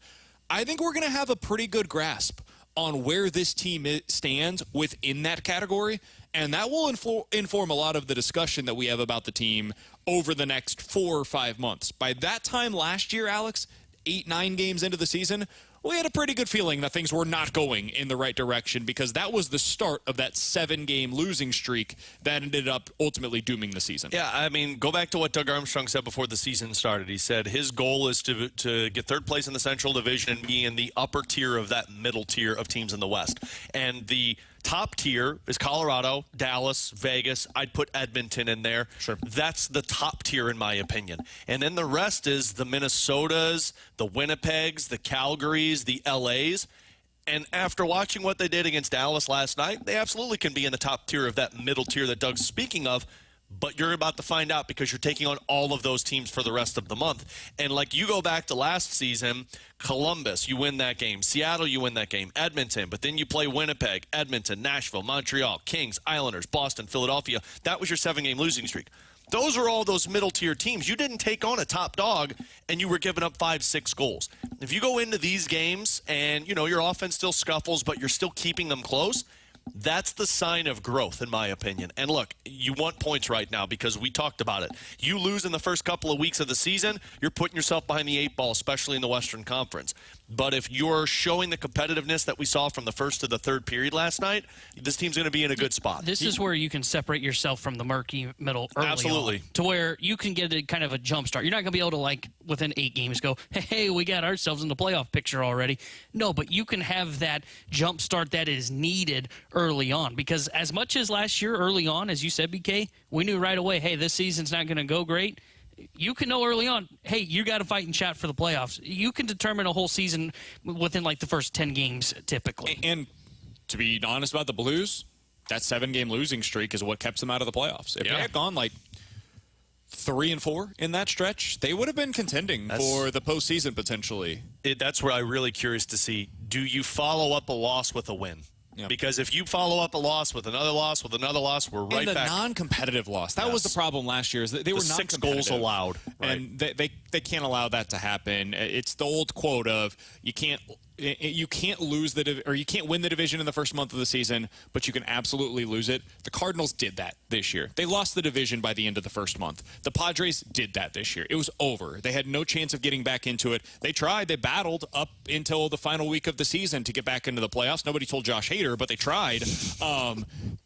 I think we're going to have a pretty good grasp on where this team stands within that category. And that will inform a lot of the discussion that we have about the team over the next 4 or 5 months. By that time last year, Alex, 8-9 games into the season, we had a pretty good feeling that things were not going in the right direction, because that was the start of that 7-game losing streak that ended up ultimately dooming the season. Yeah, I mean, go back to what Doug Armstrong said before the season started. He said his goal is to get 3rd place in the Central Division and be in the upper tier of that middle tier of teams in the West. And the top tier is Colorado, Dallas, Vegas. I'd put Edmonton in there. Sure. That's the top tier in my opinion. And then the rest is the Minnesotas, the Winnipegs, the Calgarys, the LAs. And after watching what they did against Dallas last night, they absolutely can be in the top tier of that middle tier that Doug's speaking of. But you're about to find out, because you're taking on all of those teams for the rest of the month. And like you go back to last season, Columbus, you win that game. Seattle, you win that game. Edmonton, but then you play Winnipeg, Edmonton, Nashville, Montreal, Kings, Islanders, Boston, Philadelphia. That was your 7-game losing streak. Those are all those middle-tier teams. You didn't take on a top dog, and you were giving up 5-6 goals. If you go into these games and, you know, your offense still scuffles, but you're still keeping them close, that's the sign of growth, in my opinion. And look, you want points right now because we talked about it. You lose in the first couple of weeks of the season, you're putting yourself behind the 8 ball, especially in the Western Conference. But if you're showing the competitiveness that we saw from the first to the third period last night, this team's going to be in a good spot. This is where you can separate yourself from the murky middle early Absolutely. On, to where you can get a kind of a jump start. You're not going to be able to, like, within 8 games go, hey, we got ourselves in the playoff picture already. No, but you can have that jump start that is needed early on. Because as much as last year early on, as you said, BK, we knew right away, hey, this season's not going to go great. You can know early on, hey, you got to fight and shot for the playoffs. You can determine a whole season within, like, the first 10 games typically. And to be honest about the Blues, that 7-game losing streak is what kept them out of the playoffs. If they had gone, like, 3-4 in that stretch, they would have been contending for the postseason potentially. That's where I'm really curious to see, do you follow up a loss with a win? Yep. Because if you follow up a loss with another loss, we're right back. And the non-competitive loss. That was the problem last year. Is that they were not 6 goals allowed. Right? And they can't allow that to happen. It's the old quote of, you can't you can't lose or you can't win the division in the first month of the season, but you can absolutely lose it. The Cardinals did that this year. They lost the division by the end of the first month. The Padres did that this year. It was over. They had no chance of getting back into it. They tried. They battled up until the final week of the season to get back into the playoffs. Nobody told Josh Hader, but they tried.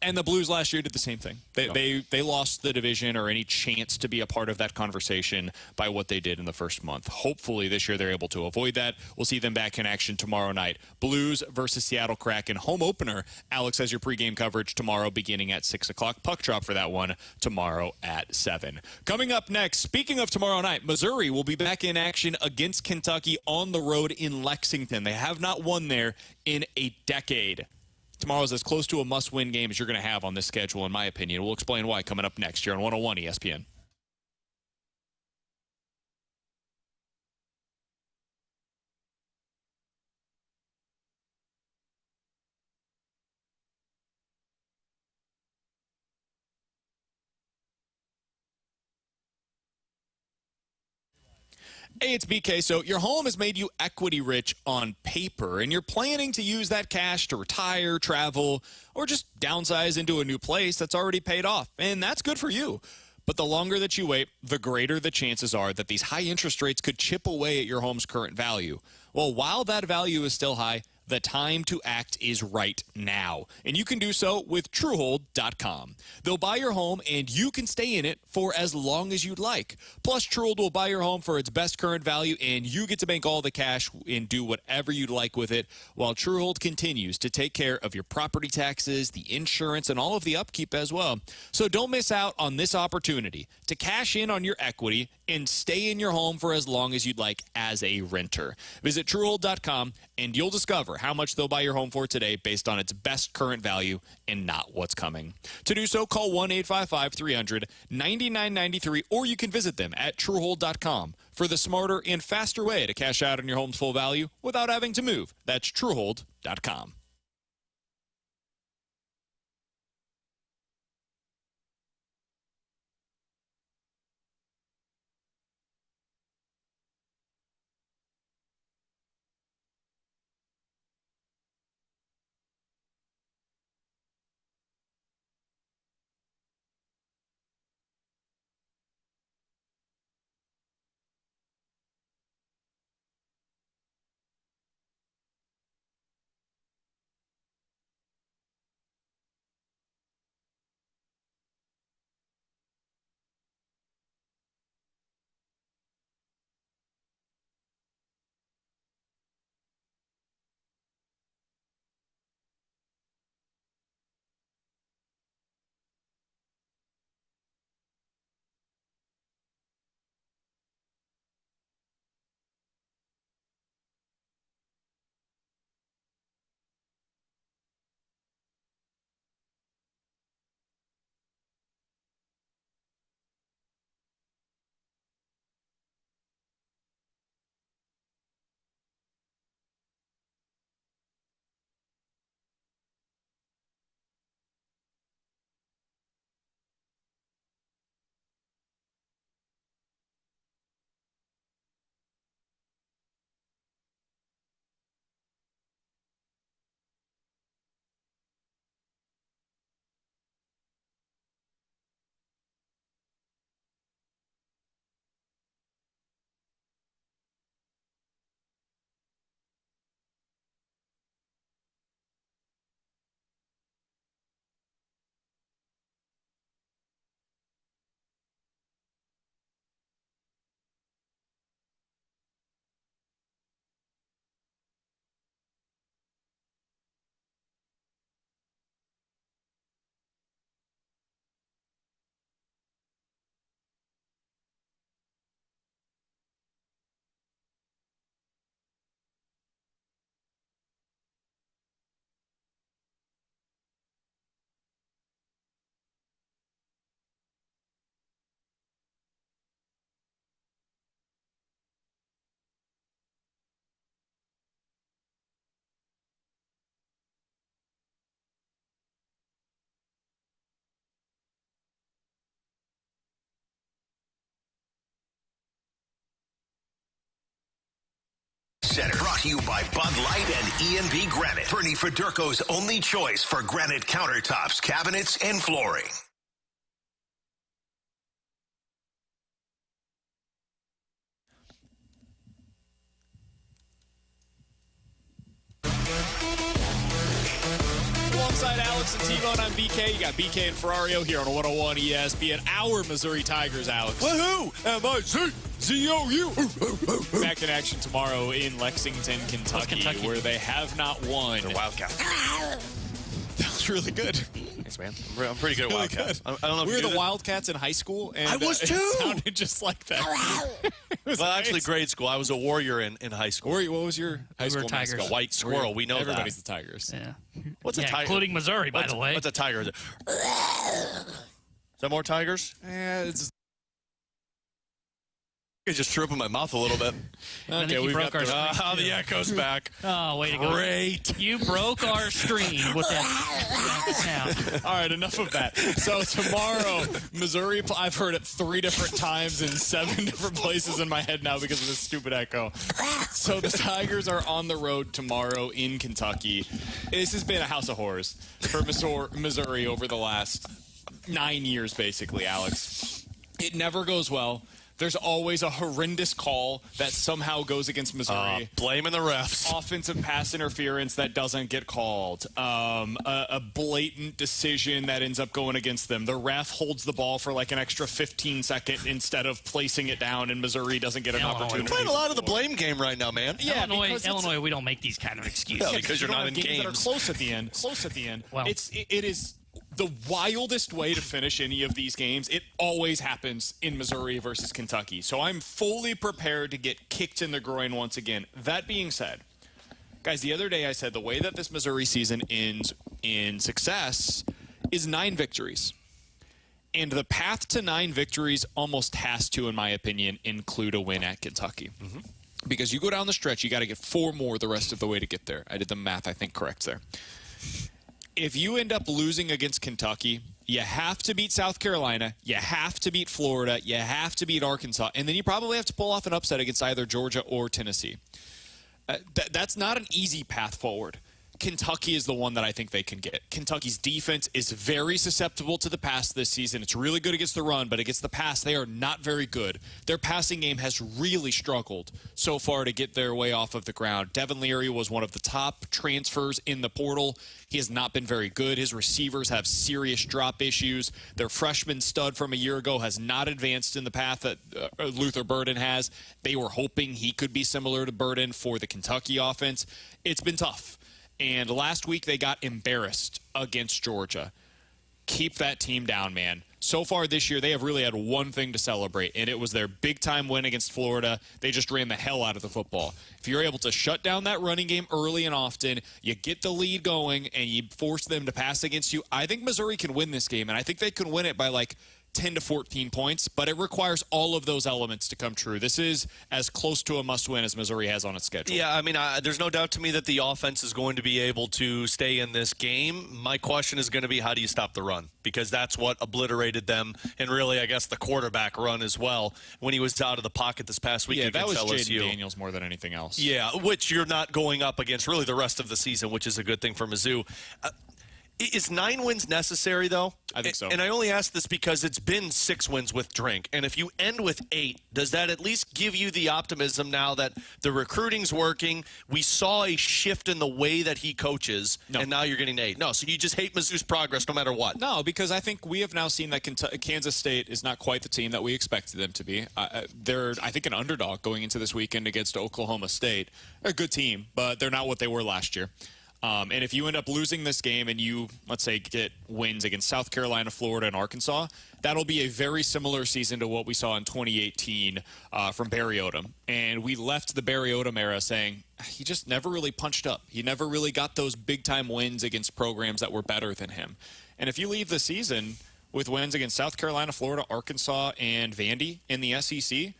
And the Blues last year did the same thing. They lost the division or any chance to be a part of that conversation by what they did in the first month. Hopefully this year they're able to avoid that. We'll see them back in action tomorrow night. Blues versus Seattle Kraken home opener. Alex has your pregame coverage tomorrow beginning at 6 o'clock. Puck drop for that one tomorrow at 7. Coming up next, speaking of tomorrow night, Missouri will be back in action against Kentucky on the road in Lexington. They have not won there in a decade. Tomorrow's as close to a must-win game as you're going to have on this schedule, in my opinion. We'll explain why coming up next here on 101 ESPN. Hey, it's BK. So your home has made you equity rich on paper, and you're planning to use that cash to retire, travel, or just downsize into a new place that's already paid off. And that's good for you. But the longer that you wait, the greater the chances are that these high interest rates could chip away at your home's current value. Well, while that value is still high, the time to act is right now. And you can do so with Truehold.com. They'll buy your home and you can stay in it for as long as you'd like. Plus, Truehold will buy your home for its best current value and you get to bank all the cash and do whatever you'd like with it, while Truehold continues to take care of your property taxes, the insurance, and all of the upkeep as well. So don't miss out on this opportunity to cash in on your equity and stay in your home for as long as you'd like as a renter. Visit Truehold.com and you'll discover how much they'll buy your home for today based on its best current value and not what's coming. To do so, call 1-855-300-9993 or you can visit them at Truehold.com for the smarter and faster way to cash out on your home's full value without having to move. That's Truehold.com. Center. Brought to you by Bud Light and E&B Granite. Bernie Federko's only choice for granite countertops, cabinets, and flooring. Alongside Alex and T-Bone, I'm BK. You got BK and Ferrario here on 101 ESPN. Our Missouri Tigers, Alex. Woohoo! M-I-Z-Z-O-U. Back in action tomorrow in Lexington, Kentucky, where they have not won. They're Wildcats. That was really good. Thanks, man. I'm pretty good at Really Wildcats. good. I don't know if we you were do the that. Wildcats in high school, and I was too. It sounded just like that. Well, actually, grade school. I was a Warrior in high school. What was your high school Tigers. mascot? A white squirrel. We know Everybody's that. the Tigers. Yeah. What's a tiger? Including Missouri, by the way. What's a tiger? Is that more tigers? It's I just threw up in my mouth a little bit. I think you broke our screen. The echo's back. Oh, way to go. Great. You broke our screen with that sound. All right, enough of that. So tomorrow, Missouri, I've heard it 3 different times in 7 different places in my head now because of this stupid echo. So the Tigers are on the road tomorrow in Kentucky. This has been a house of horrors for Missouri over the last 9 years, basically, Alex. It never goes well. There's always a horrendous call that somehow goes against Missouri. Blaming the refs. Offensive pass interference that doesn't get called. A blatant decision that ends up going against them. The ref holds the ball for like an extra 15 seconds instead of placing it down, and Missouri doesn't get an opportunity. We're playing a lot of the blame game right now, man. Yeah, Illinois, we don't make these kind of excuses. Yeah, because you're not in games that are games. close at the end. Close at the end. Well, it is the wildest way to finish any of these games. It always happens in Missouri versus Kentucky. So I'm fully prepared to get kicked in the groin once again. That being said, guys, the other day I said the way that this Missouri season ends in success is 9 victories. And the path to 9 victories almost has to, in my opinion, include a win at Kentucky. Mm-hmm. Because you go down the stretch, you got to get 4 more the rest of the way to get there. I did the math, I think, correct there. If you end up losing against Kentucky, you have to beat South Carolina, you have to beat Florida, you have to beat Arkansas, and then you probably have to pull off an upset against either Georgia or Tennessee. That's not an easy path forward. Kentucky is the one that I think they can get. Kentucky's defense is very susceptible to the pass this season. It's really good against the run, but against the pass, they are not very good. Their passing game has really struggled so far to get their way off of the ground. Devin Leary was one of the top transfers in the portal. He has not been very good. His receivers have serious drop issues. Their freshman stud from a year ago has not advanced in the path that Luther Burden has. They were hoping he could be similar to Burden for the Kentucky offense. It's been tough. And last week they got embarrassed against Georgia. Keep that team down, man. So far this year, they have really had one thing to celebrate, and it was their big-time win against Florida. They just ran the hell out of the football. If you're able to shut down that running game early and often, you get the lead going, and you force them to pass against you, I think Missouri can win this game, and I think they can win it by like 10 to 14 points, but it requires all of those elements to come true. This is as close to a must-win as Missouri has on its schedule. Yeah, I mean, there's no doubt to me that the offense is going to be able to stay in this game. My question is going to be, how do you stop the run? Because that's what obliterated them, and really, I guess, the quarterback run as well when he was out of the pocket this past week against LSU. That was Jaden Daniels more than anything else. Yeah, which you're not going up against really the rest of the season, which is a good thing for Mizzou. Is 9 wins necessary, though? I think so. And I only ask this because it's been 6 wins with Drink. And if you end with 8, does that at least give you the optimism now that the recruiting's working? We saw a shift in the way that he coaches, and now you're getting 8. No, so you just hate Mizzou's progress no matter what. No, because I think we have now seen that Kansas State is not quite the team that we expected them to be. They're, I think, an underdog going into this weekend against Oklahoma State. They're a good team, but they're not what they were last year. And if you end up losing this game and you, let's say, get wins against South Carolina, Florida, and Arkansas, that'll be a very similar season to what we saw in 2018 from Barry Odom. And we left the Barry Odom era saying he just never really punched up. He never really got those big-time wins against programs that were better than him. And if you leave the season with wins against South Carolina, Florida, Arkansas, and Vandy in the SEC,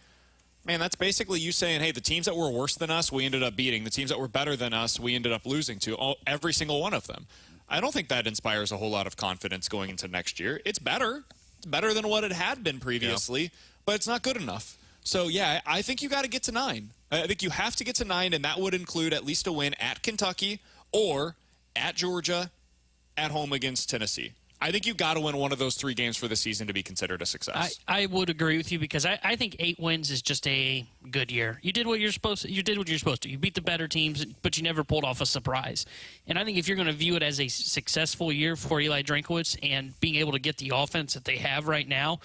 man, that's basically you saying, hey, the teams that were worse than us, we ended up beating. The teams that were better than us, we ended up losing to, every single one of them. I don't think that inspires a whole lot of confidence going into next year. It's better. It's better than what it had been previously, but it's not good enough. So, yeah, I think you got to get to 9. I think you have to get to 9, and that would include at least a win at Kentucky or at Georgia, at home against Tennessee. I think you've got to win one of those 3 games for the season to be considered a success. I would agree with you because I think 8 wins is just a good year. You did what you're supposed to. You did what you're supposed to. You beat the better teams, but you never pulled off a surprise. And I think if you're going to view it as a successful year for Eli Drinkwitz and being able to get the offense that they have right now,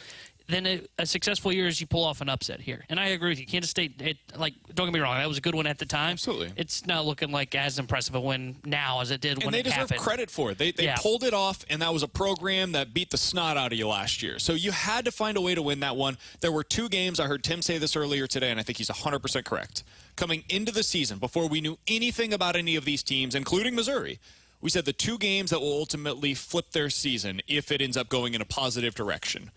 then a successful year is you pull off an upset here. And I agree with you. Kansas State, don't get me wrong, that was a good one at the time. Absolutely. It's not looking like as impressive a win now as it did when it happened. And they deserve credit for it. They pulled it off, and that was a program that beat the snot out of you last year. So you had to find a way to win that one. There were 2 games. I heard Tim say this earlier today, and I think he's 100% correct. Coming into the season, before we knew anything about any of these teams, including Missouri, we said the 2 games that will ultimately flip their season if it ends up going in a positive direction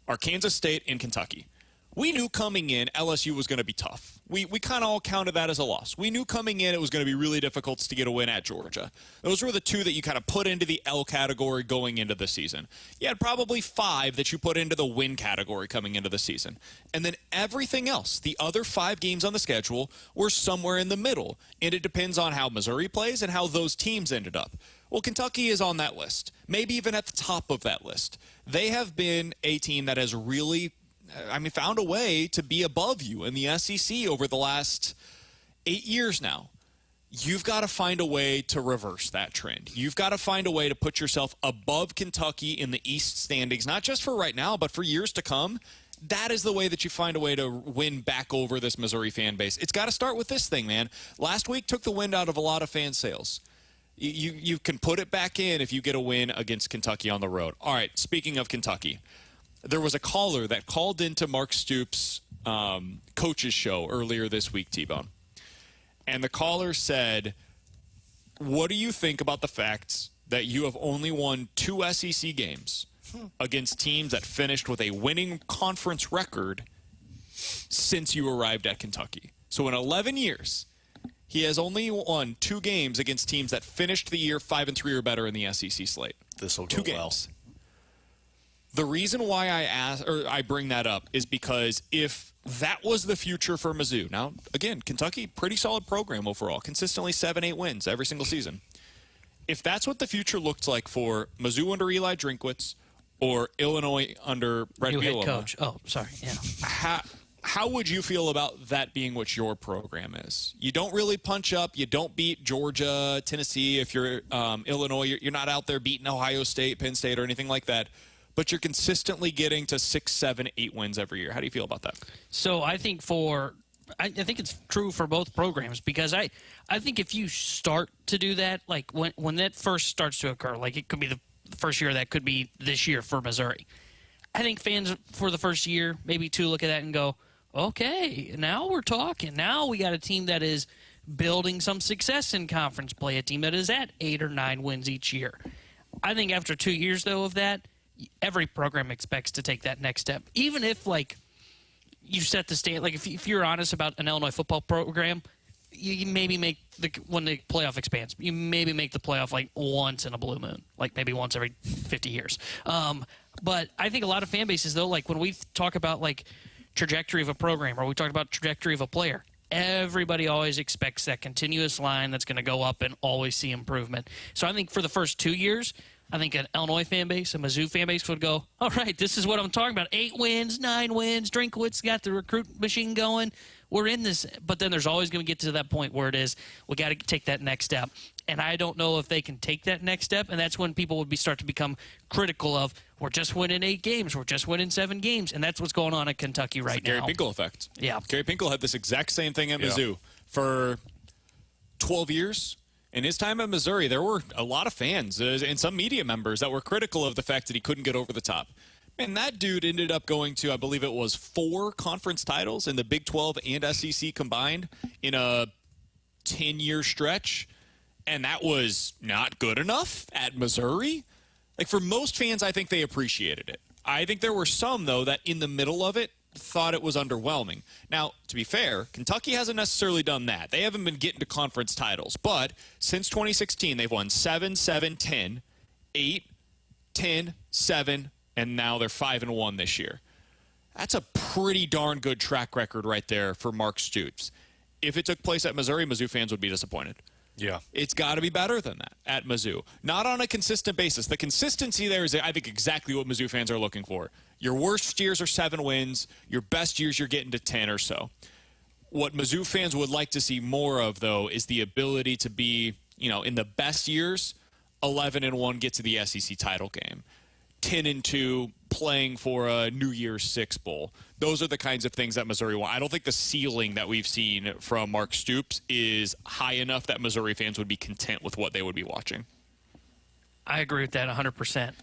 are Kansas State and Kentucky. We knew coming in LSU was going to be tough. We kind of all counted that as a loss. We knew coming in it was going to be really difficult to get a win at Georgia. Those were the 2 that you kind of put into the L category going into the season. You had probably 5 that you put into the win category coming into the season. And then everything else, the other 5 games on the schedule, were somewhere in the middle. And it depends on how Missouri plays and how those teams ended up. Well, Kentucky is on that list, maybe even at the top of that list. They have been a team that has really, found a way to be above you in the SEC over the last 8 years now. You've got to find a way to reverse that trend. You've got to find a way to put yourself above Kentucky in the East standings, not just for right now, but for years to come. That is the way that you find a way to win back over this Missouri fan base. It's got to start with this thing, man. Last week took the wind out of a lot of fan sails. You can put it back in if you get a win against Kentucky on the road. All right, speaking of Kentucky, there was a caller that called into Mark Stoops' coach's show earlier this week, T-Bone. And the caller said, what do you think about the fact that you have only won 2 SEC games against teams that finished with a winning conference record since you arrived at Kentucky? So in 11 years, he has only won 2 games against teams that finished the year 5-3 or better in the SEC slate. This will go 2 games. Well. The reason why I bring that up is because if that was the future for Mizzou, now again, Kentucky, pretty solid program overall, consistently 7-8 wins every single season. If that's what the future looked like for Mizzou under Eli Drinkwitz or Illinois under Brett Bielema, head coach. Oh, sorry. Yeah. How would you feel about that being what your program is? You don't really punch up. You don't beat Georgia, Tennessee. If you're Illinois, you're not out there beating Ohio State, Penn State, or anything like that. But you're consistently getting to 6, 7, 8 wins every year. How do you feel about that? So I think I think it's true for both programs because I think if you start to do that, like when that first starts to occur, like it could be the first year, that could be this year for Missouri. I think fans for the first year, maybe 2, look at that and go, okay, now we're talking. Now we got a team that is building some success in conference play, a team that is at 8 or 9 wins each year. I think after 2 years, though, of that, every program expects to take that next step. Even if, like, you set the stand, like if you're honest about an Illinois football program, you maybe make when the playoff expands, you maybe make the playoff like once in a blue moon, like maybe once every 50 years. But I think a lot of fan bases, though, like when we talk about like trajectory of a program or we talk about trajectory of a player, everybody always expects that continuous line that's going to go up and always see improvement. So I think for the first 2 years, I think an Illinois fan base, a Mizzou fan base would go, all right, this is what I'm talking about. 8 wins, 9 wins. Drinkwitz got the recruit machine going. We're in this. But then there's always going to get to that point where it is, we got to take that next step. And I don't know if they can take that next step. And that's when people would start to become critical of, we're just winning 8 games. We're just winning 7 games. And that's what's going on at Kentucky right now. Gary Pinkel effect. Yeah. Gary Pinkel had this exact same thing at Mizzou for 12 years. In his time at Missouri, there were a lot of fans and some media members that were critical of the fact that he couldn't get over the top. And that dude ended up going to, I believe it was 4 conference titles in the Big 12 and SEC combined in a 10-year stretch. And that was not good enough at Missouri. Like, for most fans, I think they appreciated it. I think there were some, though, that in the middle of it thought it was underwhelming. Now, to be fair, Kentucky hasn't necessarily done that. They haven't been getting to conference titles. But since 2016, they've won 7, 7, 10, 8, 10, 7, and now they're 5-1 this year. That's a pretty darn good track record right there for Mark Stoops. If it took place at Missouri, Mizzou fans would be disappointed. Yeah. It's got to be better than that at Mizzou. Not on a consistent basis. The consistency there is, I think, exactly what Mizzou fans are looking for. Your worst years are 7 wins. Your best years, you're getting to 10 or so. What Mizzou fans would like to see more of, though, is the ability to be, in the best years, 11-1, get to the SEC title game. 10-2, playing for a New Year's Six Bowl. Those are the kinds of things that Missouri want. I don't think the ceiling that we've seen from Mark Stoops is high enough that Missouri fans would be content with what they would be watching. I agree with that 100%.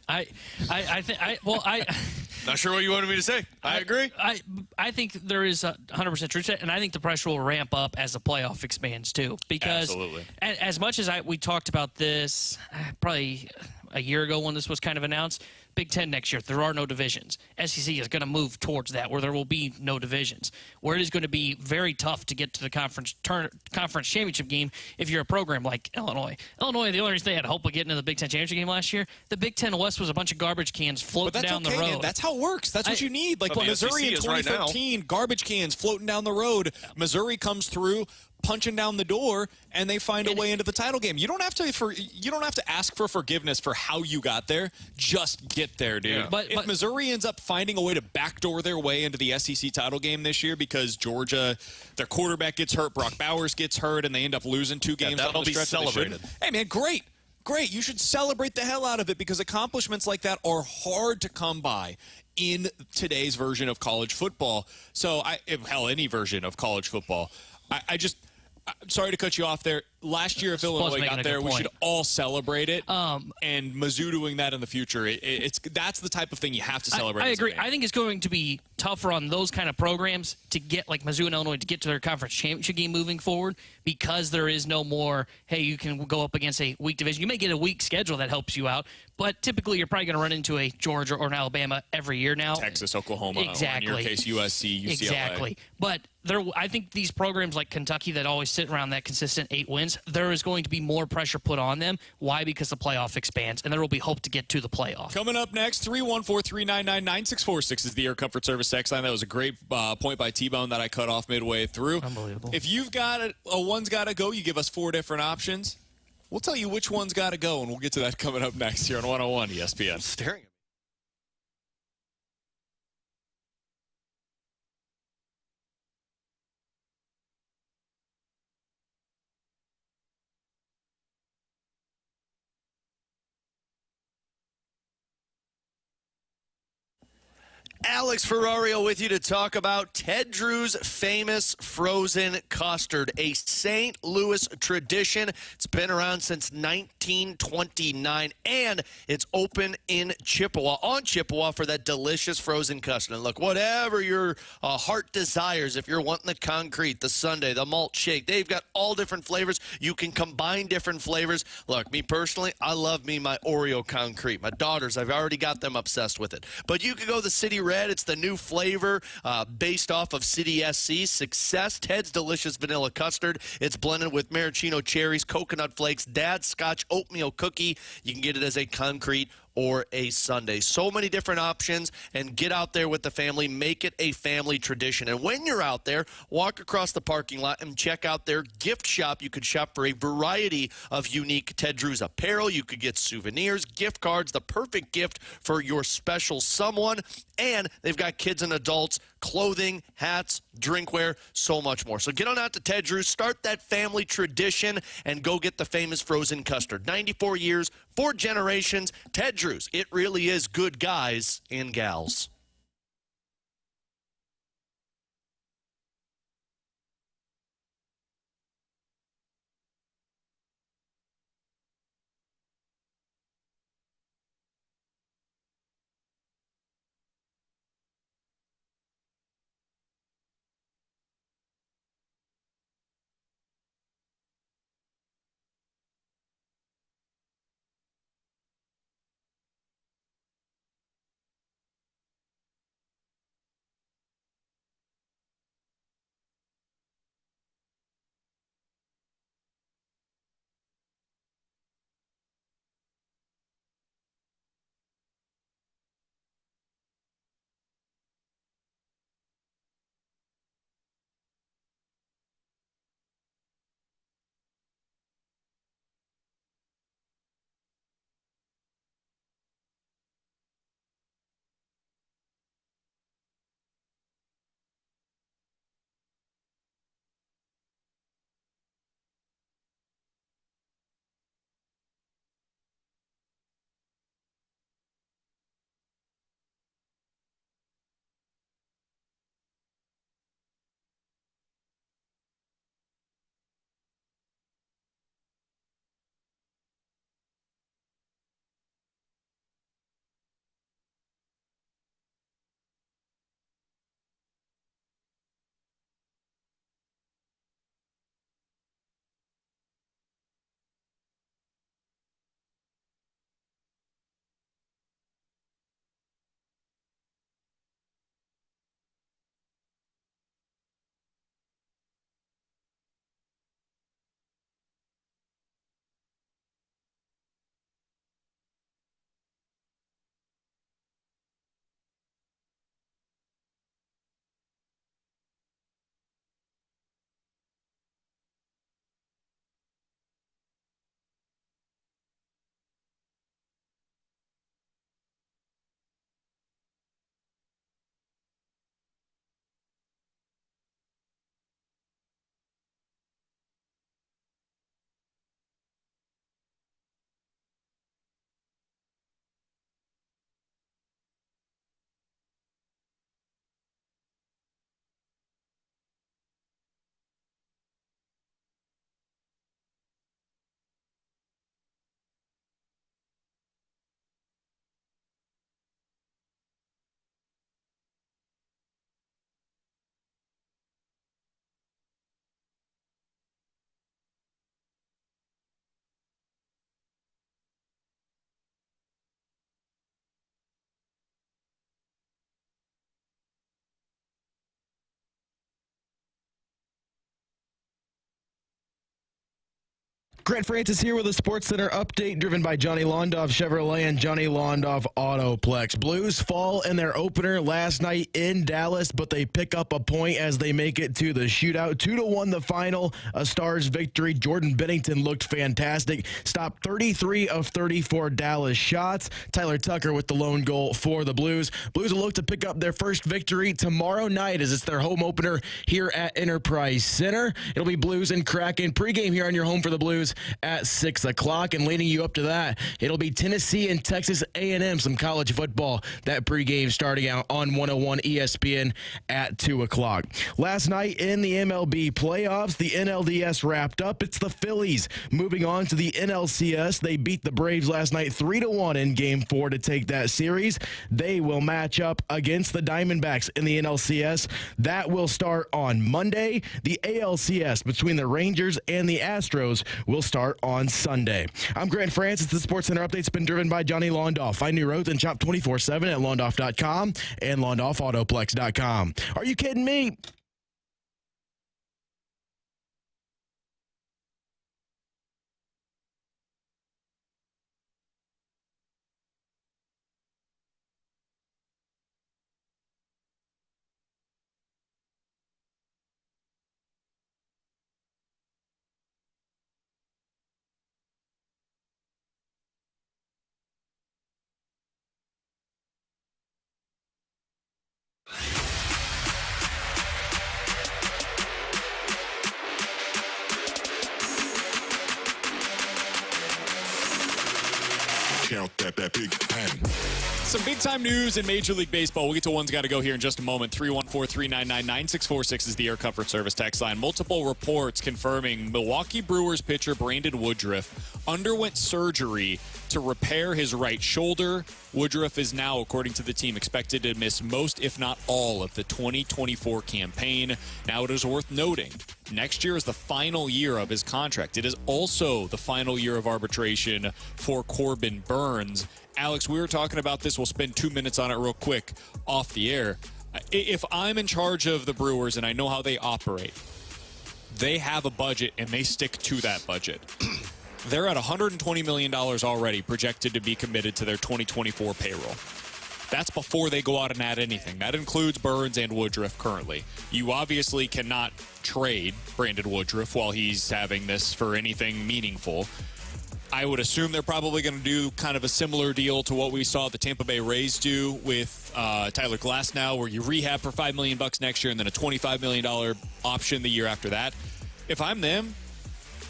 Not sure what you wanted me to say. I agree. I think there is 100% truth to it, and I think the pressure will ramp up as the playoff expands too. Because absolutely, as much as we talked about this probably a year ago when this was kind of announced, Big Ten next year, there are no divisions. SEC is going to move towards that where there will be no divisions, where it is going to be very tough to get to the conference championship game if you're a program like Illinois. Illinois, the only reason they had hope of getting to the Big Ten championship game last year, the Big Ten West was a bunch of garbage cans floating down the road. Man. That's how it works. That's what you need. Like Missouri in 2013, garbage cans floating down the road. Missouri comes through, punching down the door, and they find a way into the title game. You don't have to ask for forgiveness for how you got there. Just get there, dude. Yeah. But if Missouri ends up finding a way to backdoor their way into the SEC title game this year because Georgia, their quarterback gets hurt, Brock Bowers gets hurt, and they end up losing 2 games, that'll be celebrated. Hey, man, great. You should celebrate the hell out of it because accomplishments like that are hard to come by in today's version of college football. So, any version of college football. I'm sorry to cut you off there. Last year, if Illinois got there, we should all celebrate it. And Mizzou doing that in the future, that's the type of thing you have to celebrate. I agree. I think it's going to be tougher on those kind of programs to get, like Mizzou and Illinois, to get to their conference championship game moving forward because there is no more, hey, you can go up against a weak division. You may get a weak schedule that helps you out, but typically you're probably going to run into a Georgia or an Alabama every year now. Texas, Oklahoma, exactly. In your case, USC, UCLA. Exactly. But I think these programs like Kentucky that always sit around that consistent 8 wins, there is going to be more pressure put on them. Why? Because the playoff expands, and there will be hope to get to the playoff. Coming up next, 314-399-9646 is the Air Comfort Service text line. That was a great point by T-Bone that I cut off midway through. Unbelievable. If you've got a one's got to go, you give us 4 different options. We'll tell you which one's got to go, and we'll get to that coming up next here on 101 ESPN. Staring at me. Alex Ferrario with you to talk about Ted Drew's famous frozen custard, a St. Louis tradition. It's been around since 1929, and it's open in Chippewa, on Chippewa, for that delicious frozen custard. And look, whatever your heart desires, if you're wanting the concrete, the sundae, the malt shake, they've got all different flavors. You can combine different flavors. Look, me personally, I love my Oreo concrete. My daughters, I've already got them obsessed with it. But you could go the City Red. It's the new flavor based off of City SC's success. Ted's delicious vanilla custard. It's blended with maraschino cherries, coconut flakes, Dad's Scotch oatmeal cookie. You can get it as a concrete or a sundae. So many different options, and get out there with the family. Make it a family tradition. And when you're out there, walk across the parking lot and check out their gift shop. You could shop for a variety of unique Ted Drew's apparel. You could get souvenirs, gift cards, the perfect gift for your special someone. And they've got kids and adults, clothing, hats, drinkware, so much more. So get on out to Ted Drew's, start that family tradition, and go get the famous frozen custard. 94 years, 4 generations, Ted Drew's. It really is good guys and gals. Grant Francis here with a SportsCenter update driven by Johnny Londoff Chevrolet and Johnny Londoff Autoplex. Blues fall in their opener last night in Dallas, but they pick up a point as they make it to the shootout. 2-1 the final, a Stars victory. Jordan Binnington looked fantastic, stopped 33 of 34 Dallas shots. Tyler Tucker with the lone goal for the Blues. Blues will look to pick up their first victory tomorrow night as it's their home opener here at Enterprise Center. It'll be Blues and Kraken pregame here on your home for the Blues at 6 o'clock, and leading you up to that, it'll be Tennessee and Texas A&M, some college football, that pregame starting out on 101 ESPN at 2 o'clock. Last night in the MLB playoffs, the NLDS wrapped up. It's the Phillies moving on to the NLCS. They beat the Braves last night 3-1 in Game 4 to take that series. They will match up against the Diamondbacks in the NLCS. That will start on Monday. The ALCS between the Rangers and the Astros will start on Sunday. I'm Grant Francis. The SportsCenter update's been driven by Johnny Londoff. Find new roads and shop 24/7 at londoff.com and londoffautoplex.com. Are you kidding me? Count that big pen. Some big-time news in Major League Baseball. We'll get to one's got to go here in just a moment. 314-399-9646 is the Air Comfort Service text line. Multiple reports confirming Milwaukee Brewers pitcher Brandon Woodruff underwent surgery to repair his right shoulder. Woodruff is now, according to the team, expected to miss most, if not all, of the 2024 campaign. Now, it is worth noting, next year is the final year of his contract. It is also the final year of arbitration for Corbin Burns. Alex, we were talking about this. We'll spend 2 minutes on it real quick off the air. If I'm in charge of the Brewers and I know how they operate, they have a budget and they stick to that budget. They're at $120 million already projected to be committed to their 2024 payroll. That's before they go out and add anything. That includes Burns and Woodruff currently. You obviously cannot trade Brandon Woodruff while he's having this for anything meaningful. I would assume they're probably going to do kind of a similar deal to what we saw the Tampa Bay Rays do with Tyler Glasnow, where you rehab for $5 million next year and then a $25 million option the year after that. If I'm them,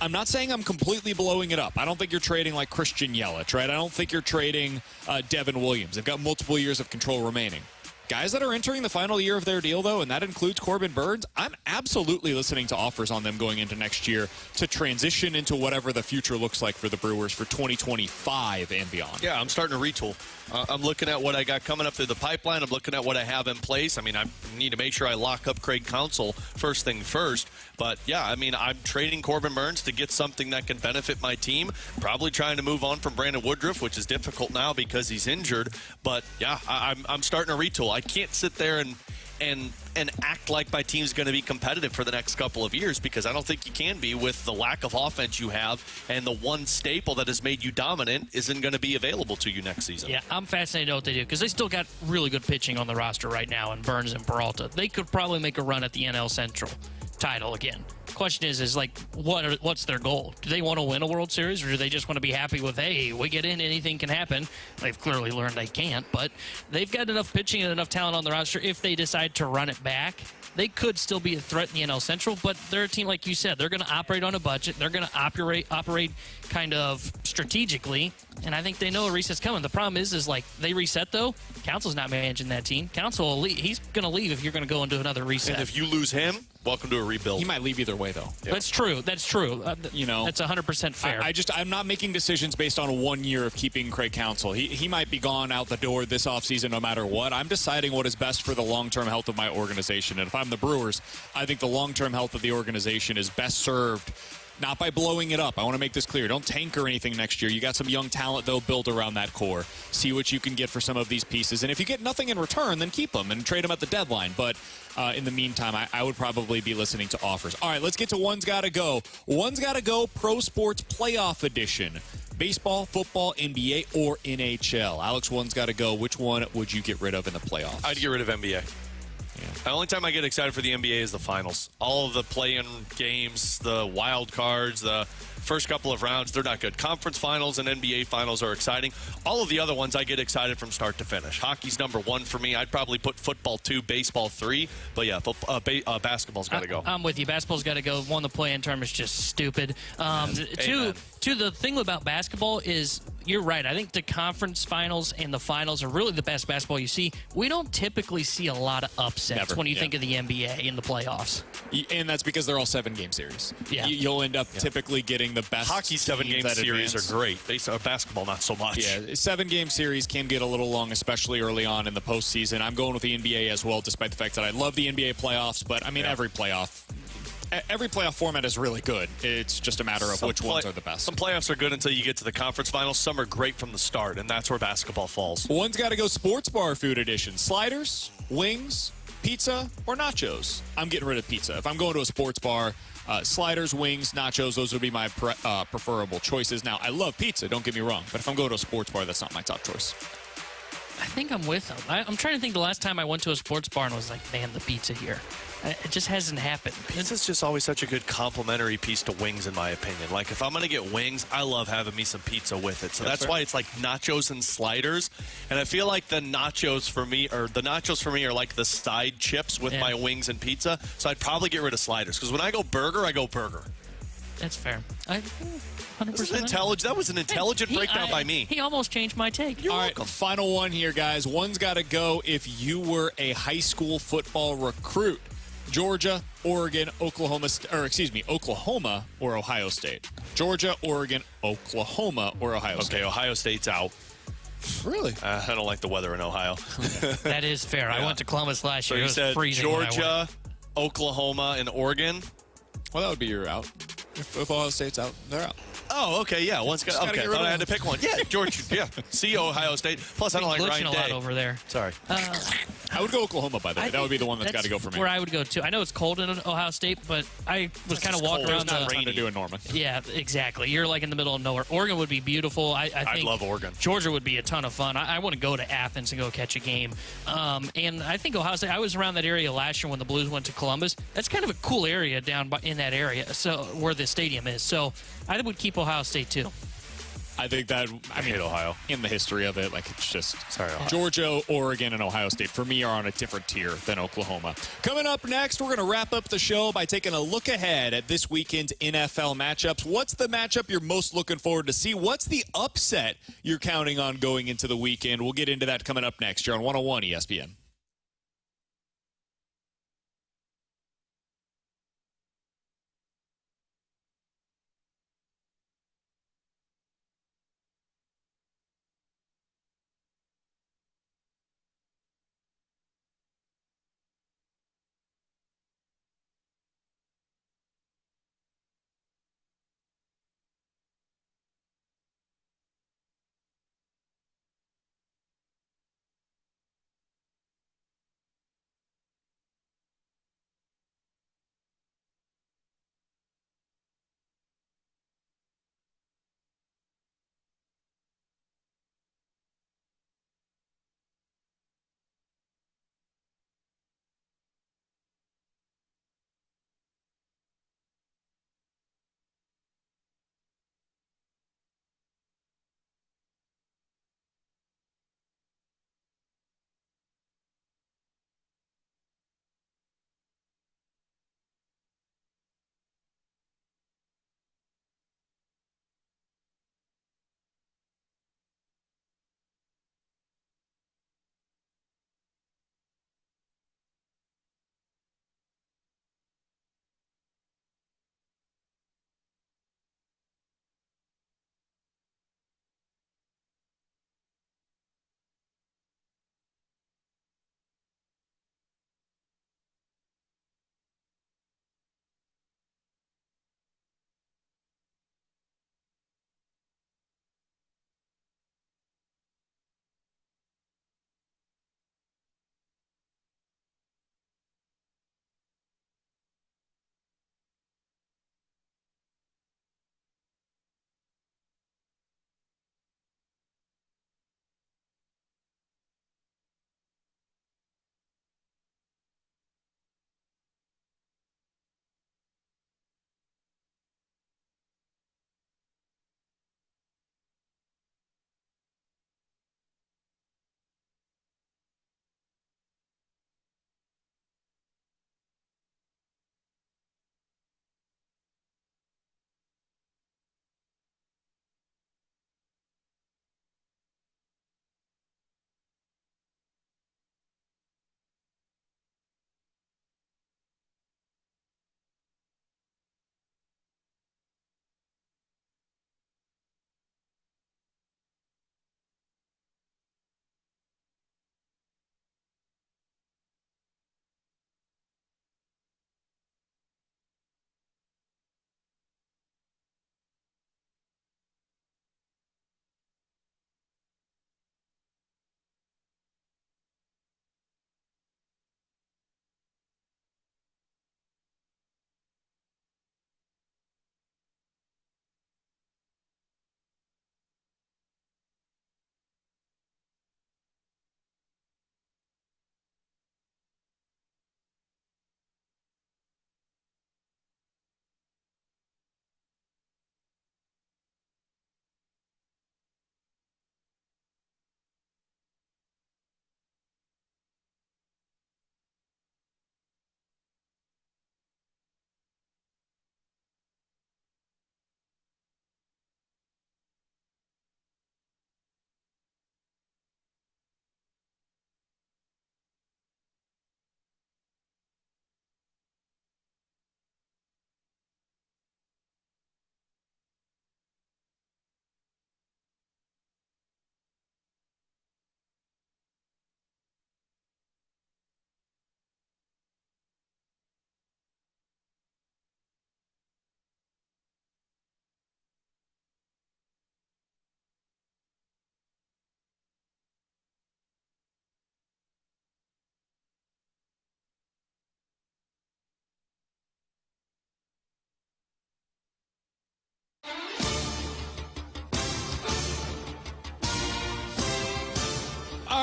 I'm not saying I'm completely blowing it up. I don't think you're trading like Christian Yelich, right? I don't think you're trading Devin Williams. They've got multiple years of control remaining. Guys that are entering the final year of their deal, though, and that includes Corbin Burns, I'm absolutely listening to offers on them going into next year to transition into whatever the future looks like for the Brewers for 2025 and beyond. Yeah, I'm starting to retool. I'm looking at what I got coming up through the pipeline. I'm looking at what I have in place. I mean, I need to make sure I lock up Craig Counsell first thing first. But, yeah, I mean, I'm trading Corbin Burns to get something that can benefit my team. Probably trying to move on from Brandon Woodruff, which is difficult now because he's injured. But, yeah, I'm starting to retool. I can't sit there and act like my team's going to be competitive for the next couple of years, because I don't think you can be with the lack of offense you have, and the one staple that has made you dominant isn't going to be available to you next season. Yeah, I'm fascinated what they do, because they still got really good pitching on the roster right now in Burns and Peralta. They could probably make a run at the NL Central title again. Question is like, what's their goal? Do they want to win a World Series, or do they just want to be happy with, hey, we get in, anything can happen? They've clearly learned they can't, but they've got enough pitching and enough talent on the roster. If they decide to run it back, they could still be a threat in the NL Central, but they're a team, like you said, they're going to operate on a budget. They're going to operate kind of strategically, and I think they know a reset's coming. The problem is like, they reset, though. Council's not managing that team. Council will leave. He's going to leave if you're going to go into another reset. And if you lose him, welcome to a rebuild. He might leave either way, though. Yep. That's true. That's 100% fair. I'm not making decisions based on 1 year of keeping Craig Counsell. He might be gone out the door this offseason no matter what. I'm deciding what is best for the long-term health of my organization. And if I'm the Brewers, I think the long-term health of the organization is best served not by blowing it up. I want to make this clear. Don't tank or anything next year. You got some young talent, though, built around that core. See what you can get for some of these pieces. And if you get nothing in return, then keep them and trade them at the deadline. But in the meantime, I would probably be listening to offers. All right, let's get to One's Gotta Go. One's Gotta Go Pro Sports Playoff Edition. Baseball, football, NBA, or NHL. Alex, one's got to go. Which one would you get rid of in the playoffs? I'd get rid of NBA. The only time I get excited for the NBA is the finals. All of the play-in games, the wild cards, the first couple of rounds, they're not good. Conference finals and NBA finals are exciting. All of the other ones, I get excited from start to finish. Hockey's number 1 for me. I'd probably put football 2, baseball 3. But yeah, basketball's got to go. I'm with you. Basketball's got to go. One, the play-in term is just stupid. Two, the thing about basketball is, you're right. I think the conference finals and the finals are really the best basketball you see. We don't typically see a lot of upsets when you think of the NBA in the playoffs. And that's because they're all 7-game series. Yeah. You'll end up typically getting the best. Hockey 7-game series are great. Basketball, not so much. Yeah, 7-game series can get a little long, especially early on in the postseason. I'm going with the NBA as well, despite the fact that I love the NBA playoffs. But, I mean, every playoff format is really good. It's just a matter of which ones are the best. Some playoffs are good until you get to the conference finals. Some are great from the start, and that's where basketball falls. One's got to go sports bar food edition. Sliders, wings, pizza, or nachos. I'm getting rid of pizza. If I'm going to a sports bar, sliders, wings, nachos, those would be my preferable choices. Now, I love pizza, don't get me wrong, but if I'm going to a sports bar, that's not my top choice. I think I'm with them. I'm trying to think the last time I went to a sports bar and was like, man, the pizza here. It just hasn't happened. Pizza's just always such a good complimentary piece to wings, in my opinion. Like, if I'm going to get wings, I love having me some pizza with it. So that's why it's like nachos and sliders. And I feel like the nachos for me are like the side chips with my wings and pizza. So I'd probably get rid of sliders. Because when I go burger, I go burger. That's fair. 100%. That was an intelligent breakdown by me. He almost changed my take. All right, final one here, guys. One's got to go if you were a high school football recruit. Georgia, Oregon, Oklahoma, or Ohio State. Georgia, Oregon, Oklahoma, or Ohio State. Okay, Ohio State's out. Really? I don't like the weather in Ohio. That is fair. I went to Columbus last year. So you it was said freezing. Georgia, Oklahoma, and Oregon? Well, that would be your out. If Ohio State's out, they're out. Oh, okay, yeah. Okay, I thought I had to pick one. Yeah, Georgia. Yeah, see Ohio State. Plus, I don't like Ryan Day. A lot over there. Sorry. I would go Oklahoma, by the way. That would be the one that's got to go for me. Where I would go, too. I know it's cold in Ohio State, but I was kind of walking around. It's not rainy to do in Norman. Yeah, exactly. You're like in the middle of nowhere. Oregon would be beautiful. I think I'd love Oregon. Georgia would be a ton of fun. I want to go to Athens and go catch a game. And I think Ohio State, I was around that area last year when the Blues went to Columbus. That's kind of a cool area down in that area, so where the stadium is. So I would keep Ohio State, too. I think that, I mean, Ohio. In the history of it, like, it's just Georgia, Oregon, and Ohio State, for me, are on a different tier than Oklahoma. Coming up next, we're going to wrap up the show by taking a look ahead at this weekend's NFL matchups. What's the matchup you're most looking forward to see? What's the upset you're counting on going into the weekend? We'll get into that coming up next. You're on 101 ESPN.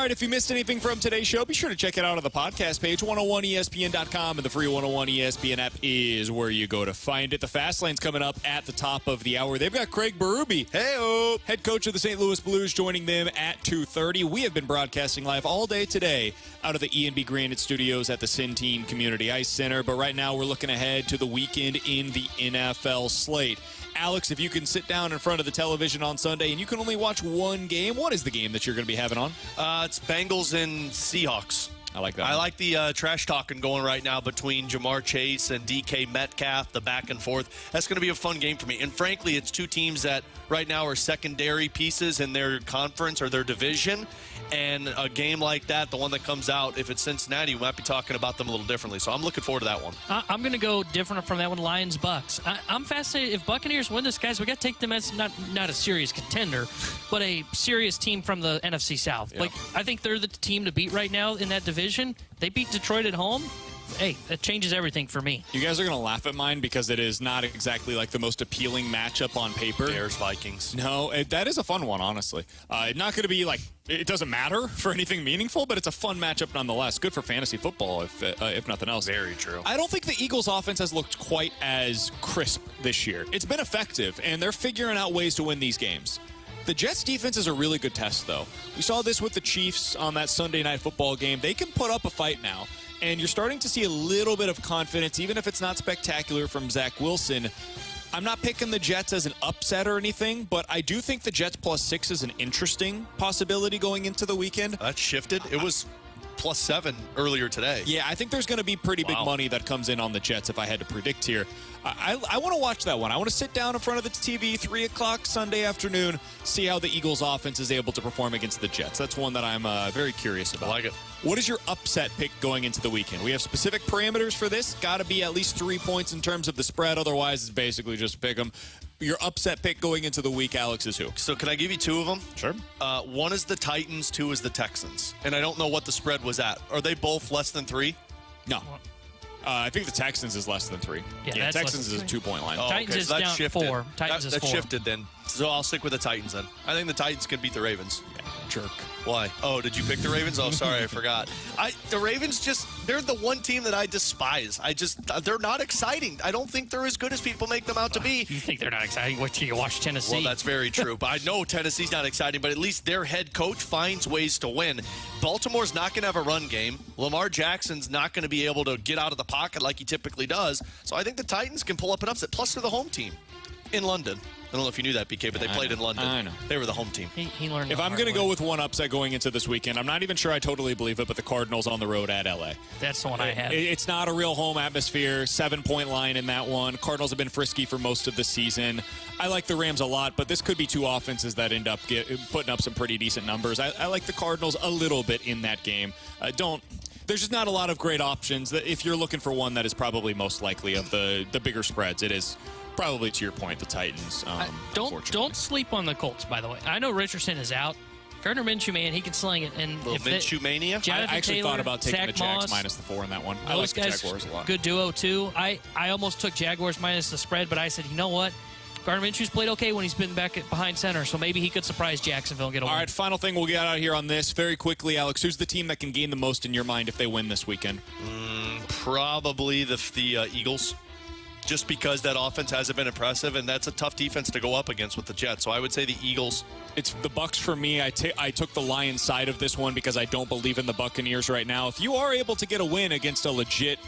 right, if you missed anything from today's show, be sure to check it out on the podcast page, 101ESPN.com, and the free 101 ESPN app is where you go to find it. The Fast Lane's coming up at the top of the hour. They've got Craig Berube, head coach of the St. Louis Blues, joining them at 2:30. We have been broadcasting live all day today out of the E&B Granite Studios at the Centene Community Ice Center, but right now we're looking ahead to the weekend in the NFL slate. Alex, if you can sit down in front of the television on Sunday and you can only watch one game, what is the game that you're going to be having on? It's Bengals and Seahawks. I like that. I like the trash talking going right now between Jamar Chase and DK Metcalf, the back and forth. That's going to be a fun game for me. And frankly, it's two teams that right now are secondary pieces in their conference or their division. And a game like that, the one that comes out, if it's Cincinnati, we might be talking about them a little differently. So I'm looking forward to that one. I'm going to go different from that one, Lions-Bucks. I'm fascinated. If Buccaneers win this, guys, we got to take them as not a serious contender, but a serious team from the NFC South. Yeah. Like, I think they're the team to beat right now in that division. They beat Detroit at home. Hey, that changes everything for me. You guys are going to laugh at mine because it is not exactly like the most appealing matchup on paper. Bears-Vikings. No, that is a fun one, honestly. Not going to be like, it doesn't matter for anything meaningful, but it's a fun matchup nonetheless. Good for fantasy football, if nothing else. Very true. I don't think the Eagles' offense has looked quite as crisp this year. It's been effective, and they're figuring out ways to win these games. The Jets' defense is a really good test, though. We saw this with the Chiefs on that Sunday night football game. They can put up a fight now, and you're starting to see a little bit of confidence, even if it's not spectacular, from Zach Wilson. I'm not picking the Jets as an upset or anything, but I do think the Jets +6 is an interesting possibility going into the weekend. That shifted. It was +7 earlier today. Yeah, I think there's going to be pretty big money that comes in on the Jets if I had to predict here. I want to watch that one. I want to sit down in front of the TV, 3 o'clock Sunday afternoon, see how the Eagles offense is able to perform against the Jets. That's one that I'm very curious about. I like it. What is your upset pick going into the weekend? We have specific parameters for this. Got to be at least 3 points in terms of the spread. Otherwise, it's basically just pick them. Your upset pick going into the week, Alex, is who? So can I give you two of them? Sure. One is the Titans, two is the Texans. And I don't know what the spread was at. Are they both less than 3? No. I think the Texans is less than 3. Yeah, Texans is a 2-point line. Oh, Titans okay, is so down shifted. 4. Titans is 4. That shifted then. So I'll stick with the Titans then. I think the Titans can beat the Ravens. Yeah, jerk. Why? Oh, did you pick the Ravens? Oh, sorry, I forgot. The Ravens they're the one team that I despise. They're not exciting. I don't think they're as good as people make them out to be. You think they're not exciting? Wait till you watch Tennessee. Well, that's very true. But I know Tennessee's not exciting, but at least their head coach finds ways to win. Baltimore's not going to have a run game. Lamar Jackson's not going to be able to get out of the pocket like he typically does. So I think the Titans can pull up an upset. Plus, they're the home team in London. I don't know if you knew that, BK, but they played in London. I know. They were the home team. He learned. If I'm going to go with one upset going into this weekend, I'm not even sure I totally believe it, but the Cardinals on the road at LA. That's the one I had. It's not a real home atmosphere. 7-point line in that one. Cardinals have been frisky for most of the season. I like the Rams a lot, but this could be two offenses that end up putting up some pretty decent numbers. I like the Cardinals a little bit in that game. There's just not a lot of great options. If you're looking for one that is probably most likely of the bigger spreads, it is probably, to your point, the Titans. Don't sleep on the Colts, by the way. I know Richardson is out. Gardner Minshew, man, he can sling it. And Minshew mania? I actually thought about taking Zach the Jags Moss, -4 in that one. I like the guys, Jaguars a lot. Good duo, too. I almost took Jaguars minus the spread, but I said, you know what? Gardner Minshew's played okay when he's been back behind center, so maybe he could surprise Jacksonville and get a win. All right, final thing we'll get out of here on this very quickly, Alex. Who's the team that can gain the most in your mind if they win this weekend? Probably the Eagles, just because that offense hasn't been impressive, and that's a tough defense to go up against with the Jets. So I would say the Eagles. It's the Bucs for me. I took the Lions side of this one because I don't believe in the Buccaneers right now. If you are able to get a win against a legit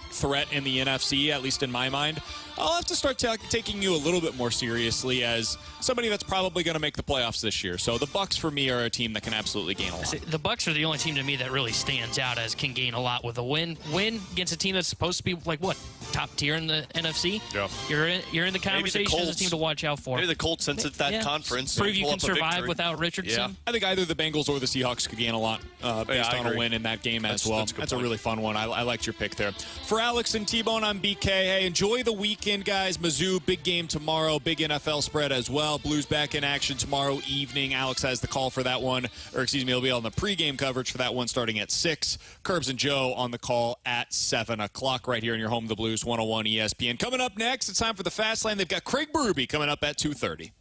threat in the NFC, at least in my mind, I'll have to start taking you a little bit more seriously as somebody that's probably going to make the playoffs this year. So the Bucs for me are a team that can absolutely gain a lot. The Bucs are the only team to me that really stands out as can gain a lot with a win. Win against a team that's supposed to be like what, top tier in the NFC? Yeah. You're in the conversation as a team to watch out for. Maybe the Colts, since it's that conference, prove you can survive without Richardson. Yeah. I think either the Bengals or the Seahawks could gain a lot based on a win in that game as well. That's a really fun one. I liked your pick there. For Alex and T-Bone, I'm BK. Hey, enjoy the weekend, guys. Mizzou, big game tomorrow. Big NFL spread as well. Blues back in action tomorrow evening. Alex has the call for that one. He'll be on the pregame coverage for that one starting at 6. Curbs and Joe on the call at 7 o'clock right here in your home, the Blues 101 ESPN. Coming up next, it's time for the Fast Lane. They've got Craig Berube coming up at 2:30.